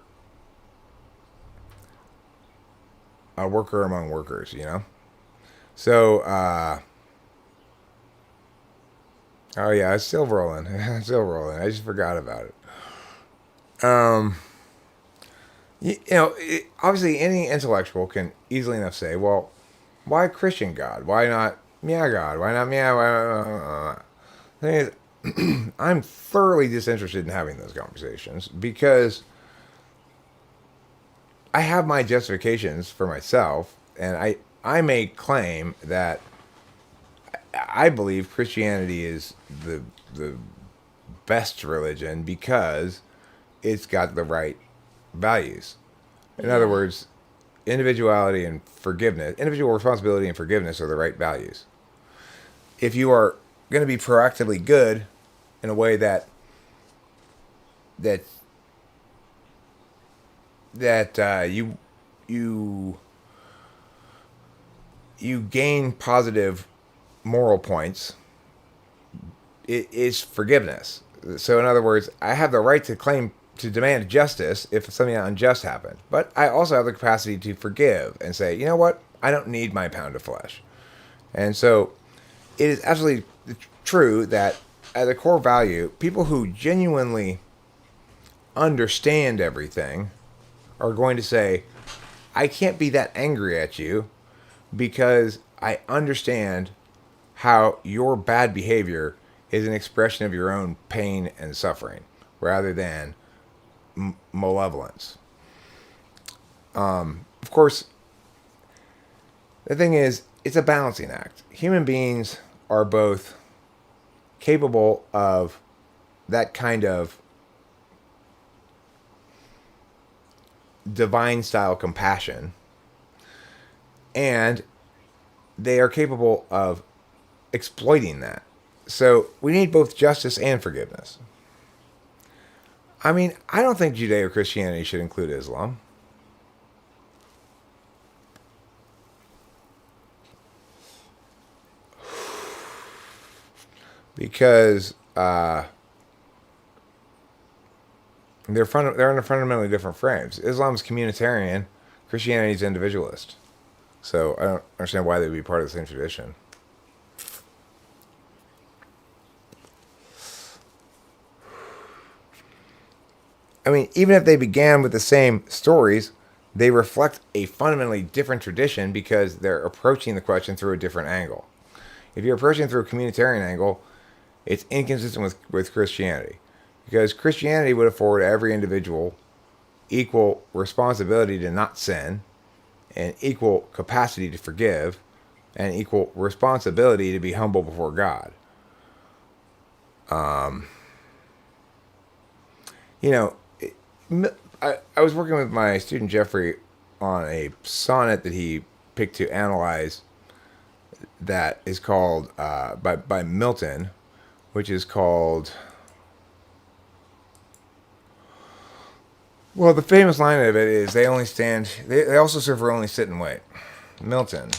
[SPEAKER 1] a worker among workers, So, oh yeah, it's still rolling. It's still rolling. I just forgot about it. Obviously any intellectual can easily enough say, well, why Christian God? Why not Mia God? Why not Mia? The thing is, I'm thoroughly disinterested in having those conversations because I have my justifications for myself, and I may claim that I believe Christianity is the best religion because it's got the right values. In other words, individuality and forgiveness, individual responsibility and forgiveness are the right values. If you are going to be proactively good in a way that you gain positive moral points, it is forgiveness. So in other words, I have the right to claim to demand justice if something unjust happened. But I also have the capacity to forgive and say, you know what? I don't need my pound of flesh. And so it is absolutely true that at the core value, people who genuinely understand everything are going to say, I can't be that angry at you because I understand how your bad behavior is an expression of your own pain and suffering rather than malevolence. Of course, the thing is, it's a balancing act. Human beings are both capable of that kind of divine style compassion, and they are capable of exploiting that. So we need both justice and forgiveness. I mean, I don't think Judeo-Christianity should include Islam. Because they're under fundamentally different frames. Islam's communitarian, Christianity's individualist. So I don't understand why they would be part of the same tradition. I mean, even if they began with the same stories, they reflect a fundamentally different tradition because they're approaching the question through a different angle. If you're approaching through a communitarian angle, it's inconsistent with Christianity. Because Christianity would afford every individual equal responsibility to not sin, and equal capacity to forgive, and equal responsibility to be humble before God. You know, I was working with my student Jeffrey on a sonnet that he picked to analyze that is called, by Milton, which is called, well, the famous line of it is, they also serve for only sit and wait. Milton.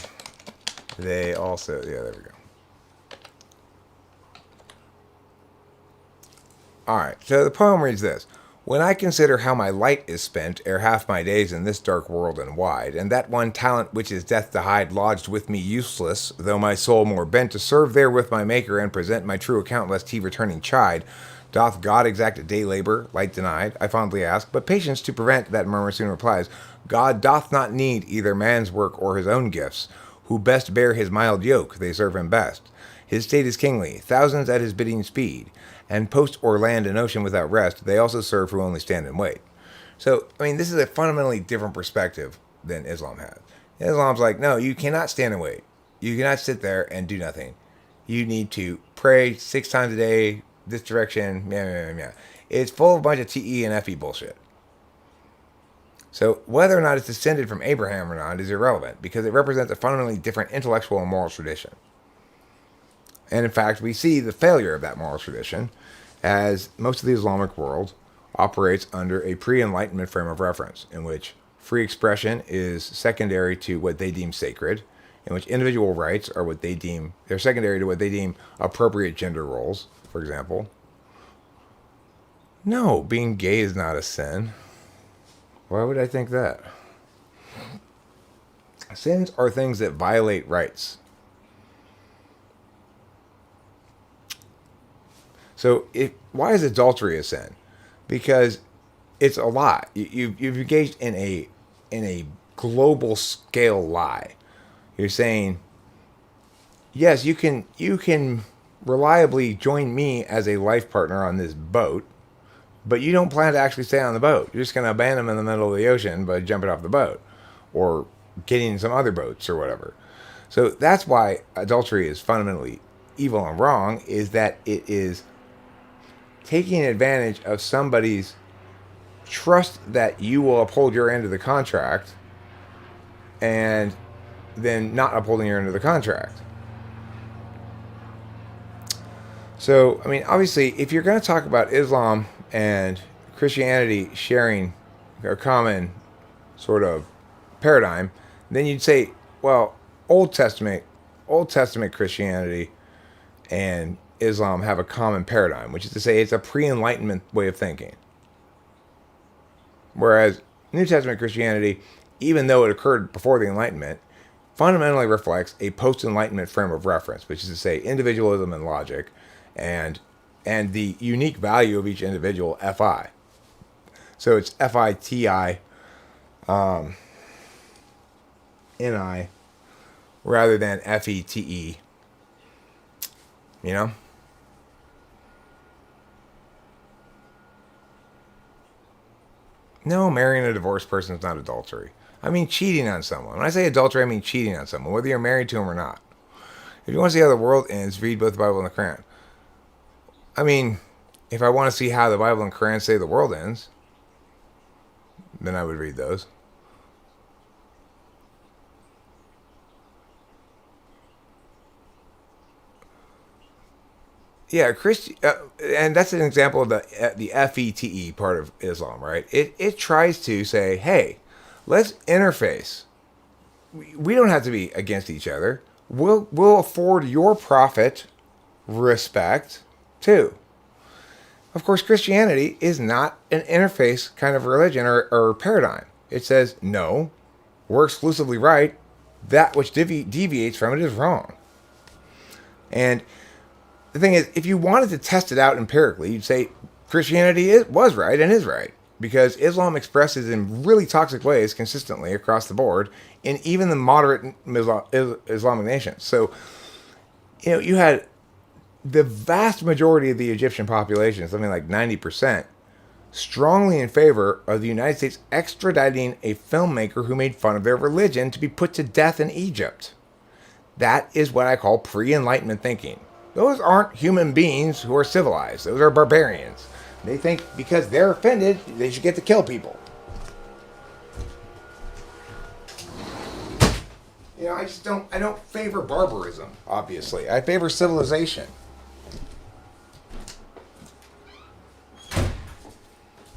[SPEAKER 1] They also, yeah, there we go. Alright, so the poem reads this. When I consider how my light is spent ere half my days in this dark world and wide, and that one talent which is death to hide lodged with me useless, though my soul more bent to serve there with my Maker and present my true account lest he returning chide, doth God exact day labor, light denied? I fondly ask, but patience to prevent that murmur soon replies, God doth not need either man's work or his own gifts, who best bear his mild yoke, they serve him best. His state is kingly, thousands at his bidding speed, and post or land and ocean without rest, they also serve who only stand and wait. So, I mean, this is a fundamentally different perspective than Islam has. Islam's like, no, you cannot stand and wait. You cannot sit there and do nothing. You need to pray 6 times a day, this direction, yeah. It's full of a bunch of TE and FE bullshit. So, whether or not it's descended from Abraham or not is irrelevant, because it represents a fundamentally different intellectual and moral tradition. And in fact, we see the failure of that moral tradition as most of the Islamic world operates under a pre-Enlightenment frame of reference, in which free expression is secondary to what they deem sacred, in which individual rights are they're secondary to what they deem appropriate gender roles, for example. No, being gay is not a sin. Why would I think that? Sins are things that violate rights. So, why is adultery a sin? Because it's a lie. You've engaged in a global scale lie. You're saying, yes, you can reliably join me as a life partner on this boat, but you don't plan to actually stay on the boat. You're just going to abandon them in the middle of the ocean by jumping off the boat or getting in some other boats or whatever. So that's why adultery is fundamentally evil and wrong, is that it is taking advantage of somebody's trust that you will uphold your end of the contract and then not upholding your end of the contract. So, I mean, obviously, if you're going to talk about Islam and Christianity sharing a common sort of paradigm, then you'd say, well, Old Testament Christianity and Islam have a common paradigm, which is to say it's a pre-Enlightenment way of thinking. Whereas New Testament Christianity, even though it occurred before the Enlightenment, fundamentally reflects a post-Enlightenment frame of reference, which is to say individualism and logic, and the unique value of each individual, FI. So it's FITI, NI, rather than FETE. You know? No, marrying a divorced person is not adultery. I mean cheating on someone. When I say adultery, I mean cheating on someone, whether you're married to them or not. If you want to see how the world ends, read both the Bible and the Quran. I mean, if I want to see how the Bible and Quran say the world ends, then I would read those. Yeah, and that's an example of the FETE part of Islam, right? It tries to say, hey, let's interface. We don't have to be against each other. We'll afford your prophet respect too. Of course, Christianity is not an interface kind of religion or paradigm. It says, no, we're exclusively right. That which deviates from it is wrong. And the thing is, if you wanted to test it out empirically, you'd say Christianity was right and is right. Because Islam expresses in really toxic ways consistently across the board in even the moderate Islamic nations. So, you had the vast majority of the Egyptian population, something like 90%, strongly in favor of the United States extraditing a filmmaker who made fun of their religion to be put to death in Egypt. That is what I call pre-Enlightenment thinking. Those aren't human beings who are civilized. Those are barbarians. They think because they're offended, they should get to kill people. I don't favor barbarism, obviously. I favor civilization.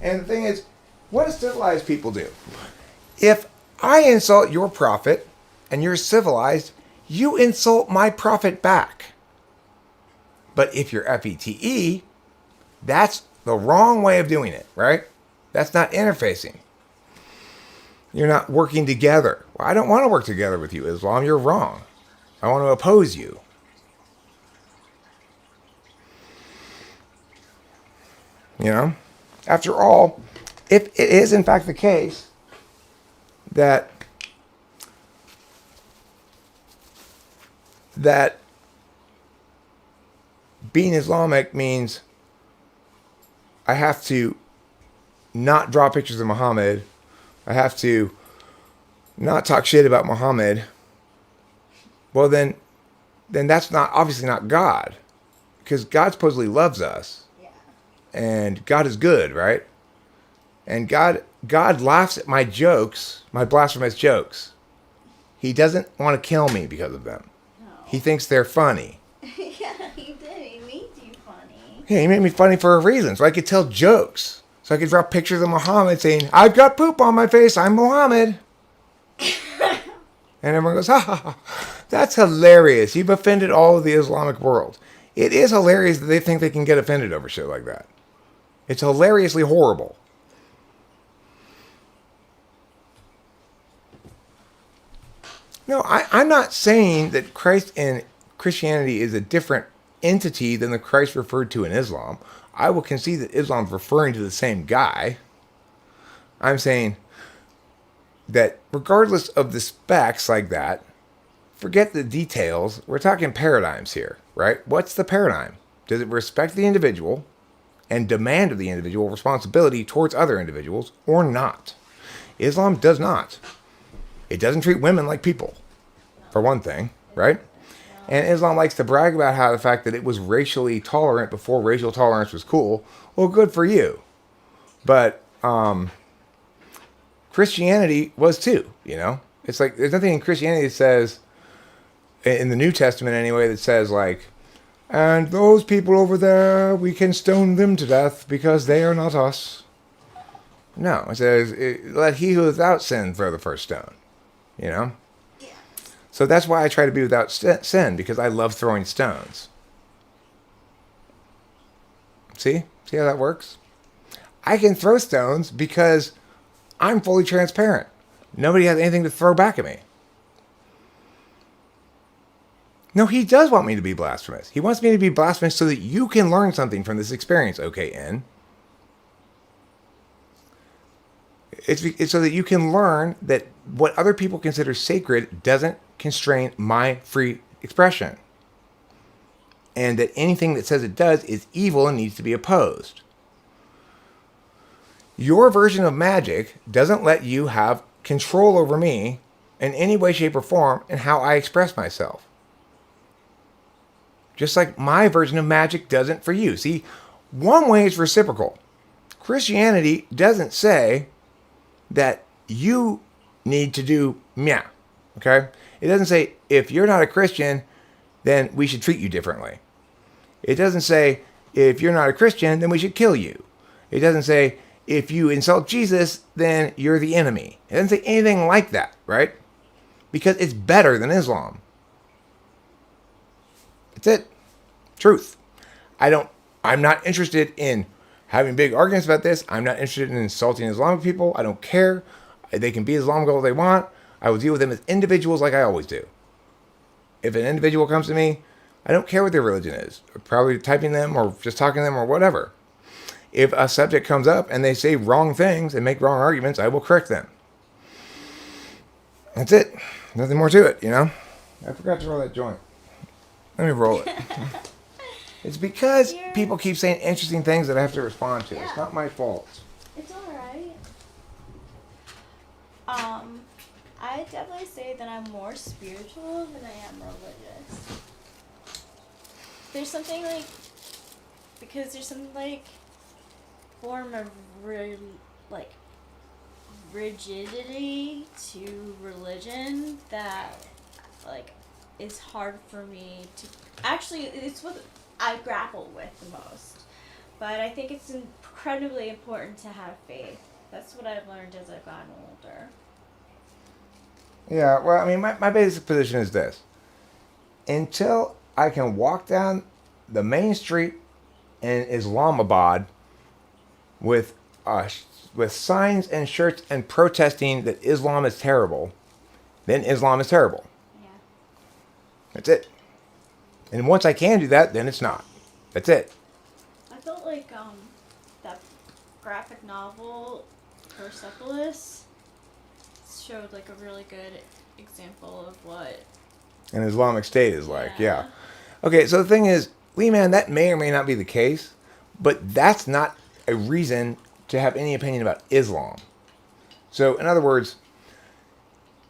[SPEAKER 1] And the thing is, what do civilized people do? If I insult your prophet and you're civilized, you insult my prophet back. But if you're FETE, that's the wrong way of doing it, right? That's not interfacing. You're not working together. Well, I don't want to work together with you, Islam. You're wrong. I want to oppose you. After all, if it is in fact the case that being Islamic means I have to not draw pictures of Muhammad. I have to not talk shit about Muhammad. Well, then that's obviously not God. Because God supposedly loves us. Yeah. And God is good, right? And God laughs at my jokes, my blasphemous jokes. He doesn't want to kill me because of them. No. He thinks they're funny.
[SPEAKER 2] Yeah, he did. He made you funny.
[SPEAKER 1] Yeah, he made me funny for a reason, so I could tell jokes. So I could draw pictures of Muhammad saying, I've got poop on my face, I'm Muhammad. And everyone goes, ha ha ha. That's hilarious. You've offended all of the Islamic world. It is hilarious that they think they can get offended over shit like that. It's hilariously horrible. No, I'm not saying that Christ and Christianity is a different entity than the Christ referred to in Islam. I will concede that Islam's referring to the same guy. I'm saying that regardless of the specs like that, forget the details. We're talking paradigms here, right? What's the paradigm? Does it respect the individual and demand of the individual responsibility towards other individuals or not? Islam does not. It doesn't treat women like people, for one thing, right? And Islam likes to brag about how the fact that it was racially tolerant before racial tolerance was cool. Well, good for you. But Christianity was too, It's like there's nothing in Christianity that says, in the New Testament anyway, that says like, and those people over there, we can stone them to death because they are not us. No, it says, let he who is without sin throw the first stone. Yeah. So that's why I try to be without sin, because I love throwing stones. See how that works? I can throw stones because I'm fully transparent. Nobody has anything to throw back at me. No, he does want me to be blasphemous. He wants me to be blasphemous so that you can learn something from this experience, okay, N? It's so that you can learn that what other people consider sacred doesn't constrain my free expression. And that anything that says it does is evil and needs to be opposed. Your version of magic doesn't let you have control over me in any way, shape, or form in how I express myself. Just like my version of magic doesn't for you. See, one way is reciprocal. Christianity doesn't say that you need to do meh, okay? It doesn't say if you're not a Christian, then we should treat you differently. It doesn't say if you're not a Christian, then we should kill you. It doesn't say if you insult Jesus, then you're the enemy. It doesn't say anything like that, right? Because it's better than Islam. That's it. Truth. I'm not interested in having big arguments about this. I'm not interested in insulting Islamic people. I don't care. They can be Islamic all they want. I will deal with them as individuals like I always do. If an individual comes to me, I don't care what their religion is. Probably typing them or just talking to them or whatever. If a subject comes up and they say wrong things and make wrong arguments, I will correct them. That's it. Nothing more to it, you know? I forgot to roll that joint. Let me roll it. It's because people keep saying interesting things that I have to respond to. Yeah. It's not my fault.
[SPEAKER 2] It's alright. I definitely say that I'm more spiritual than I am religious. There's something form of rigidity to religion that is hard for me to actually. It's what I grapple with the most, but I think it's incredibly important to have faith. That's what I've learned as I've gotten older.
[SPEAKER 1] Yeah, well, I mean, my basic position is this: until I can walk down the main street in Islamabad with signs and shirts and protesting that Islam is terrible, then Islam is terrible.
[SPEAKER 2] Yeah.
[SPEAKER 1] That's it. And once I can do that, then it's not. That's it.
[SPEAKER 2] I felt like that graphic novel Persepolis showed a really good example of what
[SPEAKER 1] an Islamic State is like. Yeah. Okay, so the thing is, Lee, man, that may or may not be the case, but that's not a reason to have any opinion about Islam. So, in other words,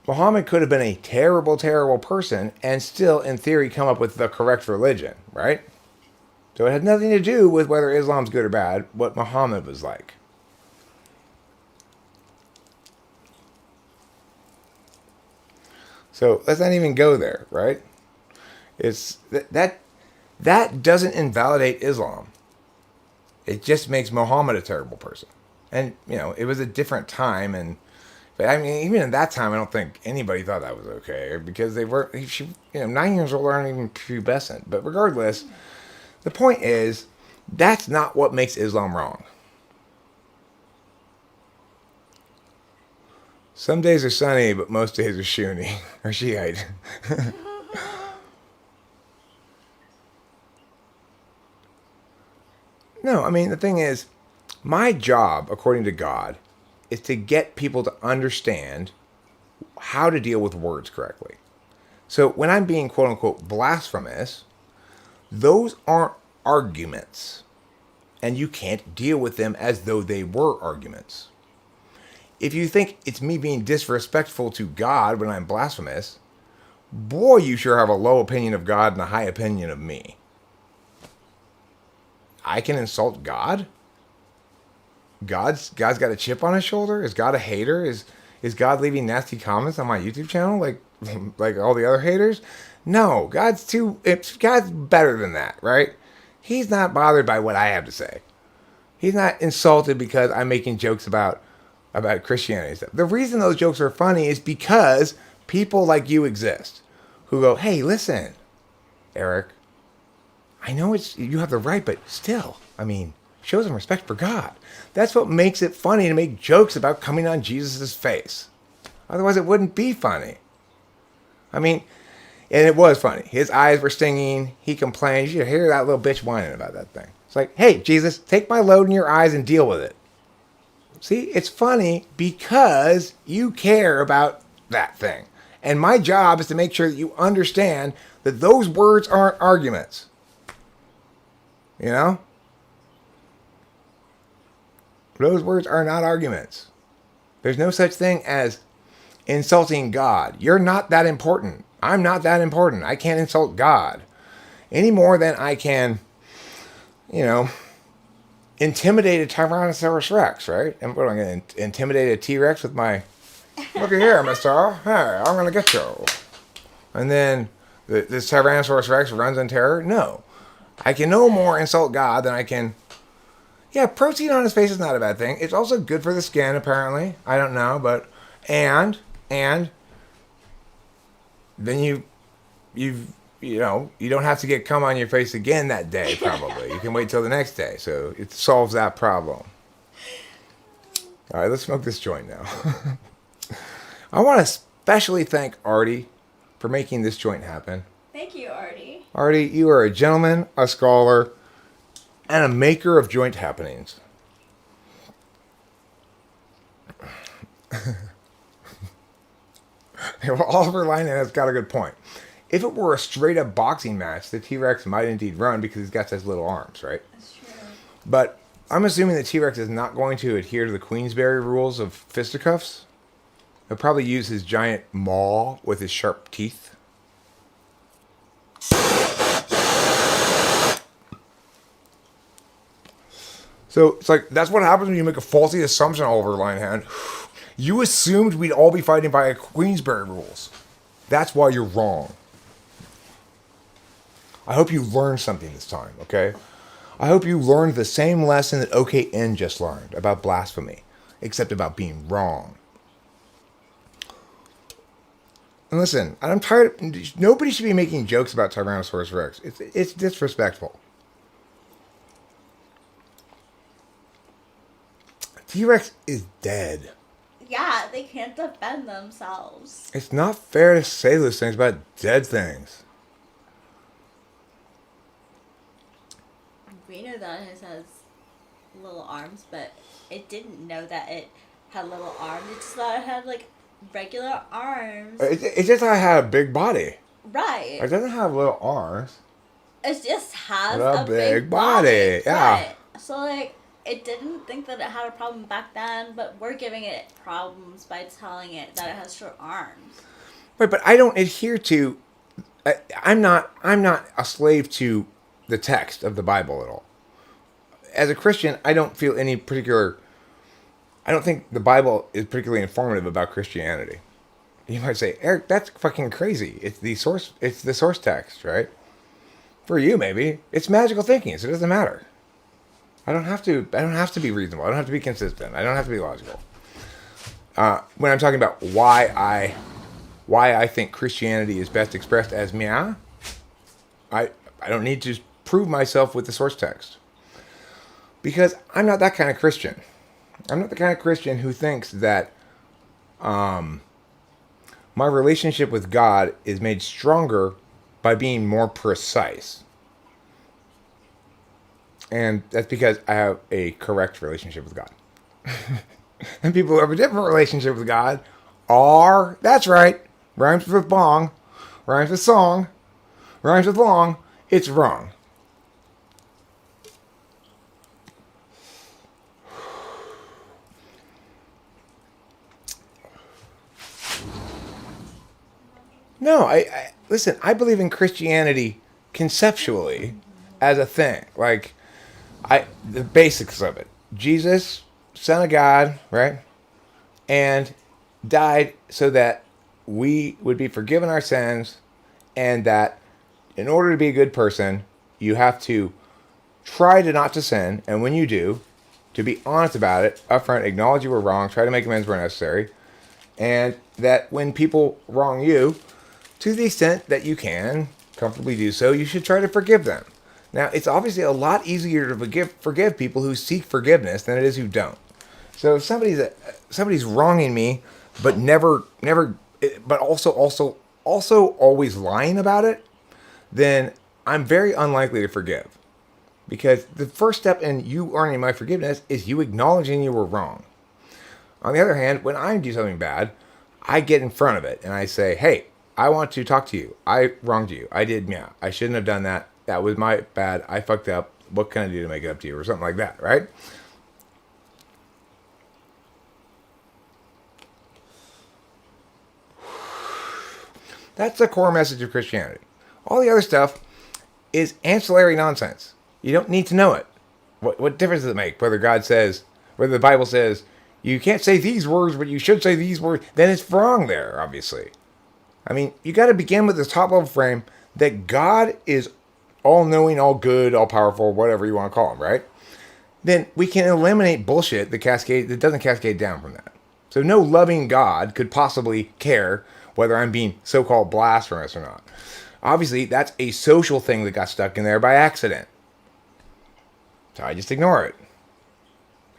[SPEAKER 1] Muhammad could have been a terrible, terrible person and still, in theory, come up with the correct religion, right? So it had nothing to do with whether Islam's good or bad, what Muhammad was like. So let's not even go there, right? It's that doesn't invalidate Islam. It just makes Muhammad a terrible person. And, it was a different time. And, I mean, even in that time, I don't think anybody thought that was okay. Because they were, 9 years old aren't even pubescent. But regardless, the point is, that's not what makes Islam wrong. Some days are sunny, but most days are Shuni, or Shiite. No, I mean, the thing is, my job, according to God, is to get people to understand how to deal with words correctly. So when I'm being quote-unquote blasphemous, those aren't arguments. And you can't deal with them as though they were arguments. If you think it's me being disrespectful to God when I'm blasphemous, boy, you sure have a low opinion of God and a high opinion of me. I can insult God? God's got a chip on his shoulder? Is God a hater? Is God leaving nasty comments on my YouTube channel like all the other haters? No, God's better than that, right? He's not bothered by what I have to say. He's not insulted because I'm making jokes about Christianity and stuff. The reason those jokes are funny is because people like you exist who go, hey, listen, Eric, I know you have the right, but still, I mean, show some respect for God. That's what makes it funny to make jokes about coming on Jesus' face. Otherwise, it wouldn't be funny. I mean, and it was funny. His eyes were stinging. He complained. You should hear that little bitch whining about that thing. It's like, hey, Jesus, take my load in your eyes and deal with it. See, it's funny because you care about that thing. And my job is to make sure that you understand that those words aren't arguments. You know? Those words are not arguments. There's no such thing as insulting God. You're not that important. I'm not that important. I can't insult God any more than I can, intimidate a Tyrannosaurus Rex, right? And what am I going to intimidate a T-Rex with my, look at here, mister. Hey, I'm going to get you. And then this Tyrannosaurus Rex runs in terror? No. I can no more insult God than I can. Yeah, protein on his face is not a bad thing. It's also good for the skin, apparently. I don't know, but and then you don't have to get cum on your face again that day. Probably you can wait till the next day, so it solves that problem. All right, let's smoke this joint now. I want to especially thank Artie for making this joint happen.
[SPEAKER 2] Thank you, Artie.
[SPEAKER 1] Artie, you are a gentleman, a scholar, and a maker of joint happenings. Well, Oliver Lyman has got a good point. If it were a straight-up boxing match, the T-Rex might indeed run because he's got such little arms, right?
[SPEAKER 2] That's true.
[SPEAKER 1] But I'm assuming the T-Rex is not going to adhere to the Queensberry rules of fisticuffs. He'll probably use his giant maw with his sharp teeth. So it's like, that's what happens when you make a faulty assumption, Oliver Linehan. You assumed we'd all be fighting by Queensberry rules. That's why you're wrong. I hope you learned something this time, okay? I hope you learned the same lesson that OKN just learned about blasphemy, except about being wrong. And listen, I'm tired. Nobody should be making jokes about Tyrannosaurus Rex. It's disrespectful. T-Rex is dead.
[SPEAKER 2] Yeah, they can't defend themselves.
[SPEAKER 1] It's not fair to say those things about dead things.
[SPEAKER 2] We know that it has little arms, but it didn't know that it had little arms. It just thought it had, regular arms.
[SPEAKER 1] It just had a big body.
[SPEAKER 2] Right.
[SPEAKER 1] It doesn't have little arms.
[SPEAKER 2] It just has
[SPEAKER 1] a
[SPEAKER 2] a big body.
[SPEAKER 1] Yeah.
[SPEAKER 2] Right. So, it didn't think that it had a problem back then, but we're giving it problems by telling it that it has short arms.
[SPEAKER 1] Right, but I don't adhere to. I'm not a slave to the text of the Bible at all. As a Christian, I don't feel any particular. I don't think the Bible is particularly informative about Christianity. You might say, Eric, that's fucking crazy. It's the source text, right? For you, maybe it's magical thinking, so it doesn't matter. I don't have to be reasonable. I don't have to be consistent. I don't have to be logical. When I'm talking about why I think Christianity is best expressed as meow, I don't need to prove myself with the source text. Because I'm not that kind of Christian. I'm not the kind of Christian who thinks that my relationship with God is made stronger by being more precise. And that's because I have a correct relationship with God. And people who have a different relationship with God are, that's right, rhymes with bong, rhymes with song, rhymes with long, it's wrong. No, I listen, I believe in Christianity conceptually as a thing. The basics of it. Jesus, Son of God, right? And died so that we would be forgiven our sins, and that in order to be a good person, you have to try to not to sin, and when you do, to be honest about it, upfront, acknowledge you were wrong, try to make amends where necessary, and that when people wrong you, to the extent that you can comfortably do so, you should try to forgive them. Now, it's obviously a lot easier to forgive people who seek forgiveness than it is who don't. So if somebody's wronging me, but never, but also always lying about it, then I'm very unlikely to forgive. Because the first step in you earning my forgiveness is you acknowledging you were wrong. On the other hand, when I do something bad, I get in front of it and I say, hey, I want to talk to you. I wronged you. I shouldn't have done that. That was my bad. I fucked up. What can I do to make it up to you? Or something like that, right? That's the core message of Christianity. All the other stuff is ancillary nonsense. You don't need to know it. What difference does it make whether whether the Bible says, you can't say these words, but you should say these words? Then it's wrong there, obviously. I mean, you got to begin with this top level frame that God is all knowing, all good, all powerful, whatever you want to call him, right? Then we can eliminate bullshit that doesn't cascade down from that. So no loving God could possibly care whether I'm being so-called blasphemous or not. Obviously, that's a social thing that got stuck in there by accident. So I just ignore it.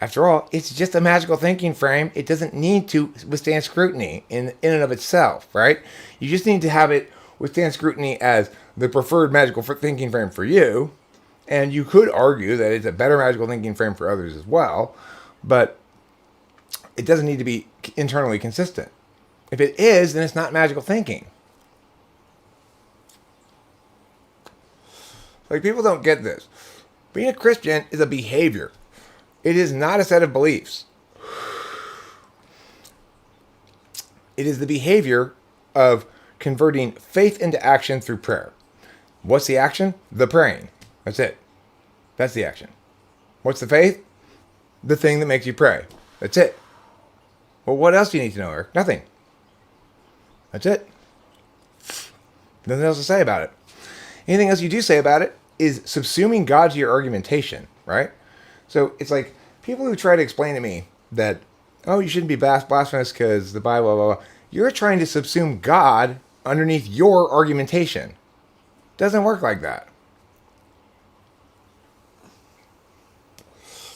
[SPEAKER 1] After all, it's just a magical thinking frame. It doesn't need to withstand scrutiny in and of itself, right? You just need to have it withstand scrutiny as the preferred magical thinking frame for you. And you could argue that it's a better magical thinking frame for others as well. But it doesn't need to be internally consistent. If it is, then it's not magical thinking. Like, people don't get this. Being a Christian is a behavior. It is not a set of beliefs. It is the behavior of converting faith into action through prayer. What's the action? The praying. That's it. That's the action. What's the faith? The thing that makes you pray. That's it. Well, what else do you need to know, Eric? Nothing. That's it. Nothing else to say about it. Anything else you do say about it is subsuming God to your argumentation, right? So it's like people who try to explain to me that, oh, you shouldn't be blasphemous because the Bible, blah, blah, blah. You're trying to subsume God underneath your argumentation. Doesn't work like that.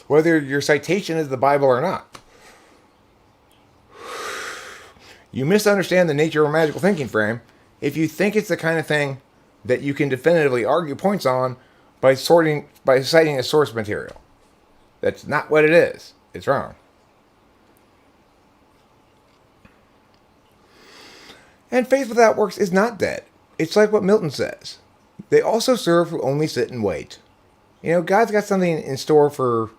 [SPEAKER 1] Whether your citation is the Bible or not. You misunderstand the nature of a magical thinking frame if you think it's the kind of thing that you can definitively argue points on by citing a source material. That's not what it is. It's wrong. And faith without works is not dead. It's like what Milton says. They also serve who only sit and wait. You know, God's got something in store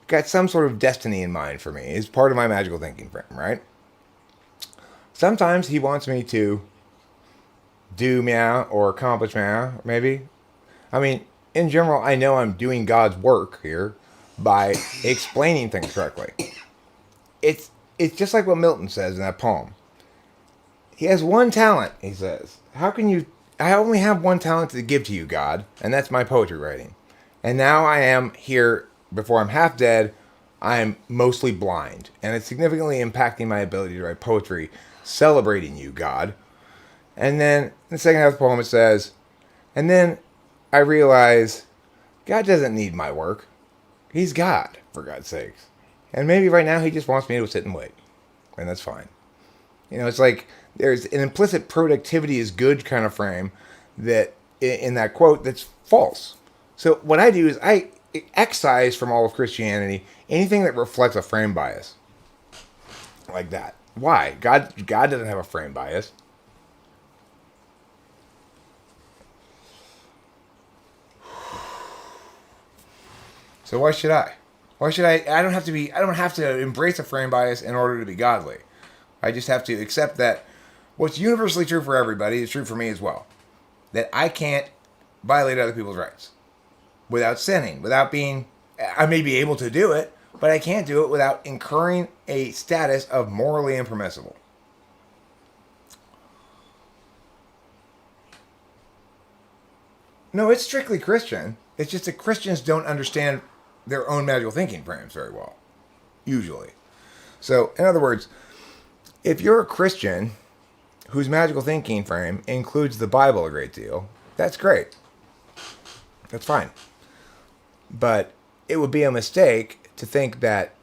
[SPEAKER 1] got some sort of destiny in mind for me. It's part of my magical thinking frame, right? Sometimes he wants me to do meow or accomplish meow, maybe. I mean, in general, I know I'm doing God's work here by explaining things correctly. It's just like what Milton says in that poem. He has one talent, he says. I only have one talent to give to you, God, and that's my poetry writing. And now I am here, before I'm half dead, I am mostly blind. And it's significantly impacting my ability to write poetry, celebrating you, God. And then, in the second half of the poem, it says, and then I realize God doesn't need my work. He's God, for God's sakes. And maybe right now he just wants me to sit and wait. And that's fine. You know, it's like there's an implicit productivity is good kind of frame that in that quote that's false. So what I do is I excise from all of Christianity anything that reflects a frame bias. Like that. Why? God doesn't have a frame bias. So why should I? Why should I? I don't have to embrace a frame bias in order to be godly. I just have to accept that what's universally true for everybody is true for me as well. That I can't violate other people's rights without sinning, I may be able to do it, but I can't do it without incurring a status of morally impermissible. No, it's strictly Christian. It's just that Christians don't understand their own magical thinking frames very well, usually. So, in other words, if you're a Christian whose magical thinking frame includes the Bible a great deal, that's great. That's fine. But it would be a mistake to think that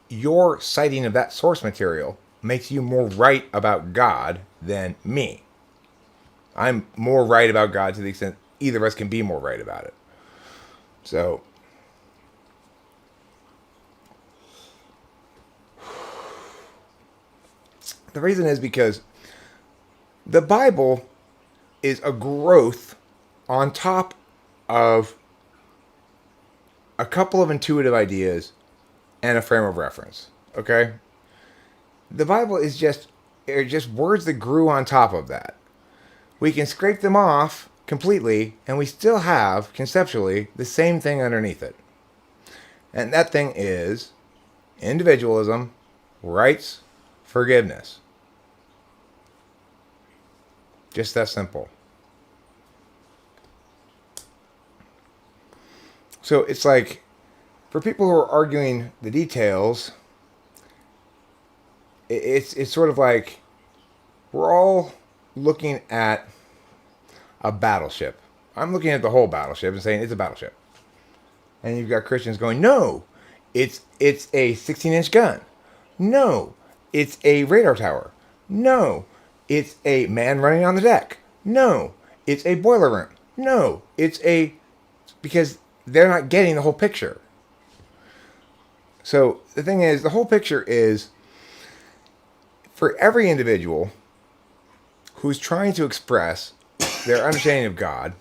[SPEAKER 1] your citing of that source material makes you more right about God than me. I'm more right about God to the extent either of us can be more right about it. So, the reason is because the Bible is a growth on top of a couple of intuitive ideas and a frame of reference. Okay? The Bible is just words that grew on top of that. We can scrape them off completely, and we still have, conceptually, the same thing underneath it. And that thing is individualism, rights, forgiveness. Just that simple. So it's like, for people who are arguing the details, it's sort of like we're all looking at a battleship. I'm looking at the whole battleship and saying it's a battleship. And you've got Christians going, no, it's a 16-inch gun. No, it's a radar tower. No, it's a man running on the deck. No, it's a boiler room. No, because they're not getting the whole picture. So the thing is, the whole picture is, for every individual who's trying to express their understanding of God,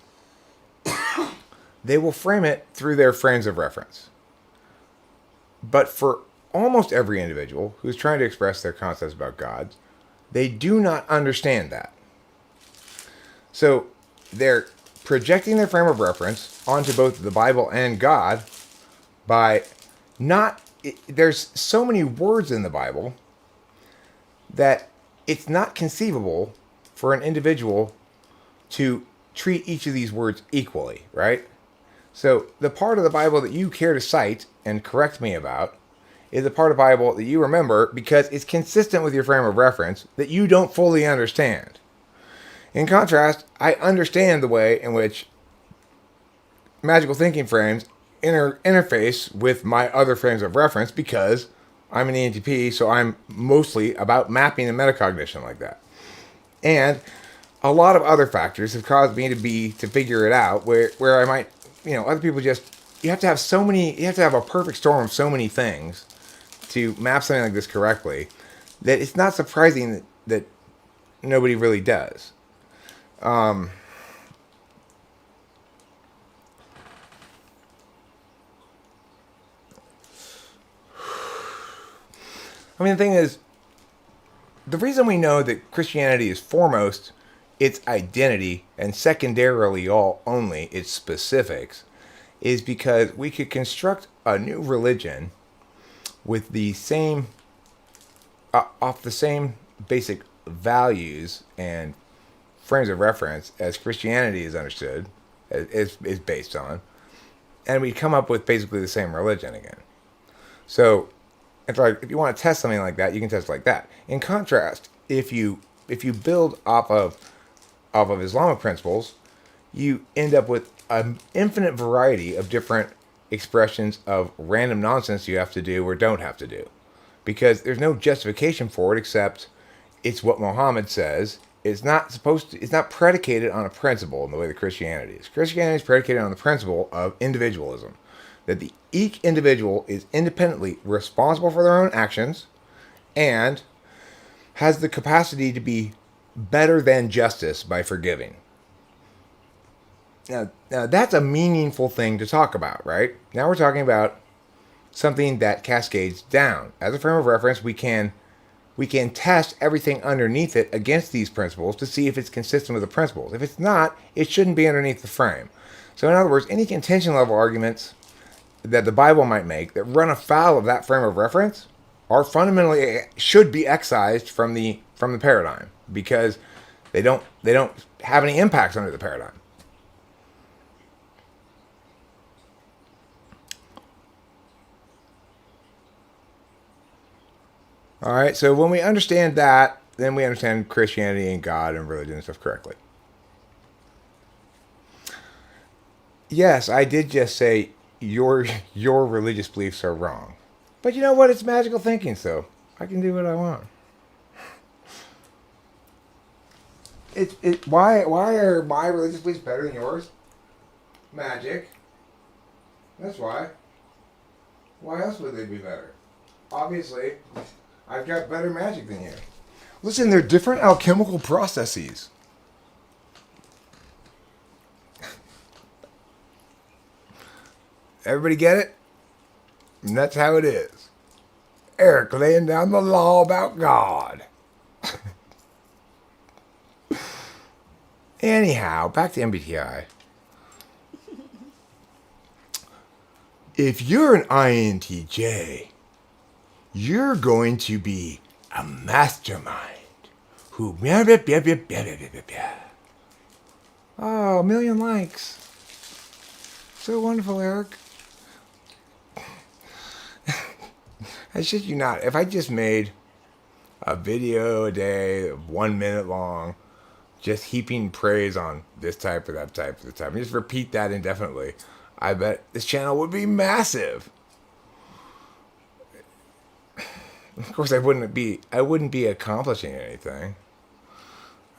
[SPEAKER 1] they will frame it through their frames of reference. But for almost every individual who's trying to express their concepts about God, they do not understand that. So they're projecting their frame of reference onto both the Bible and God by there's so many words in the Bible that it's not conceivable for an individual to treat each of these words equally, right? So the part of the Bible that you care to cite and correct me about is the part of the Bible that you remember because it's consistent with your frame of reference that you don't fully understand. In contrast, I understand the way in which magical thinking frames interface with my other frames of reference because I'm an ENTP, so I'm mostly about mapping and metacognition like that. And a lot of other factors have caused me to figure it out where I might, other people you have to have a perfect storm of so many things to map something like this correctly that it's not surprising that nobody really does. The thing is, the reason we know that Christianity is foremost its identity and secondarily only its specifics is because we could construct a new religion with the same off the same basic values and frames of reference as Christianity is understood, is based on, and we come up with basically the same religion again. So it's like, if you want to test something like that, you can test it like that. In contrast, if you build off of Islamic principles, you end up with an infinite variety of different expressions of random nonsense you have to do or don't have to do, because there's no justification for it except it's what Muhammad says. It's not predicated on a principle in the way that Christianity is. Christianity is predicated on the principle of individualism, that each individual is independently responsible for their own actions and has the capacity to be better than justice by forgiving. Now that's a meaningful thing to talk about, right? Now we're talking about something that cascades down. As a frame of reference, we can test everything underneath it against these principles to see if it's consistent with the principles. If it's not, it shouldn't be underneath the frame. So in other words, any contention level arguments that the Bible might make that run afoul of that frame of reference are fundamentally should be excised from the paradigm because they don't have any impacts under the paradigm. All right, so when we understand that, then we understand Christianity and God and religion and stuff correctly. Yes, I did just say your religious beliefs are wrong. But you know what? It's magical thinking, so I can do what I want. Why are my religious beliefs better than yours? Magic. That's why. Why else would they be better? Obviously, I've got better magic than you. Listen, they're different alchemical processes. Everybody get it? And that's how it is. Eric laying down the law about God. Anyhow, back to MBTI. If you're an INTJ, you're going to be a mastermind who. Oh, a million likes. So wonderful, Eric. I shit you not. If I just made a video a day, 1 minute long, just heaping praise on this type or that type or the type, and just repeat that indefinitely, I bet this channel would be massive. Of course, I wouldn't be accomplishing anything.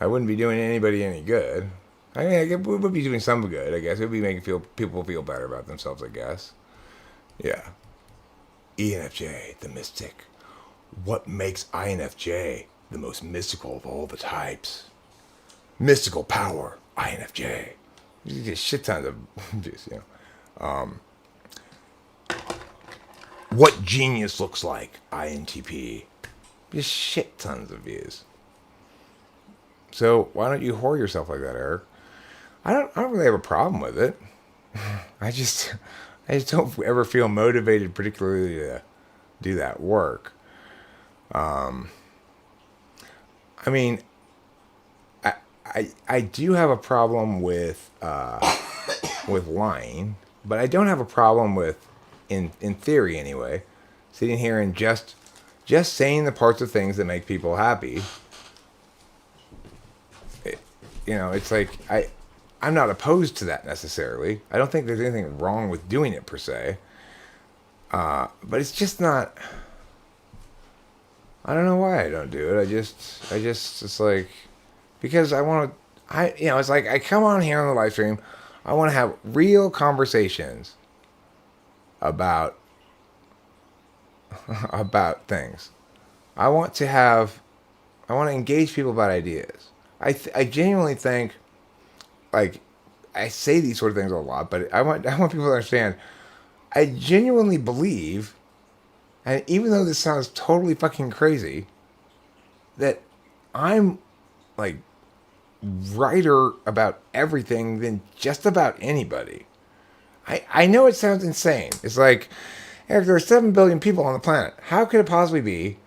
[SPEAKER 1] I wouldn't be doing anybody any good. I mean, we would be doing some good, I guess. It would be making people feel better about themselves, I guess. Yeah. ENFJ, the mystic. What makes INFJ the most mystical of all the types? Mystical power, INFJ. You get shit tons of just, What genius looks like, INTP. Just shit tons of views. So why don't you whore yourself like that, Eric? I don't really have a problem with it. I just don't ever feel motivated particularly to do that work. I mean, I do have a problem with lying, but I don't have a problem with, in theory anyway, sitting here and just saying the parts of things that make people happy. It's like I'm not opposed to that necessarily. I don't think there's anything wrong with doing it per se. But it's just not. I don't know why I don't do it. It's like, because I want to. It's like I come on here on the live stream. I want to have real conversations about things. I want to engage people about ideas. I genuinely think, like, I say these sort of things a lot, but I want people to understand. I genuinely believe, and even though this sounds totally fucking crazy, that I'm like righter about everything than just about anybody. I know it sounds insane. It's like, Eric, there are 7 billion people on the planet. How could it possibly be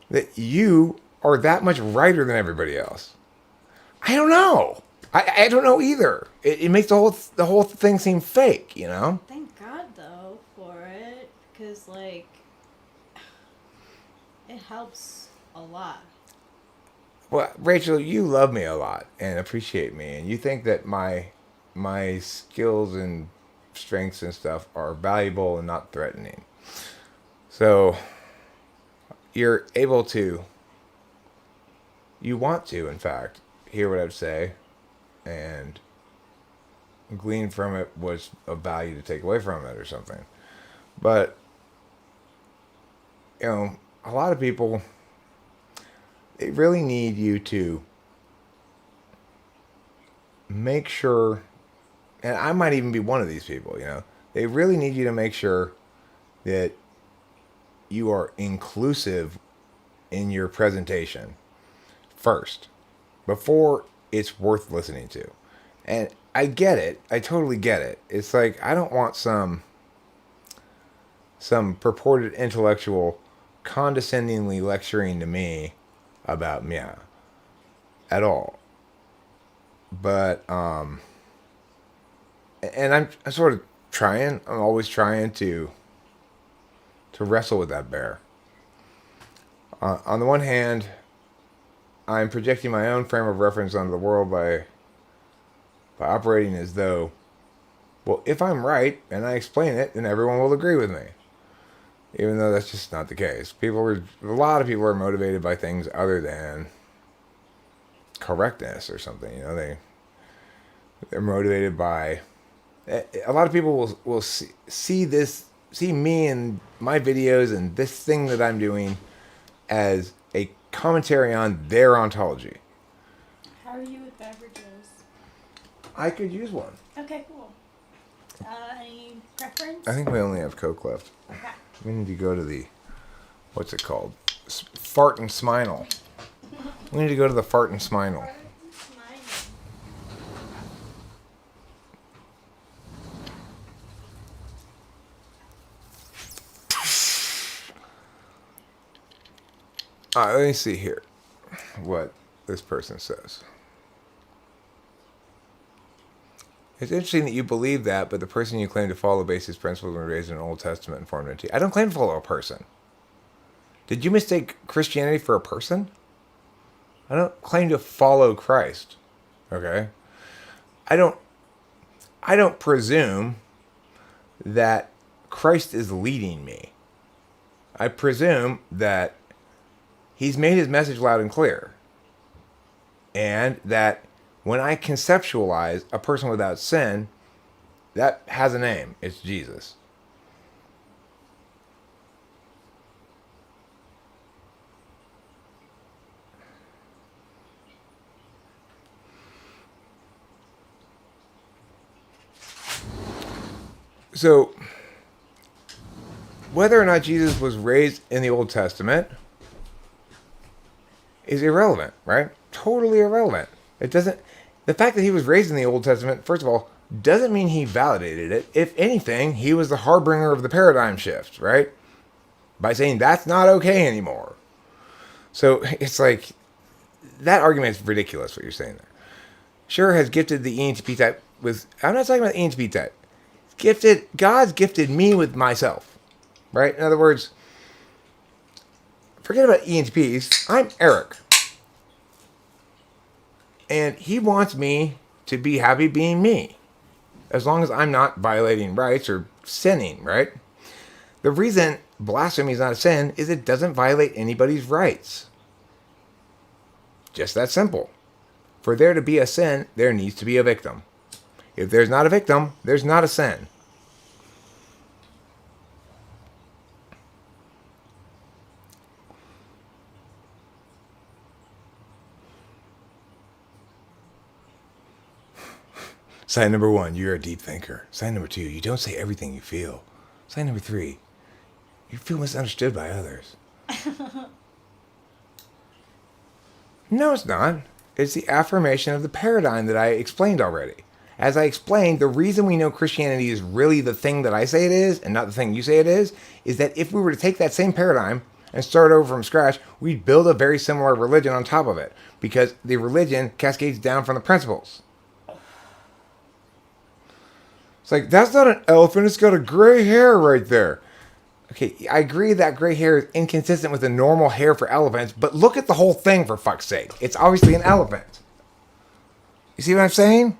[SPEAKER 1] that you are that much righter than everybody else? I don't know. I don't know either. It makes the whole thing seem fake,
[SPEAKER 2] Thank God though for it, because like it helps a lot.
[SPEAKER 1] Well, Rachel, you love me a lot and appreciate me, and you think that my skills and strengths and stuff are valuable and not threatening. So you're able to, you want to, in fact, hear what I say and glean from it what's of value to take away from it or something. But, a lot of people, they really need you to make sure, and I might even be one of these people, they really need you to make sure that you are inclusive in your presentation first, before it's worth listening to. And I get it. I totally get it. It's like, I don't want some purported intellectual condescendingly lecturing to me about Mia at all. But and I'm sort of trying. I'm always trying to wrestle with that bear. On the one hand, I'm projecting my own frame of reference onto the world by operating as though Well, if I'm right and I explain it, then everyone will agree with me. Even though that's just not the case. A lot of people are motivated by things other than correctness or something. They're motivated by. A lot of people will see me and my videos and this thing that I'm doing as a commentary on their ontology.
[SPEAKER 2] How are you with beverages?
[SPEAKER 1] I could use one.
[SPEAKER 2] Okay, cool. Any preference?
[SPEAKER 1] I think we only have Coke left.
[SPEAKER 2] Okay.
[SPEAKER 1] We need to go to the, what's it called? Fart and Sminal. We need to go to the Fart and Sminal. Let me see here what this person says. It's interesting that you believe that, but the person you claim to follow bases principles were raised in an Old Testament and formed into. I don't claim to follow a person. Did you mistake Christianity for a person? I don't claim to follow Christ. Okay? I don't presume that Christ is leading me. I presume that he's made his message loud and clear. And that when I conceptualize a person without sin, that has a name. It's Jesus. So, whether or not Jesus was raised in the Old Testament is irrelevant, right? Totally irrelevant. It doesn't. The fact that he was raised in the Old Testament, first of all, doesn't mean he validated it. If anything, he was the harbinger of the paradigm shift, right? By saying that's not okay anymore. So it's like, that argument's ridiculous, what you're saying there. Sure has gifted the ENTP type with, I'm not talking about the ENTP type. God's gifted me with myself, right? In other words, forget about ENTPs. I'm Eric. And he wants me to be happy being me. As long as I'm not violating rights or sinning, right? The reason blasphemy is not a sin is it doesn't violate anybody's rights. Just that simple. For there to be a sin, there needs to be a victim. If there's not a victim, there's not a sin. Sign number 1, you're a deep thinker. Sign number 2, you don't say everything you feel. Sign number 3, you feel misunderstood by others. No, it's not. It's the affirmation of the paradigm that I explained already. As I explained, the reason we know Christianity is really the thing that I say it is, and not the thing you say it is that if we were to take that same paradigm and start over from scratch, we'd build a very similar religion on top of it. Because the religion cascades down from the principles. It's like, that's not an elephant, it's got a gray hair right there. Okay, I agree that gray hair is inconsistent with the normal hair for elephants, but look at the whole thing for fuck's sake. It's obviously an elephant. You see what I'm saying?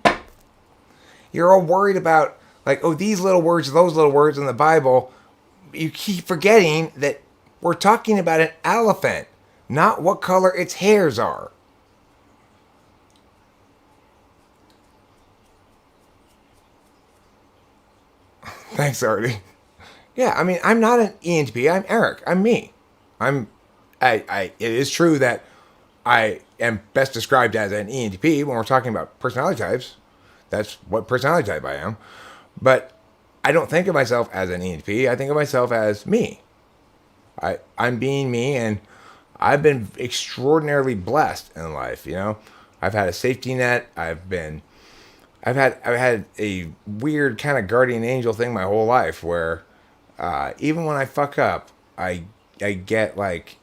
[SPEAKER 1] You're all worried about, like, oh, these little words, those little words in the Bible. You keep forgetting that we're talking about an elephant, not what color its hairs are. Thanks, Artie. Yeah, I mean, I'm not an ENTP. I'm Eric. I'm me. It is true that I am best described as an ENTP when we're talking about personality types. That's what personality type I am. But I don't think of myself as an ENTP. I think of myself as me. I'm being me, and I've been extraordinarily blessed in life. You know, I've had a safety net. I've had a weird kind of guardian angel thing my whole life where even when I fuck up, I get like,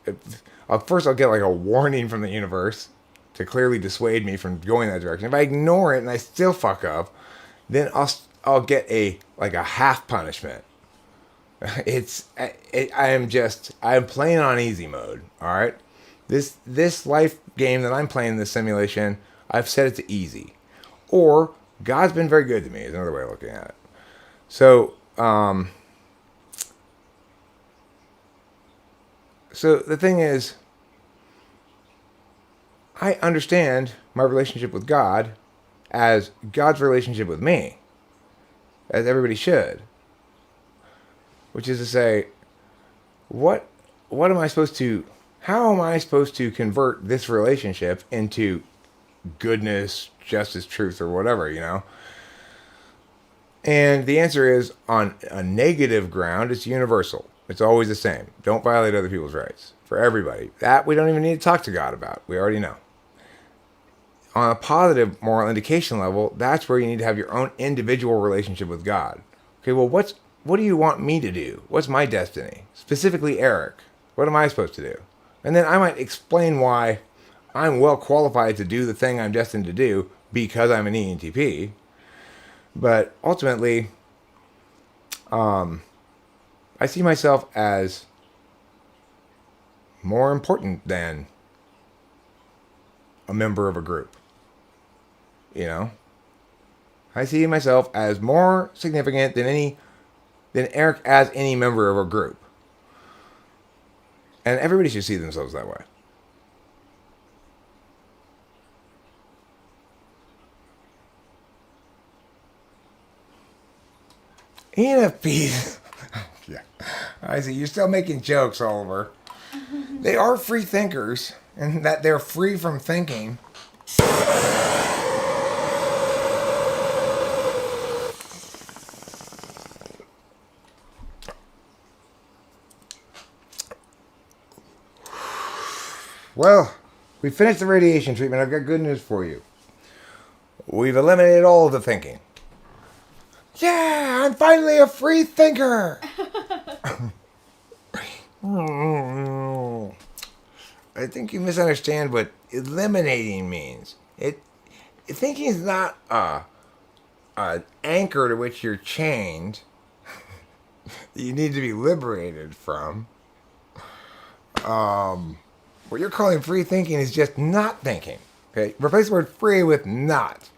[SPEAKER 1] first I'll get like a warning from the universe to clearly dissuade me from going that direction. If I ignore it and I still fuck up, then I'll get a half punishment. I'm playing on easy mode. All right, this life game that I'm playing in this simulation, I've set it to easy, or God's been very good to me is another way of looking at it. So, so the thing is, I understand my relationship with God as God's relationship with me, as everybody should. Which is to say, what am I supposed to, how am I supposed to convert this relationship into goodness, justice, truth, or whatever, you know? And the answer is, on a negative ground, it's universal. It's always the same. Don't violate other people's rights. For everybody. That we don't even need to talk to God about. We already know. On a positive moral indication level, that's where you need to have your own individual relationship with God. Okay, well, what do you want me to do? What's my destiny? Specifically, Eric. What am I supposed to do? And then I might explain why I'm well qualified to do the thing I'm destined to do because I'm an ENTP. But ultimately, I see myself as more important than a member of a group. You know? I see myself as more significant than Eric as any member of a group. And everybody should see themselves that way. ENFPs. Yeah. I see. You're still making jokes, Oliver. They are free thinkers, and that they're free from thinking. Well, we finished the radiation treatment. I've got good news for you. We've eliminated all of the thinking. Yeah, I'm finally a free thinker. I think you misunderstand what eliminating means. Thinking is not an anchor to which you're chained. You need to be liberated from. What you're calling free thinking is just not thinking. Okay, replace the word free with not.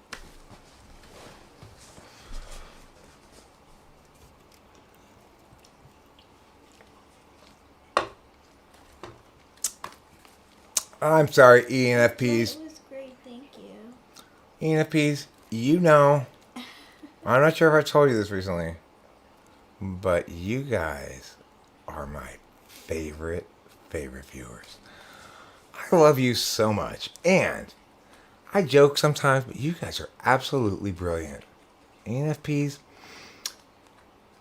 [SPEAKER 1] I'm sorry, ENFPs.
[SPEAKER 2] That was great, thank you.
[SPEAKER 1] ENFPs, you know, I'm not sure if I told you this recently, but you guys are my favorite viewers. I love you so much. And I joke sometimes, but you guys are absolutely brilliant. ENFPs,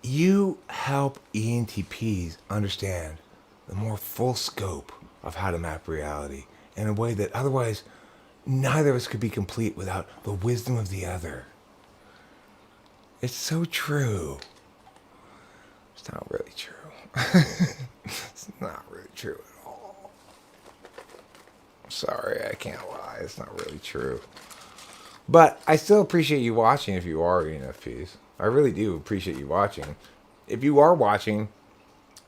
[SPEAKER 1] you help ENTPs understand the more full scope of how to map reality in a way that otherwise neither of us could be complete without the wisdom of the other. It's so true. It's not really true. It's not really true at all. Sorry, I can't lie. It's not really true. But I still appreciate you watching if you are ENFPs. I really do appreciate you watching. If you are watching,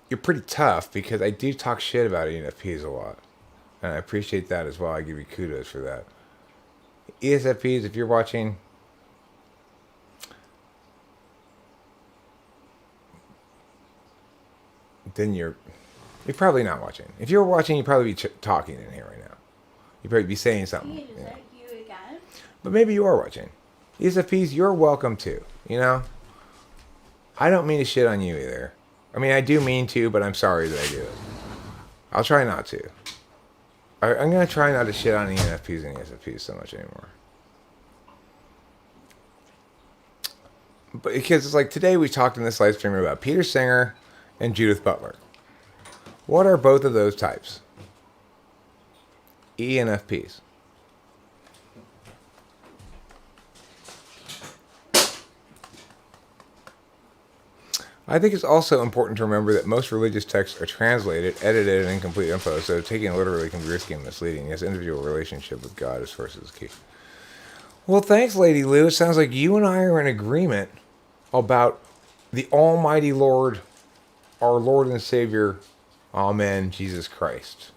[SPEAKER 1] you're pretty tough because I do talk shit about ENFPs a lot. And I appreciate that as well. I give you kudos for that. ESFPs, if you're watching, then you're probably not watching. If you're watching, you'd probably be talking in here right now. You'd probably be saying something.
[SPEAKER 2] Can you just like you again?
[SPEAKER 1] But maybe you are watching. ESFPs, you're welcome too. You know? I don't mean to shit on you either. I mean, I do mean to, but I'm sorry that I do it. I'll try not to. I'm going to try not to shit on ENFPs and ESFPs so much anymore. But because it's like today we talked in this live stream about Peter Singer and Judith Butler. What are both of those types? ENFPs. I think it's also important to remember that most religious texts are translated, edited, and incomplete info, so taking it literally can be risky and misleading. Yes, individual relationship with God is first is key. Well, thanks, Lady Lou. It sounds like you and I are in agreement about the Almighty Lord, our Lord and Savior, Amen, Jesus Christ.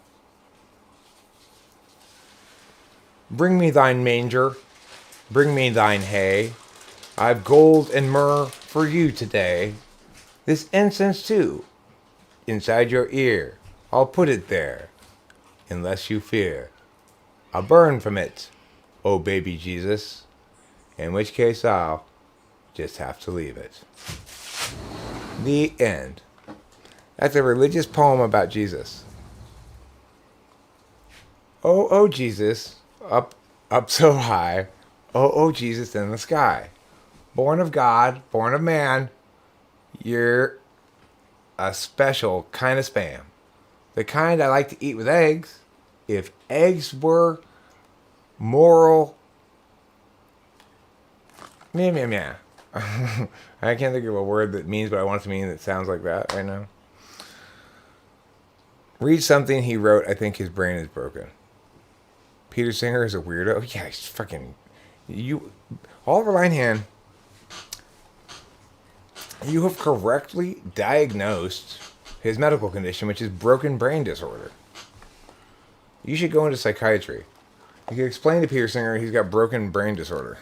[SPEAKER 1] Bring me thine manger, bring me thine hay, I've gold and myrrh for you today. This incense too, inside your ear. I'll put it there, unless you fear. I'll burn from it, oh baby Jesus. In which case I'll just have to leave it. The end. That's a religious poem about Jesus. Oh, oh, Jesus, up so high. Oh, oh, Jesus in the sky. Born of God, born of man. You're a special kind of spam. The kind I like to eat with eggs. If eggs were moral. Meow, meow, meow. I can't think of a word that means what I want it to mean that sounds like that right now. Read something he wrote. I think his brain is broken. Peter Singer is a weirdo. Yeah, he's fucking... Oliver Linehan, you have correctly diagnosed his medical condition, which is broken brain disorder. You should go into psychiatry. You can explain to Peter Singer he's got broken brain disorder.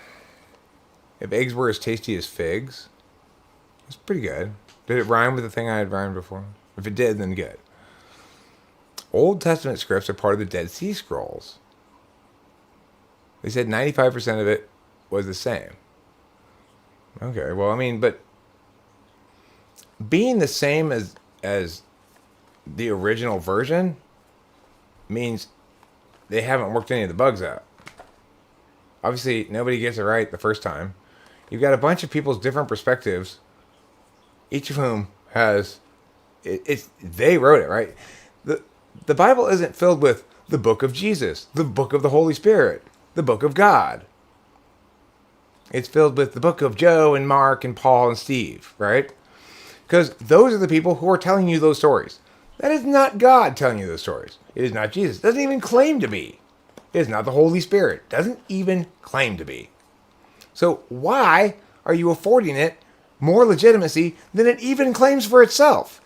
[SPEAKER 1] If eggs were as tasty as figs, it's pretty good. Did it rhyme with the thing I had rhymed before? If it did, then good. Old Testament scripts are part of the Dead Sea Scrolls. They said 95% of it was the same. Okay, well, I mean, but being the same as the original version means they haven't worked any of the bugs out. Obviously, nobody gets it right the first time. You've got a bunch of people's different perspectives, each of whom has... they wrote it, right? The Bible isn't filled with the book of Jesus, the book of the Holy Spirit, the book of God. It's filled with the book of Joe and Mark and Paul and Steve, right? Because those are the people who are telling you those stories. That is not God telling you those stories. It is not Jesus. It doesn't even claim to be. It is not the Holy Spirit. It doesn't even claim to be. So why are you affording it more legitimacy than it even claims for itself?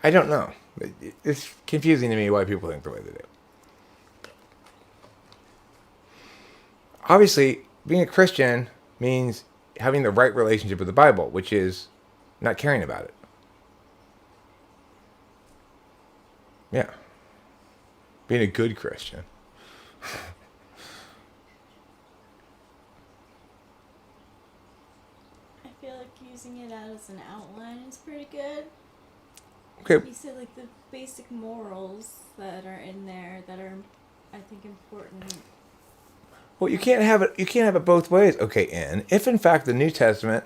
[SPEAKER 1] I don't know. It's confusing to me why people think the way they do. Obviously, being a Christian means having the right relationship with the Bible, which is not caring about it. Yeah. Being a good Christian.
[SPEAKER 2] I feel like using it as an outline is pretty good.
[SPEAKER 1] Okay.
[SPEAKER 2] You said like the basic morals that are in there that are, I think, important.
[SPEAKER 1] Well, you can't have it. You can't have it both ways. Okay, and if in fact the New Testament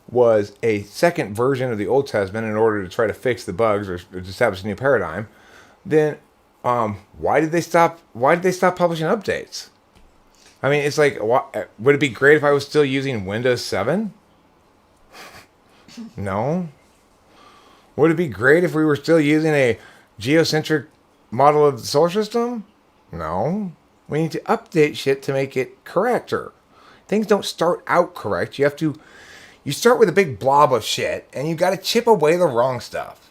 [SPEAKER 1] was a second version of the Old Testament in order to try to fix the bugs or establish a new paradigm, then why did they stop? Why did they stop publishing updates? I mean, it's like, would it be great if I was still using Windows 7? No. Would it be great if we were still using a geocentric model of the solar system? No. We need to update shit to make it correcter. Things don't start out correct. You start with a big blob of shit, and you got to chip away the wrong stuff.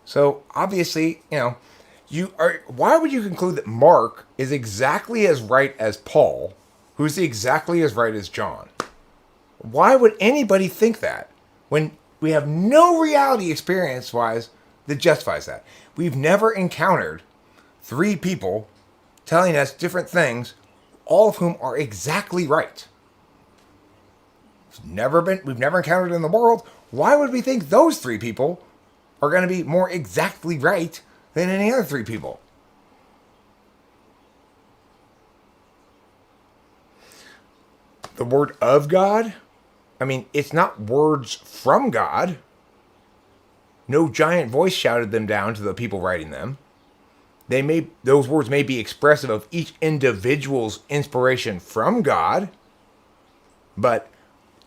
[SPEAKER 1] So obviously, why would you conclude that Mark is exactly as right as Paul, who's exactly as right as John? Why would anybody think that when we have no reality experience-wise that justifies that? We've never encountered three people telling us different things, all of whom are exactly right. We've never encountered it in the world. Why would we think those three people are going to be more exactly right than any other three people? The word of God? I mean, it's not words from God. No giant voice shouted them down to the people writing them. Those words may be expressive of each individual's inspiration from God, but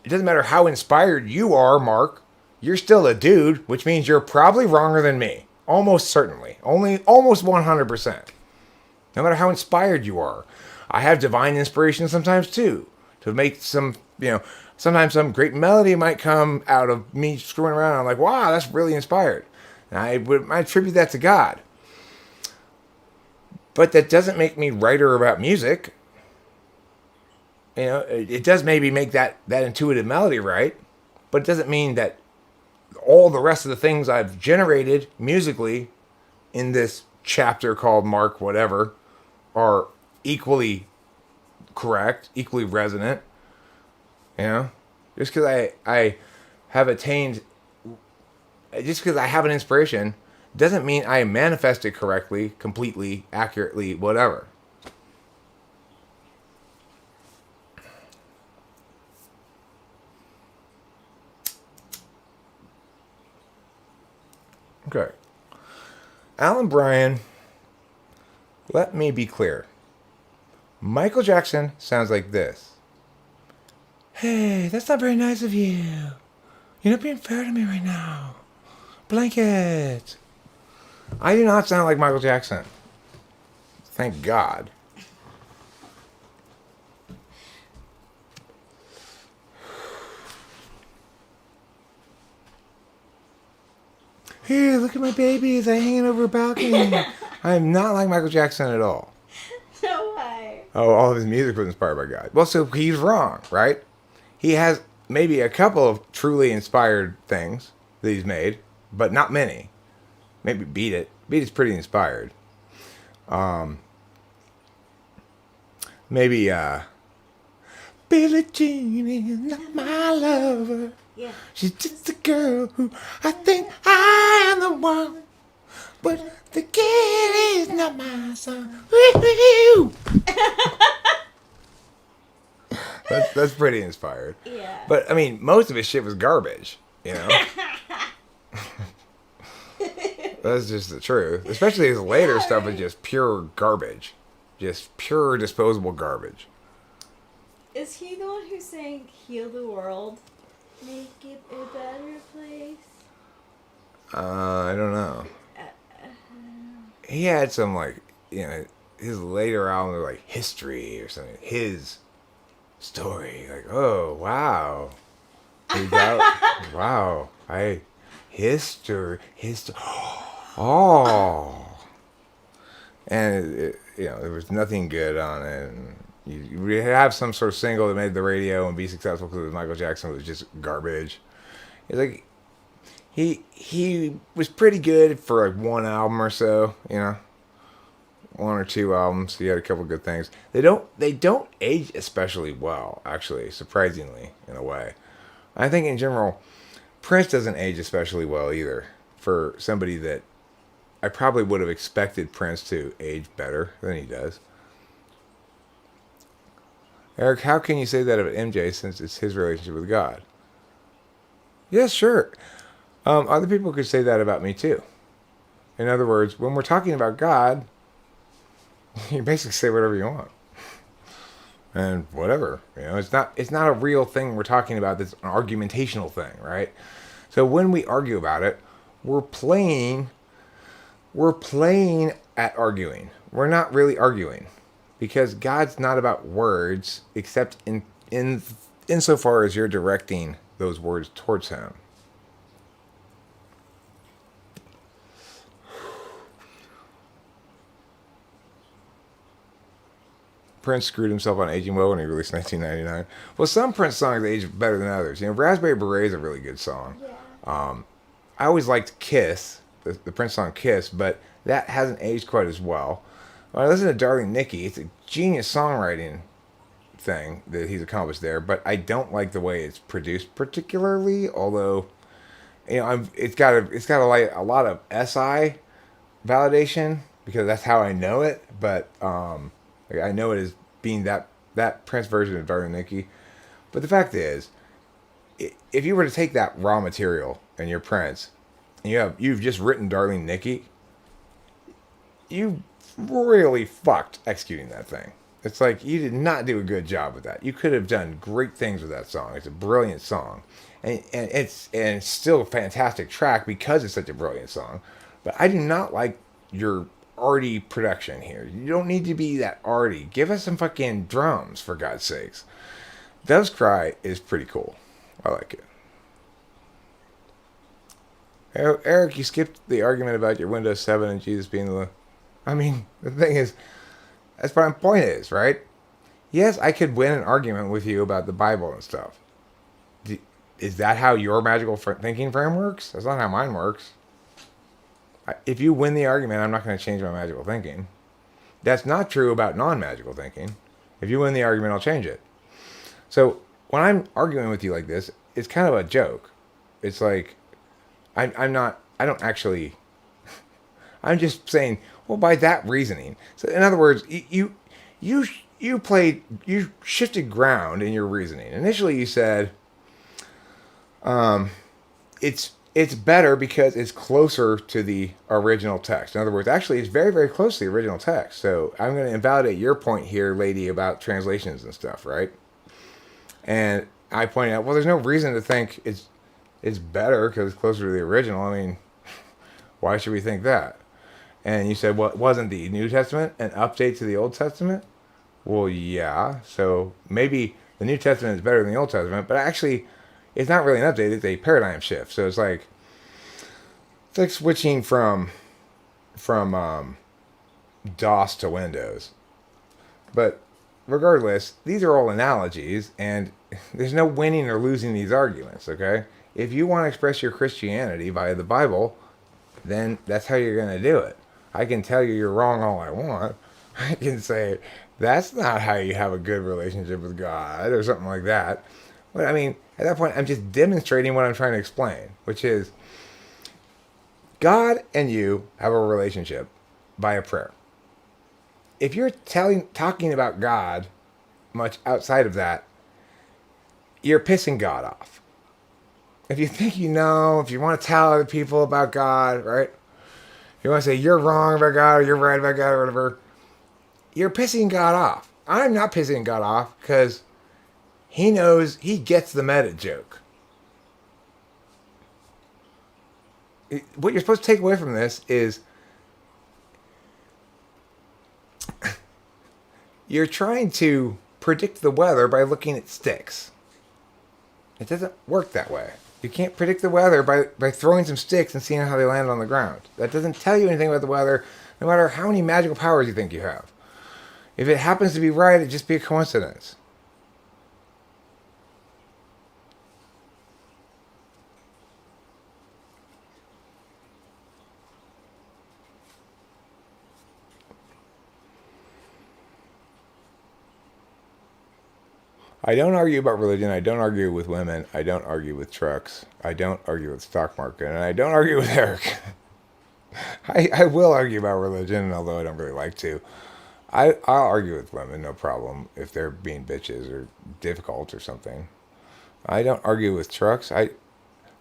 [SPEAKER 1] it doesn't matter how inspired you are, Mark. You're still a dude, which means you're probably wronger than me. Almost certainly. Almost 100%. No matter how inspired you are. I have divine inspiration sometimes too. To make sometimes some great melody might come out of me screwing around. I'm like, wow, that's really inspired. And I attribute that to God. But that doesn't make me writer about music. it does maybe make that intuitive melody right, but it doesn't mean that all the rest of the things I've generated musically in this chapter called Mark whatever are equally correct, equally resonant. Just because I have attained, just because I have an inspiration doesn't mean I manifest it correctly, completely, accurately, whatever. Okay. Alan Bryan, let me be clear. Michael Jackson sounds like this. Hey, that's not very nice of you. You're not being fair to me right now. Blanket. I do not sound like Michael Jackson. Thank God. Here, look at my babies. They're hanging over a balcony. I am not like Michael Jackson at all.
[SPEAKER 2] No way.
[SPEAKER 1] Oh, all of his music was inspired by God. Well, so he's wrong, right? He has maybe a couple of truly inspired things that he's made, but not many. Maybe Beat It. Beat It's pretty inspired. Maybe Billie Jean is not my lover.
[SPEAKER 2] Yeah.
[SPEAKER 1] She's just a girl who I think I am the one. But the kid is not my son. That's pretty inspired.
[SPEAKER 2] Yeah.
[SPEAKER 1] But I mean, most of his shit was garbage, That's just the truth. Especially his later stuff is just pure garbage. Just pure disposable garbage.
[SPEAKER 2] Is he the one who sang "Heal the World"? Make it a better place.
[SPEAKER 1] I don't know. He had some his later albums were like History or something. His story, like, oh wow, wow, history, oh, and there was nothing good on it. And you would have some sort of single that made the radio and be successful because it was Michael Jackson. It was just garbage. It's like he was pretty good for like one album or so, one or two albums. He had a couple good things. They don't age especially well, actually, surprisingly, in a way. I think in general, Prince doesn't age especially well either. For somebody that I probably would have expected Prince to age better than he does. Eric, how can you say that about MJ since it's his relationship with God? Yes, sure. Other people could say that about me too. In other words, when we're talking about God, you basically say whatever you want. And whatever. It's not a real thing we're talking about. That's an argumentational thing, right? So when we argue about it, we're playing at arguing. We're not really arguing. Because God's not about words, except insofar as you're directing those words towards Him. Prince screwed himself on aging well when he released 1999. Well, some Prince songs age better than others. Raspberry Beret is a really good song.
[SPEAKER 2] Yeah.
[SPEAKER 1] I always liked Kiss, the Prince song Kiss, but that hasn't aged quite as well. When I listen to Darling Nikki, it's a genius songwriting thing that he's accomplished there, but I don't like the way it's produced particularly. Although, it's got a lot of SI validation because that's how I know it. But I know it as being that Prince version of Darling Nikki. But the fact is, if you were to take that raw material and you're Prince, and you've just written Darling Nikki, you really fucked executing that thing. It's like you did not do a good job with that. You could have done great things with that song. It's a brilliant song, and it's still a fantastic track because it's such a brilliant song. But I do not like your arty production here. You don't need to be that arty. Give us some fucking drums, for God's sakes. Doves Cry is pretty cool. I like it. Eric, you skipped the argument about your Windows 7 and Jesus being the... I mean, the thing is, that's what my point is, right? Yes, I could win an argument with you about the Bible and stuff. Is that how your magical thinking frame works? That's not how mine works. If you win the argument, I'm not going to change my magical thinking. That's not true about non-magical thinking. If you win the argument, I'll change it. So when I'm arguing with you like this, it's kind of a joke. It's like I'm not. I don't actually. I'm just saying. Well, by that reasoning. So in other words, you shifted ground in your reasoning. Initially, you said, it's better because it's closer to the original text. In other words, actually, it's very, very close to the original text. So I'm going to invalidate your point here, lady, about translations and stuff, right? And I pointed out, well, there's no reason to think it's better because it's closer to the original. I mean, why should we think that? And you said, well, wasn't the New Testament an update to the Old Testament? Well, yeah. So maybe the New Testament is better than the Old Testament, but actually, it's not really an update. It's a paradigm shift. So it's like switching from DOS to Windows. But regardless, these are all analogies, and there's no winning or losing these arguments. Okay, if you want to express your Christianity via the Bible, then that's how you're going to do it. I can tell you you're wrong all I want. I can say that's not how you have a good relationship with God or something like that. But I mean, at that point, I'm just demonstrating what I'm trying to explain, which is God and you have a relationship via prayer. If you're talking about God much outside of that, you're pissing God off. If you think you know, if you want to tell other people about God, right? If you want to say you're wrong about God or you're right about God or whatever, you're pissing God off. I'm not pissing God off because he knows, he gets the meta joke. What you're supposed to take away from this is you're trying to predict the weather by looking at sticks. It doesn't work that way. You can't predict the weather by throwing some sticks and seeing how they land on the ground. That doesn't tell you anything about the weather, no matter how many magical powers you think you have. If it happens to be right, it'd just be a coincidence. I don't argue about religion. I don't argue with women. I don't argue with trucks. I don't argue with stock market. And I don't argue with Eric. I will argue about religion, although I don't really like to. I'll argue with women, no problem, if they're being bitches or difficult or something. I don't argue with trucks. I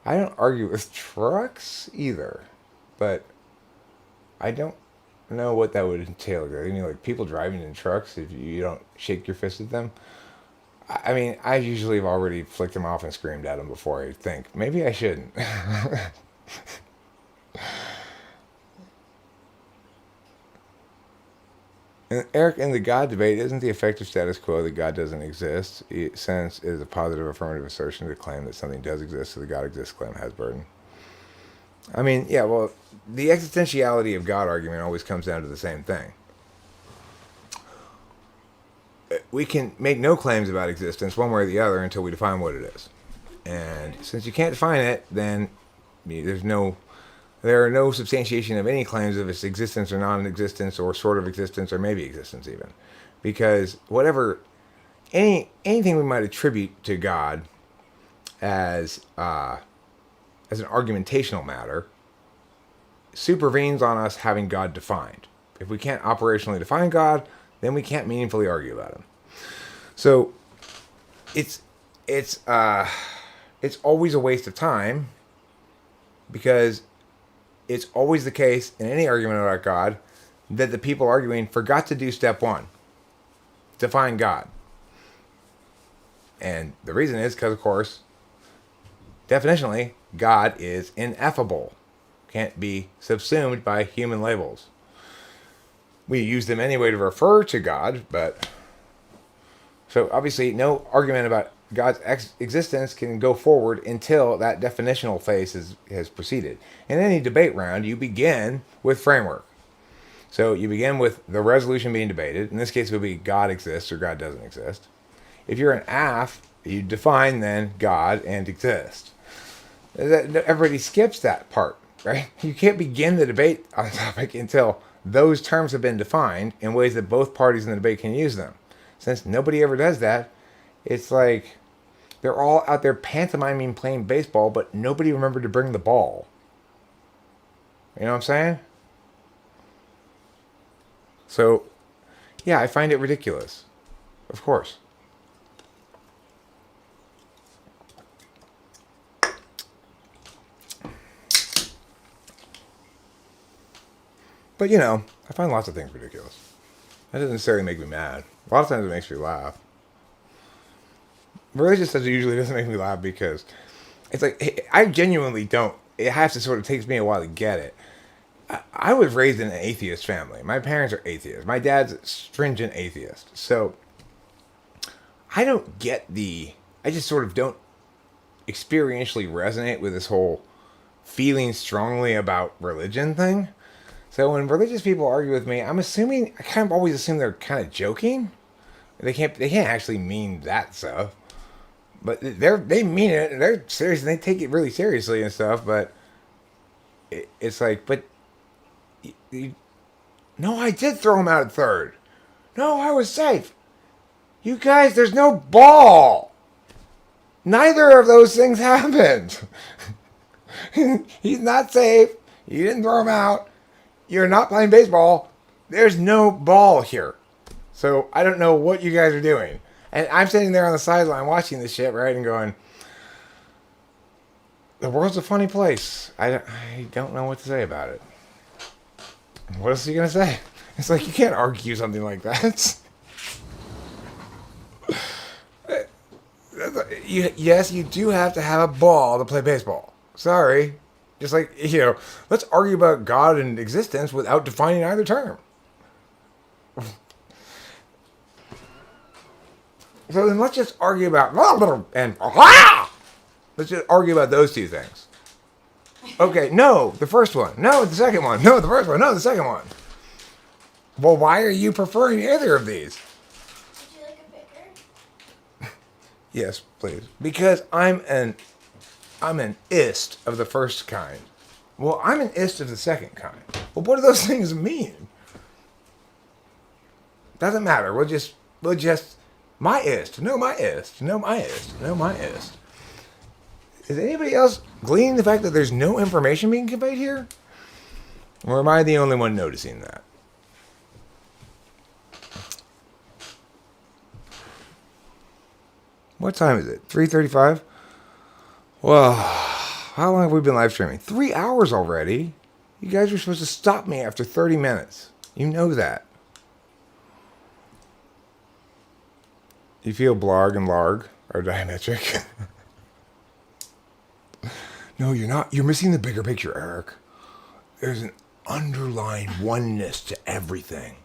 [SPEAKER 1] don't argue with trucks either. But I don't know what that would entail. I mean, like people driving in trucks, if you don't shake your fist at them. I mean, I usually have already flicked them off and screamed at them before I think, maybe I shouldn't. And Eric, in the God debate, isn't the effective status quo that God doesn't exist, since it is a positive affirmative assertion to claim that something does exist, so the God exists claim has burden? I mean, yeah, well, the existentiality of God argument always comes down to the same thing. We can make no claims about existence one way or the other until we define what it is. And since you can't define it, then there are no substantiation of any claims of its existence or non-existence or sort of existence or maybe existence even. Because anything we might attribute to God as an argumentational matter supervenes on us having God defined. If we can't operationally define God, then we can't meaningfully argue about him. So it's always a waste of time, because it's always the case in any argument about God that the people arguing forgot to do step one, define God. And the reason is because, of course, definitionally, God is ineffable, can't be subsumed by human labels. We use them anyway to refer to God, but so obviously no argument about God's existence can go forward until that definitional phase has proceeded. In any debate round, you begin with framework. So you begin with the resolution being debated. In this case, it would be God exists or God doesn't exist. If you're an AF, you define then God and exist. Everybody skips that part, right? You can't begin the debate on a topic until those terms have been defined in ways that both parties in the debate can use them. Since nobody ever does that, it's like they're all out there pantomiming playing baseball, but nobody remembered to bring the ball. You know what I'm saying? So, yeah, I find it ridiculous. Of course. But, you know, I find lots of things ridiculous. That doesn't necessarily make me mad. A lot of times it makes me laugh. Religious stuff usually doesn't make me laugh because it's like, I genuinely don't. It has to sort of takes me a while to get it. I was raised in an atheist family. My parents are atheists. My dad's a stringent atheist. So I don't get I just sort of don't experientially resonate with this whole feeling strongly about religion thing. So when religious people argue with me, I kind of always assume they're kind of joking. They can't actually mean that stuff. But they mean it, and they're serious, and they take it really seriously and stuff, but it's like, but no, I did throw him out at third. No, I was safe. You guys, there's no ball. Neither of those things happened. He's not safe. You didn't throw him out. You're not playing baseball. There's no ball here. So I don't know what you guys are doing. And I'm sitting there on the sideline watching this shit, right, and going, the world's a funny place. I don't know what to say about it. What else are you going to say? It's like, you can't argue something like that. Yes, you do have to have a ball to play baseball. Sorry. Just like, let's argue about God and existence without defining either term. So then let's just argue about and let's just argue about those two things. Okay, no, the first one. No, the second one. No, the first one. No, the second one. Well, why are you preferring either of these?
[SPEAKER 2] Would you like a picker?
[SPEAKER 1] Yes, please. Because I'm an ist of the first kind. Well, I'm an ist of the second kind. Well, what do those things mean? Doesn't matter. We'll just my ist. No, my ist. No, my ist. No, my ist. Is anybody else gleaning the fact that there's no information being conveyed here? Or am I the only one noticing that? What time is it? 3:35? Well, how long have we been live streaming? 3 hours already? You guys were supposed to stop me after 30 minutes. You know that. You feel blarg and larg are diametric? No, you're not. You're missing the bigger picture, Eric. There's an underlying oneness to everything.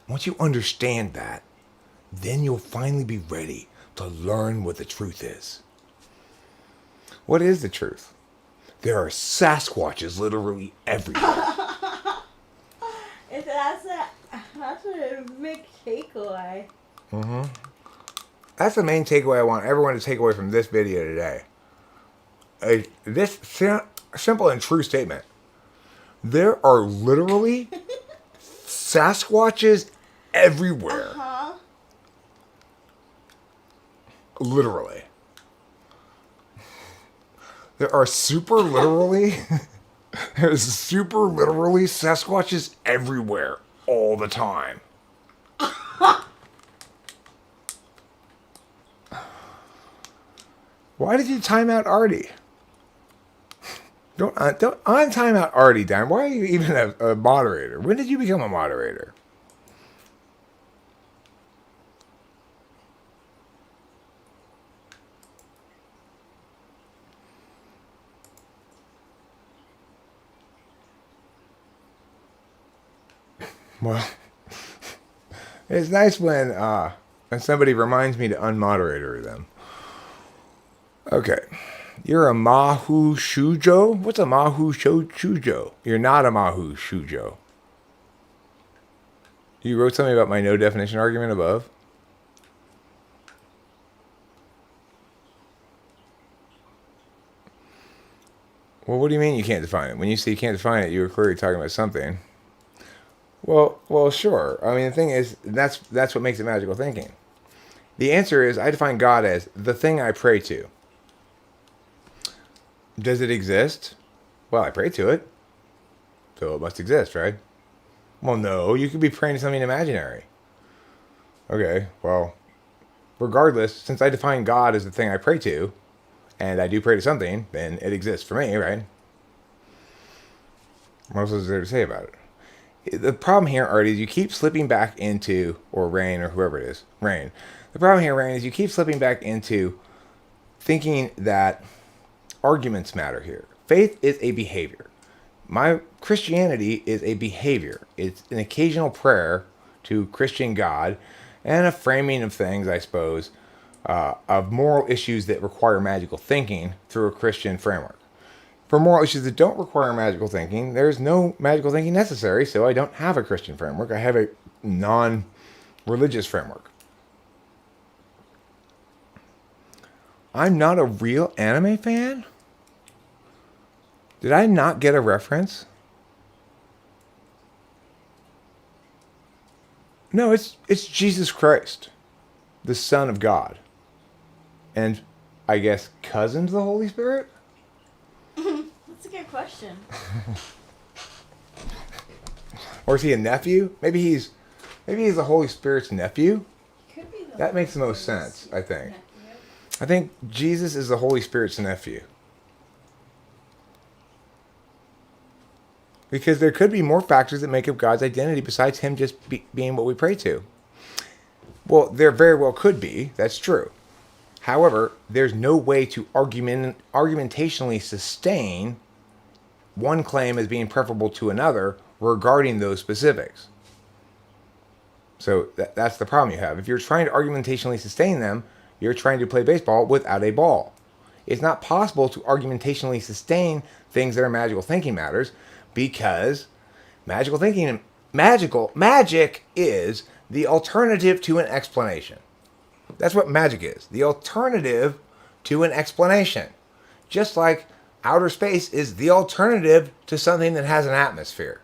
[SPEAKER 1] Once you understand that, then you'll finally be ready to learn what the truth is. What is the truth? There are Sasquatches literally everywhere.
[SPEAKER 2] If that's a big takeaway.
[SPEAKER 1] Mm-hmm. That's the main takeaway I want everyone to take away from this video today. This simple and true statement. There are literally Sasquatches everywhere.
[SPEAKER 2] Uh-huh.
[SPEAKER 1] Literally. There's super literally Sasquatches everywhere all the time. Why did you time out Artie? Don't time out Artie, Dan. Why are you even a moderator? When did you become a moderator? Well, it's nice when somebody reminds me to unmoderator them. Okay. You're a Mahu Shujo? What's a Mahu Shujo? You're not a Mahu Shujo. You wrote something about my no definition argument above? Well, what do you mean you can't define it? When you say you can't define it, you were clearly talking about something. Well, sure. I mean, the thing is, that's what makes it magical thinking. The answer is, I define God as the thing I pray to. Does it exist? Well, I pray to it, so it must exist, right? Well, no, you could be praying to something imaginary. Okay, well, regardless, since I define God as the thing I pray to, and I do pray to something, then it exists for me, right? What else is there to say about it? The problem here, Artie, is you keep slipping back into, or Rain, or whoever it is, Rain. The problem here, Rain, is you keep slipping back into thinking that arguments matter here. Faith is a behavior. My Christianity is a behavior. It's an occasional prayer to Christian God and a framing of things, I suppose, of moral issues that require magical thinking through a Christian framework. For moral issues that don't require magical thinking, there's no magical thinking necessary, so I don't have a Christian framework. I have a non-religious framework. I'm not a real anime fan? Did I not get a reference? No, it's Jesus Christ, the Son of God. And I guess cousin to the Holy Spirit?
[SPEAKER 2] That's a good question.
[SPEAKER 1] Or is he a nephew? Maybe he's the Holy Spirit's nephew.
[SPEAKER 2] Could be
[SPEAKER 1] That makes the most sense, I think. I think Jesus is the Holy Spirit's nephew. Because there could be more factors that make up God's identity besides him just being what we pray to. Well, there very well could be. That's true. However, there's no way to argumentationally sustain one claim as being preferable to another regarding those specifics. So that's the problem you have. If you're trying to argumentationally sustain them, you're trying to play baseball without a ball. It's not possible to argumentationally sustain things that are magical thinking matters, because magic is the alternative to an explanation. That's what magic is. The alternative to an explanation. Just like outer space is the alternative to something that has an atmosphere.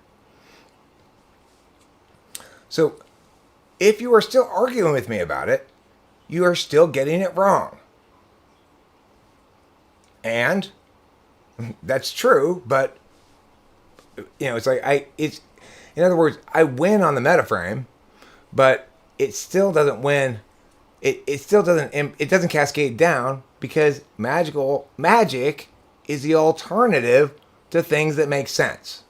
[SPEAKER 1] So, if you are still arguing with me about it, you are still getting it wrong. And that's true, but it's like in other words, I win on the metaframe, but it still doesn't win. It still doesn't cascade down, because magic is the alternative to things that make sense.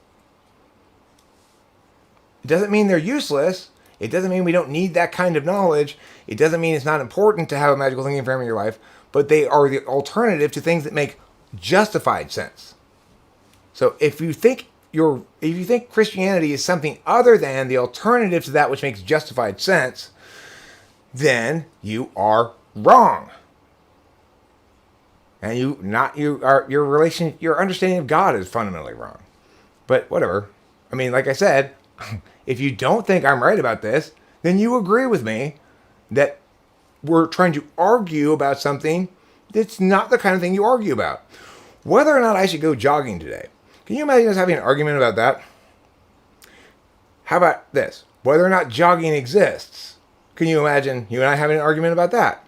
[SPEAKER 1] It doesn't mean they're useless. It doesn't mean we don't need that kind of knowledge. It doesn't mean it's not important to have a magical thinking frame in your life, but they are the alternative to things that make justified sense. So if you think Christianity is something other than the alternative to that which makes justified sense, then you are wrong. And your understanding of God is fundamentally wrong. But whatever. I mean, like I said, if you don't think I'm right about this, then you agree with me that we're trying to argue about something that's not the kind of thing you argue about. Whether or not I should go jogging today. Can you imagine us having an argument about that? How about this? Whether or not jogging exists. Can you imagine you and I having an argument about that?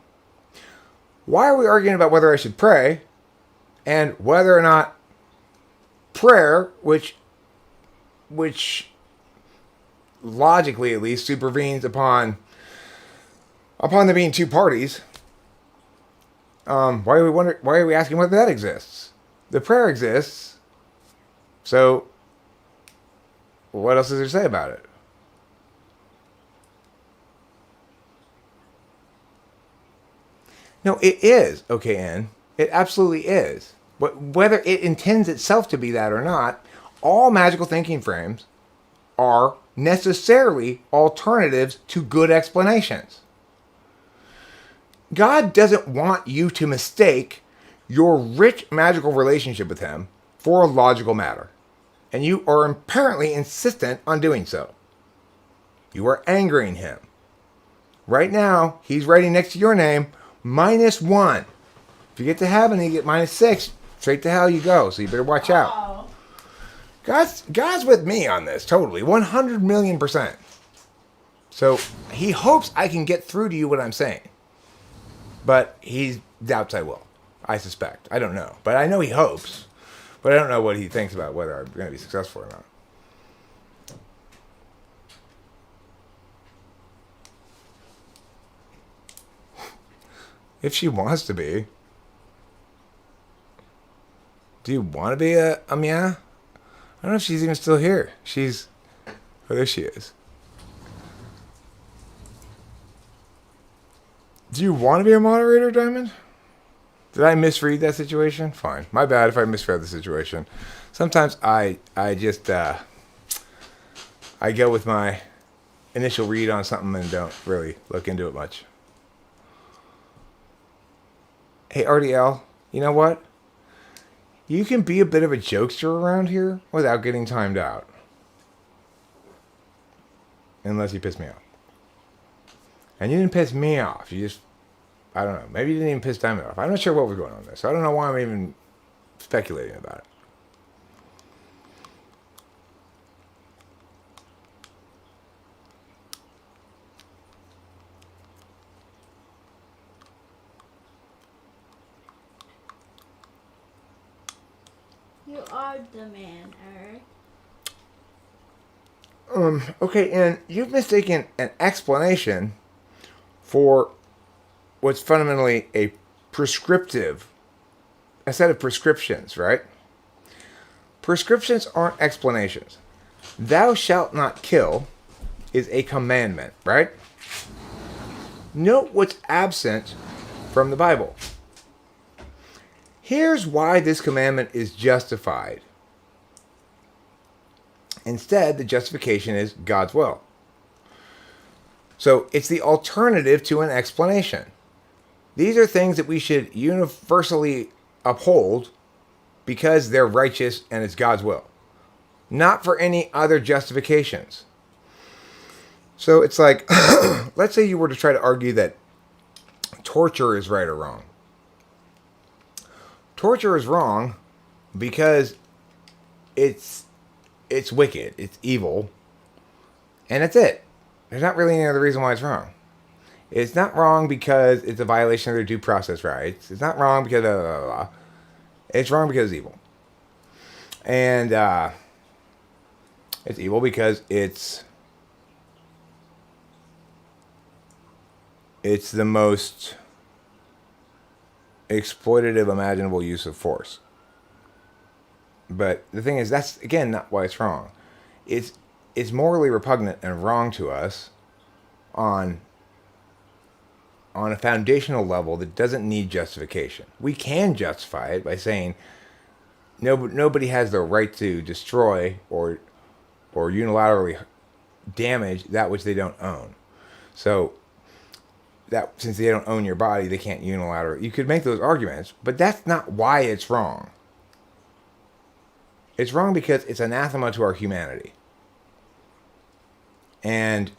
[SPEAKER 1] Why are we arguing about whether I should pray, and whether or not prayer, which logically at least supervenes upon there being two parties, why are we asking whether that exists? The prayer exists, so what else is there to say about it? No, it is, OKN. It absolutely is. But whether it intends itself to be that or not, all magical thinking frames are necessarily alternatives to good explanations. God doesn't want you to mistake your rich magical relationship with him for a logical matter. And you are apparently insistent on doing so. You are angering him. Right now, he's writing next to your name, -1. If you get to heaven, you get -6. Straight to hell you go, so you better watch out. God's with me on this, totally. 100 million %. So he hopes I can get through to you what I'm saying. But he doubts I will. I suspect. I don't know. But I know he hopes. But I don't know what he thinks about whether I'm going to be successful or not. If she wants to be. Do you want to be a Mia? I don't know if she's even still here. Oh, there she is. Do you want to be a moderator, Diamond? Did I misread that situation? Fine. My bad if I misread the situation. Sometimes I just, I go with my initial read on something and don't really look into it much. Hey, RDL, you know what? You can be a bit of a jokester around here without getting timed out. Unless you piss me off. And you didn't piss me off. You just, I don't know. Maybe you didn't even piss Diamond off. I'm not sure what was going on there. So I don't know why I'm even speculating about it.
[SPEAKER 2] You are the man, Eric.
[SPEAKER 1] Okay, and you've mistaken an explanation for what's fundamentally a set of prescriptions, right? Prescriptions aren't explanations. Thou shalt not kill is a commandment, right? Note what's absent from the Bible. Here's why this commandment is justified. Instead, the justification is God's will. So it's the alternative to an explanation. These are things that we should universally uphold because they're righteous and it's God's will, not for any other justifications. So it's like, let's say you were to try to argue that torture is right or wrong. Torture is wrong because it's wicked, it's evil, and that's it. There's not really any other reason why it's wrong. It's not wrong because it's a violation of their due process rights. It's not wrong because blah, blah, blah. It's wrong because it's evil. And it's evil because it's the most exploitative imaginable use of force. But the thing is, that's, again, not why it's wrong. It's morally repugnant and wrong to us on a foundational level that doesn't need justification. We can justify it by saying nobody has the right to destroy or unilaterally damage that which they don't own. So that since they don't own your body, they can't unilaterally. You could make those arguments, but that's not why it's wrong. It's wrong because it's anathema to our humanity. And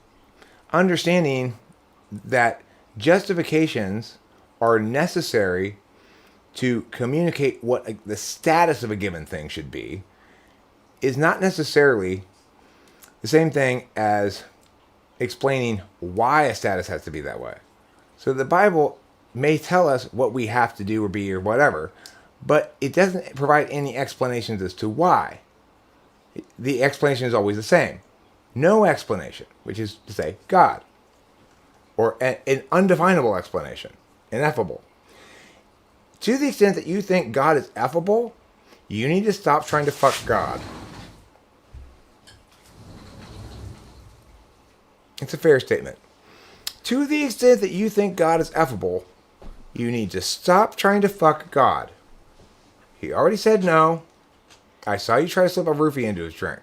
[SPEAKER 1] understanding that justifications are necessary to communicate what the status of a given thing should be is not necessarily the same thing as explaining why a status has to be that way. So the Bible may tell us what we have to do or be or whatever, but it doesn't provide any explanations as to why. The explanation is always the same. No explanation, which is to say God. Or an undefinable explanation, ineffable. To the extent that you think God is effable, you need to stop trying to fuck God. It's a fair statement. To the extent that you think God is effable, you need to stop trying to fuck God. He already said no. I saw you try to slip a roofie into his drink.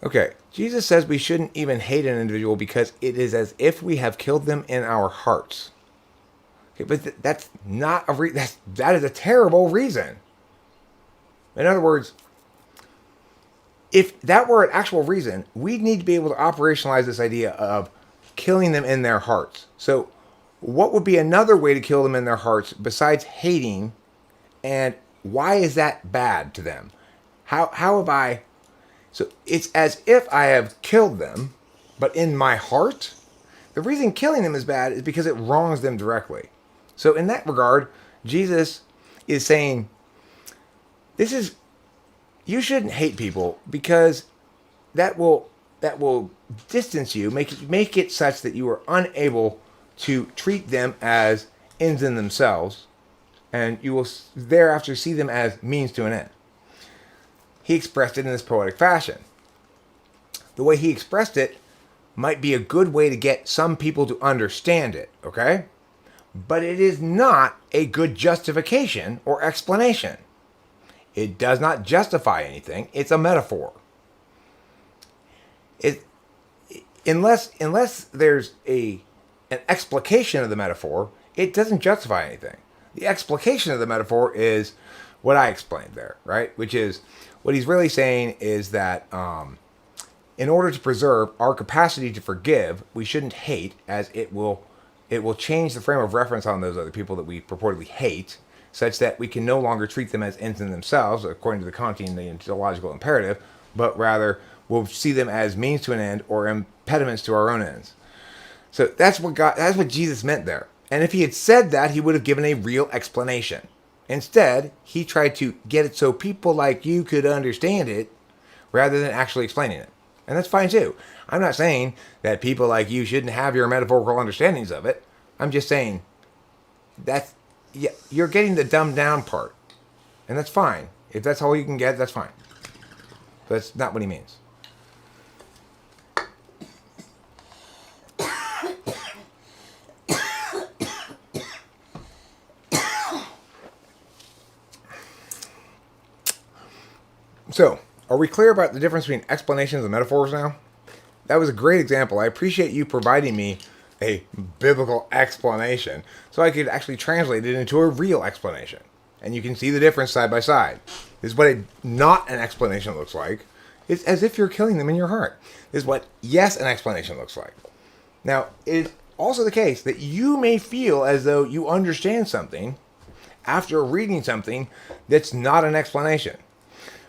[SPEAKER 1] Okay, Jesus says we shouldn't even hate an individual because it is as if we have killed them in our hearts. Okay, but that's not that is a terrible reason. In other words, if that were an actual reason, we'd need to be able to operationalize this idea of killing them in their hearts. So, what would be another way to kill them in their hearts besides hating? And why is that bad to them? How have I? So it's as if I have killed them, but in my heart. The reason killing them is bad is because it wrongs them directly. So in that regard, Jesus is saying, you shouldn't hate people because that will distance you, make it such that you are unable to treat them as ends in themselves, and you will thereafter see them as means to an end. He expressed it in this poetic fashion. The way he expressed it might be a good way to get some people to understand it, okay? But it is not a good justification or explanation. It does not justify anything. It's a metaphor. Unless there's an explication of the metaphor, it doesn't justify anything. The explication of the metaphor is what I explained there, right? Which is, what he's really saying is that in order to preserve our capacity to forgive, we shouldn't hate, as it will change the frame of reference on those other people that we purportedly hate, such that we can no longer treat them as ends in themselves, according to the Kantian, the ontological imperative, but rather we'll see them as means to an end or impediments to our own ends. So that's what Jesus meant there. And if he had said that, he would have given a real explanation. Instead, he tried to get it so people like you could understand it rather than actually explaining it. And that's fine too. I'm not saying that people like you shouldn't have your metaphorical understandings of it. I'm just saying you're getting the dumbed down part. And that's fine. If that's all you can get, that's fine. But that's not what he means. So, are we clear about the difference between explanations and metaphors now? That was a great example. I appreciate you providing me a biblical explanation so I could actually translate it into a real explanation. And you can see the difference side by side. This is what not an explanation looks like. It's as if you're killing them in your heart. This is what yes, an explanation looks like. Now, it is also the case that you may feel as though you understand something after reading something that's not an explanation.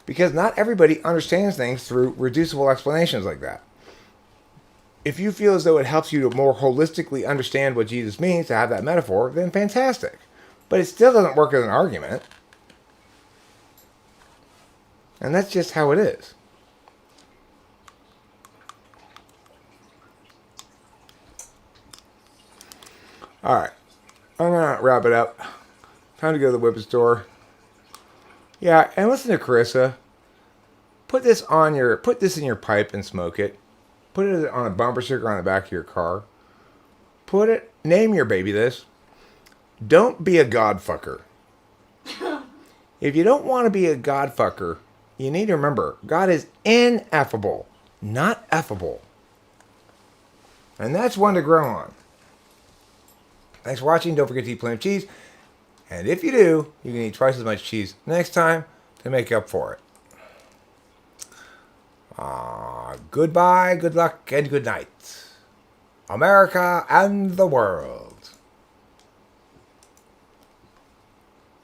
[SPEAKER 1] Because not everybody understands things through reducible explanations like that. If you feel as though it helps you to more holistically understand what Jesus means to have that metaphor, then fantastic. But it still doesn't work as an argument. And that's just how it is. Alright. I'm going to wrap it up. Time to go to the whippet store. Yeah, and listen to Carissa. Put this in your pipe and smoke it. Put it on a bumper sticker on the back of your car. Name your baby this. Don't be a godfucker. If you don't want to be a godfucker, you need to remember, God is ineffable, not effable. And that's one to grow on. Thanks for watching. Don't forget to eat plenty of cheese. And if you do, you can eat twice as much cheese next time to make up for it. Goodbye, good luck, and good night. America and the world.